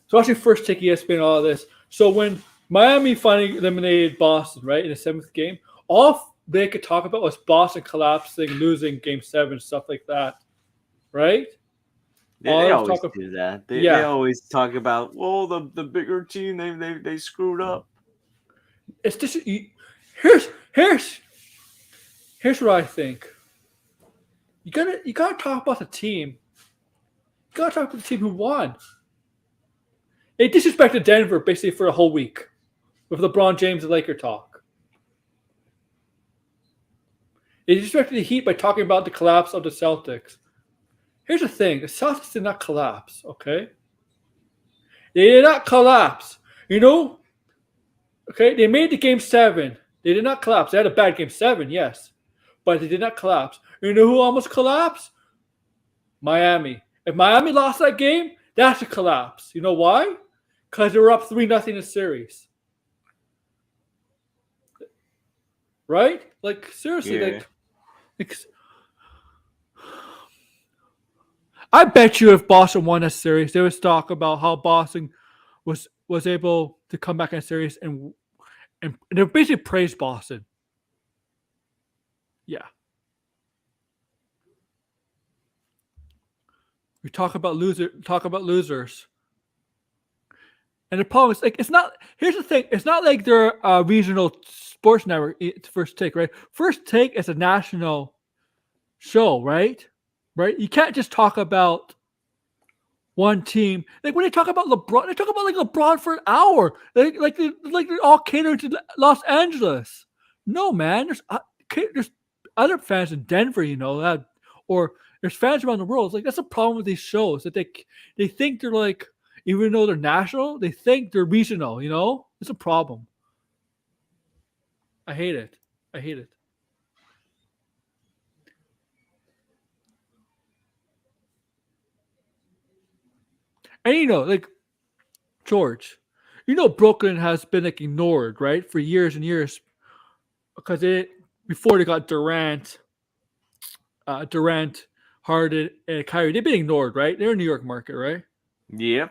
So watching First Take ESPN and all of this. So when Miami finally eliminated Boston, right, in the 7th game, all they could talk about was Boston collapsing, losing Game 7, stuff like that, right? They always do that. They always talk about, well, the bigger team they screwed up. It's just here's what I think. You gotta talk about the team. You gotta talk about the team who won. They disrespected Denver basically for a whole week with LeBron James and Laker talk. They disrespected the Heat by talking about the collapse of the Celtics. Here's the thing: the Celtics did not collapse. Okay, they did not collapse. You know, okay, they made the game 7. They did not collapse. They had a bad game 7, yes, but they did not collapse. You know who almost collapsed? Miami. If Miami lost that game, that's a collapse. You know why? Because they were up 3-0 in the series. Right? Like seriously, Yeah. like I bet you if Boston won that series, they would talk about how Boston was able to come back in a series and they basically praise Boston. Yeah. We talk about losers. And the problem is like it's not here's the thing, it's not like they're a regional sports network. It's First Take, right? First Take is a national show, right? Right? You can't just talk about one team. Like when they talk about LeBron, they talk about like LeBron for an hour. Like they're all catering to Los Angeles. No, man. There's other fans in Denver, you know that, or there's fans around the world. It's like that's a problem with these shows that they think they're like, even though they're national, they think they're regional. You know, it's a problem. I hate it. I hate it. And you know, like George, you know, Brooklyn has been like ignored, right, for years and years because before they got Durant, Harden, and Kyrie, they've been ignored, right? They're a New York market, right? Yep.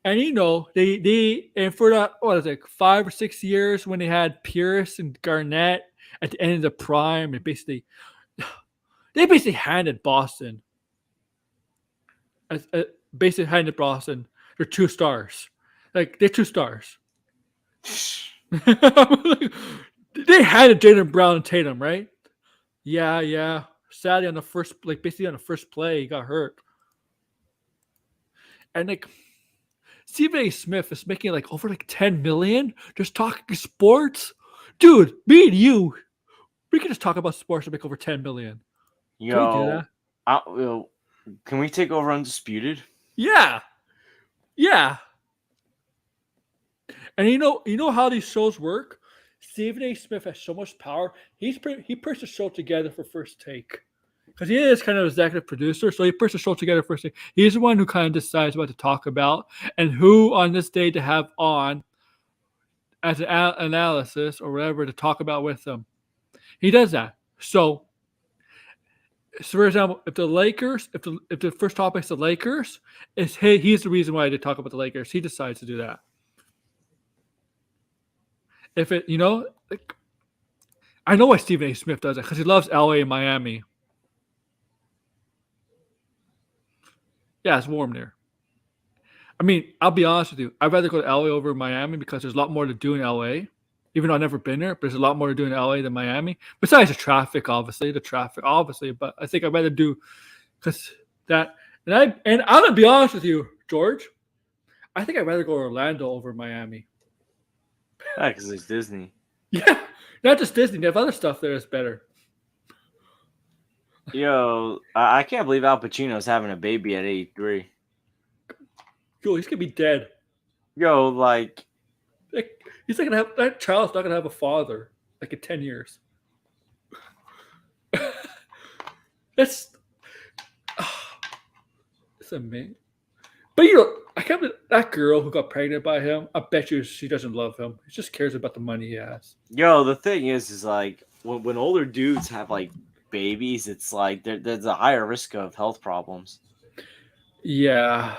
And you know, they and for that what is it, like 5 or 6 years when they had Pierce and Garnett at the end of the prime, and they basically handed Boston, basically handed Boston their 2 stars, like they're 2 stars. They handed Jaylen Brown and Tatum, right? Yeah. Sadly, basically on the first play, he got hurt. And like Stephen A. Smith is making like over like 10 million just talking sports. Dude, me and you, we can just talk about sports and make over 10 million. Can we do Yo, that? can we take over Undisputed? Yeah. And you know how these shows work? Stephen A. Smith has so much power. He puts the show together for First Take. Because he is kind of executive producer, so he puts the show together first. He's the one who kind of decides what to talk about and who on this day to have on as an analysis or whatever to talk about with them. He does that. So for example, if the first topic is the Lakers, he's the reason why they talk about the Lakers. He decides to do that. If it, like, I know why Stephen A. Smith does it because he loves LA and Miami. Yeah, it's warm there. I mean, I'll be honest with you. I'd rather go to LA over Miami because there's a lot more to do in LA. Even though I've never been there, but there's a lot more to do in LA than Miami. Besides the traffic, obviously. But I think I'd rather do because that. And I'm gonna be honest with you, George. I think I'd rather go to Orlando over Miami. Yeah, because it's Disney. Yeah, not just Disney. They have other stuff there that's better. Yo, I can't believe Al Pacino's having a baby at 83. Yo, he's gonna be dead. Yo, like he's not gonna have that child's not gonna have a father like in 10 years. That's it's amazing. But I can't believe that girl who got pregnant by him. I bet you she doesn't love him. She just cares about the money he has. Yo, the thing is like when older dudes have like babies, it's like there's a higher risk of health problems. Yeah.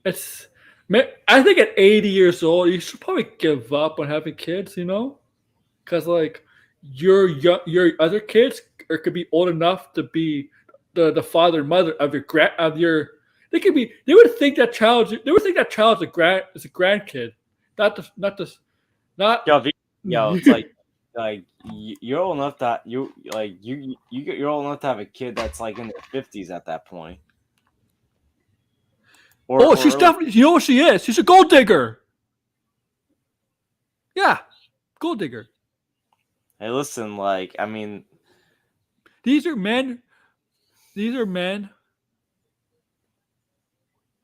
I think at 80 years old, you should probably give up on having kids, because like your other kids could be old enough to be the father and mother of your. They would think that child's a grandkid, not. Yo, it's like you're old enough that you're old enough to have a kid that's like in their 50s at that point. She's definitely. You know what she is? She's a gold digger. Yeah, gold digger. Hey, listen, like I mean, these are men these are men,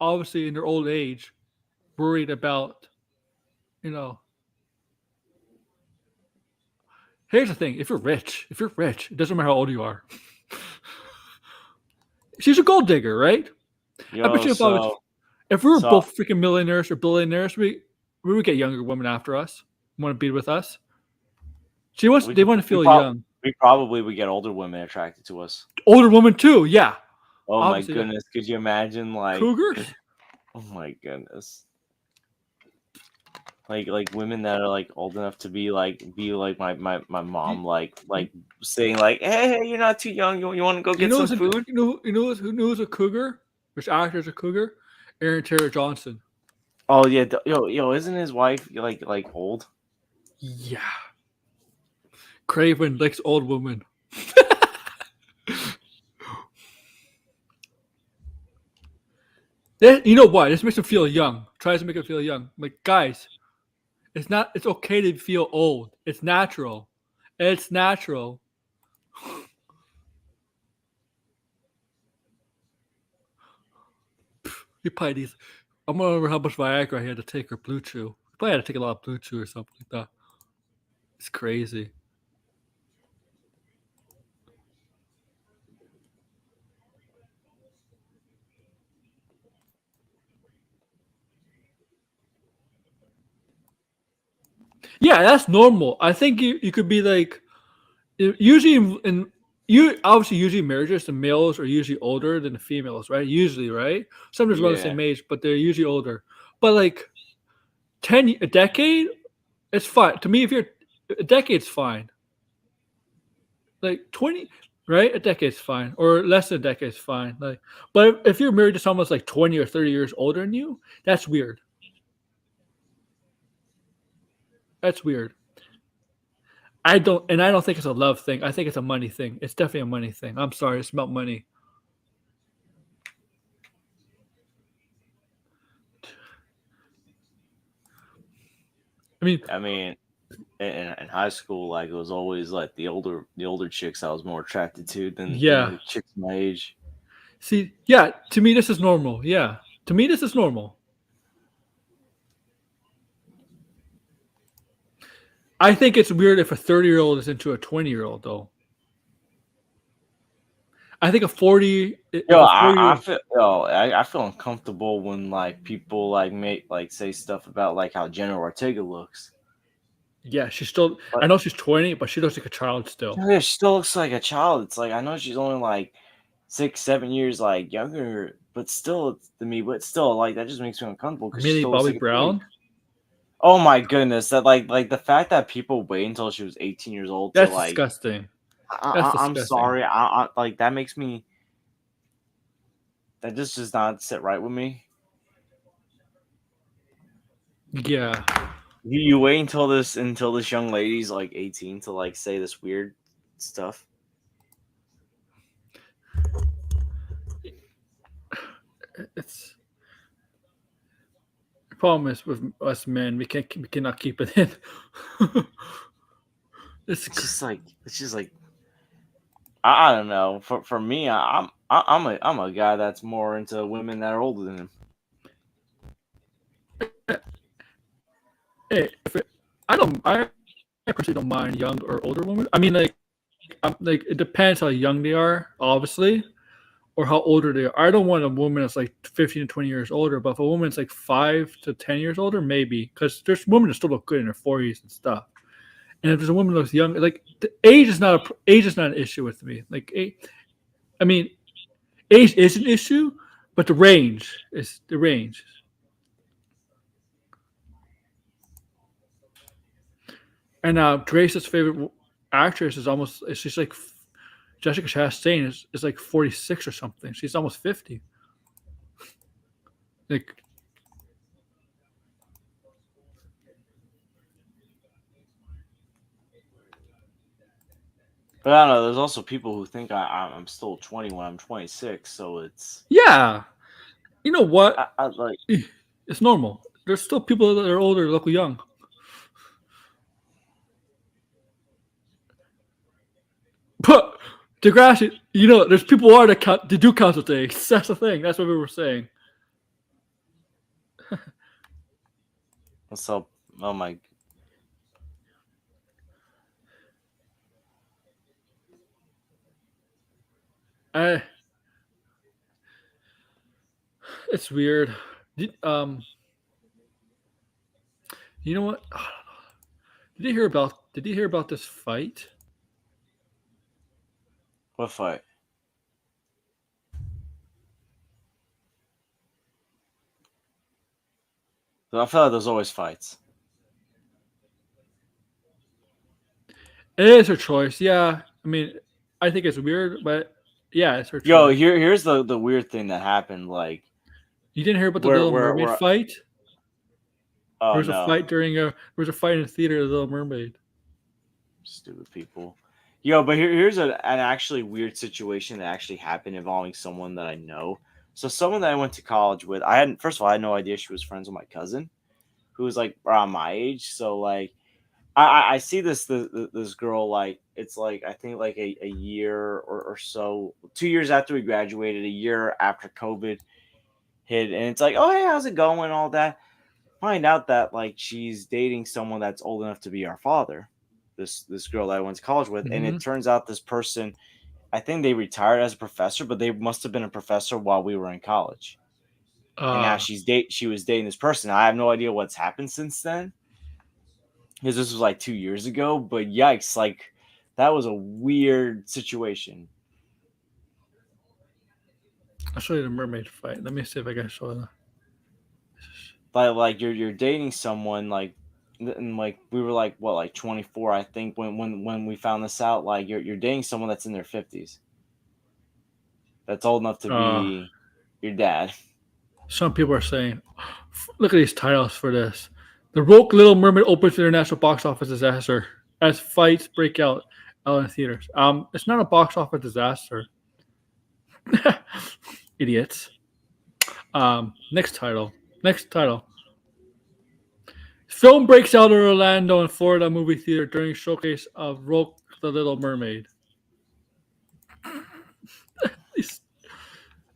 obviously in their old age, worried about, you know. Here's the thing: if you're rich, it doesn't matter how old you are. She's a gold digger, right? I bet Yo, you so if we were so both freaking millionaires or billionaires, we would get younger women after us, want to be with us. we They could want to we, feel prob- young. we probably would get older women attracted to us. Older woman too, yeah. Oh my Obviously, yeah. goodness, could you imagine like Cougars. oh my goodness. Like women that are like old enough to be like my mom like saying like hey you're not too young you want to go get some food. Who knows a cougar? Which actor is a cougar? Aaron Taylor Johnson. Oh yeah, yo isn't his wife like old? Yeah. Craven likes old women. You know why? This makes him feel young. Tries to make him feel young. Like, guys, it's okay to feel old. It's natural. It's natural. He probably needs. I'm gonna remember how much Viagra he had to take or Blue Chew. He probably had to take a lot of Blue Chew or something like that. It's crazy. Yeah, that's normal. I think you could be like usually in you obviously usually marriages the males are usually older than the females, right? Usually, right? Sometimes around the Yeah. same age, but they're usually older. But like a decade, it's fine. To me, if you're a decade's fine. Like 20, right? A decade's fine. Or less than a decade's fine. Like but if you're married to someone that's like 20 or 30 years older than you, that's weird. That's weird. I don't think it's a love thing. I think it's a money thing. It's definitely a money thing. I'm sorry, it's about money. I mean in high school like it was always like the older chicks I was more attracted to than Yeah. the chicks my age. See, yeah, to me this is normal. Yeah. To me this is normal. I think it's weird if a 30-year-old is into a 20-year-old though. I think a 40 Yo, I feel uncomfortable when like people like make like say stuff about like how Jenna Ortega looks. Yeah, she's still But I know she's 20, but she looks like a child still. yeah, she still looks like a child. It's like I know she's only like 6-7 years like younger, but still to me, but still like that just makes me uncomfortable because she Millie still looks Bobby like a baby. Brown. Oh my goodness, that like the fact that people wait until she was 18 years old That's to like disgusting. I'm disgusting. sorry, I like that makes me that just does not sit right with me. Yeah. You wait until this young lady's like 18 to like say this weird stuff. It's the problem is with us men, we cannot keep it in. It's just like I don't know. For me, I'm a guy that's more into women that are older than him. Hey, I personally don't mind young or older women. I mean, like it depends how young they are, obviously, or how older they are. I don't want a woman that's like 15 to 20 years older, but if a woman's like 5 to 10 years older, maybe, because there's women that still look good in their 40s and stuff. And if there's a woman that looks young, like the age is not an issue with me. Like, I mean, age is an issue, but the range is the range. And Grace's favorite actress she's like Jessica Chastain is like 46 or something. She's almost 50. Like, But I don't know. There's also people who think I'm still 20 when I'm 26. So it's yeah, you know what? I like It's normal. There's still people that are older that look young. But Degrassi, you know, there's people who are to do council things. That's the thing. That's what we were saying. So, oh my. It's weird. You know what? Did you hear about this fight? What fight? I feel like there's always fights. It is her choice. Yeah. I mean, I think it's weird, but yeah, it's her choice. Yo, here's the weird thing that happened. Like, you didn't hear about the Little Mermaid fight? Oh, there was a fight there was a fight in the theater of the Little Mermaid. Stupid people. Yo, but here's an actually weird situation that actually happened involving someone that I know. So someone that I went to college with, I had no idea she was friends with my cousin, who was like around my age. So like, I see this girl, like, it's like, I think like a year or so, 2 years after we graduated, a year after COVID hit, and it's like, oh hey, how's it going, all that. Find out that like she's dating someone that's old enough to be our father. This girl that I went to college with, and it turns out this person, I think they retired as a professor, but they must have been a professor while we were in college. And now she was dating this person. I have no idea what's happened since then, because this was like 2 years ago. But yikes, like that was a weird situation. I'll show you the mermaid fight. Let me see if I can show that. Like you're dating someone, like, and like we were like what, like 24, I think, when we found this out. Like you're dating someone that's in their 50s, that's old enough to be your dad. Some people are saying, look at these titles for this. The Rogue Little Mermaid opens international box office disaster as fights break out in theaters. It's not a box office disaster. Idiots. Next title. Film breaks out in Orlando and Florida movie theater during showcase of Rogue the Little Mermaid.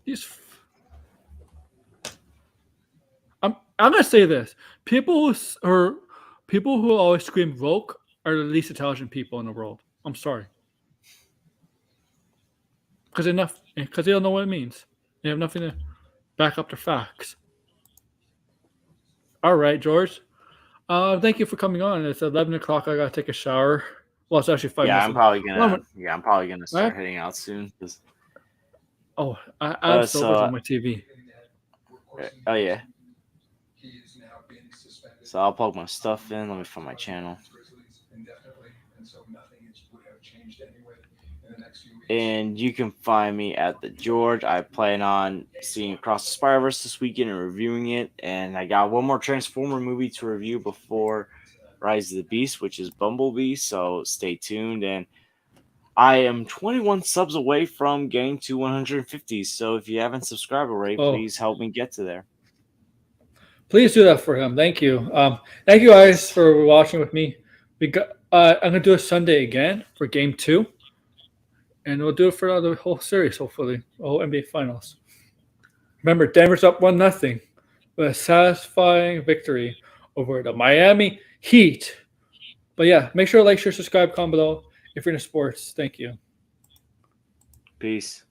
these I'm gonna say this: people who always scream "Rogue" are the least intelligent people in the world. I'm sorry, because they don't know what it means. They have nothing to back up their facts. All right, George. Thank you for coming on. It's 11 o'clock. I gotta take a shower. Well, it's actually 5 minutes. I'm probably gonna start heading out soon. I have sodas on my TV. Oh yeah. So I'll plug my stuff in. Let me find my channel. And you can find me at the George. I plan on seeing Across the Spider-Verse this weekend and reviewing it. And I got one more Transformer movie to review before Rise of the Beast, which is Bumblebee. So stay tuned. And I am 21 subs away from getting to 150. So if you haven't subscribed already, please help me get to there. Please do that for him. Thank you. Thank you guys for watching with me. I'm gonna do a Sunday again for Game 2, and we'll do it for the whole series. Hopefully, the whole NBA Finals. Remember, Denver's up 1-0 with a satisfying victory over the Miami Heat. But yeah, make sure to like, share, subscribe, comment below if you're into sports. Thank you. Peace.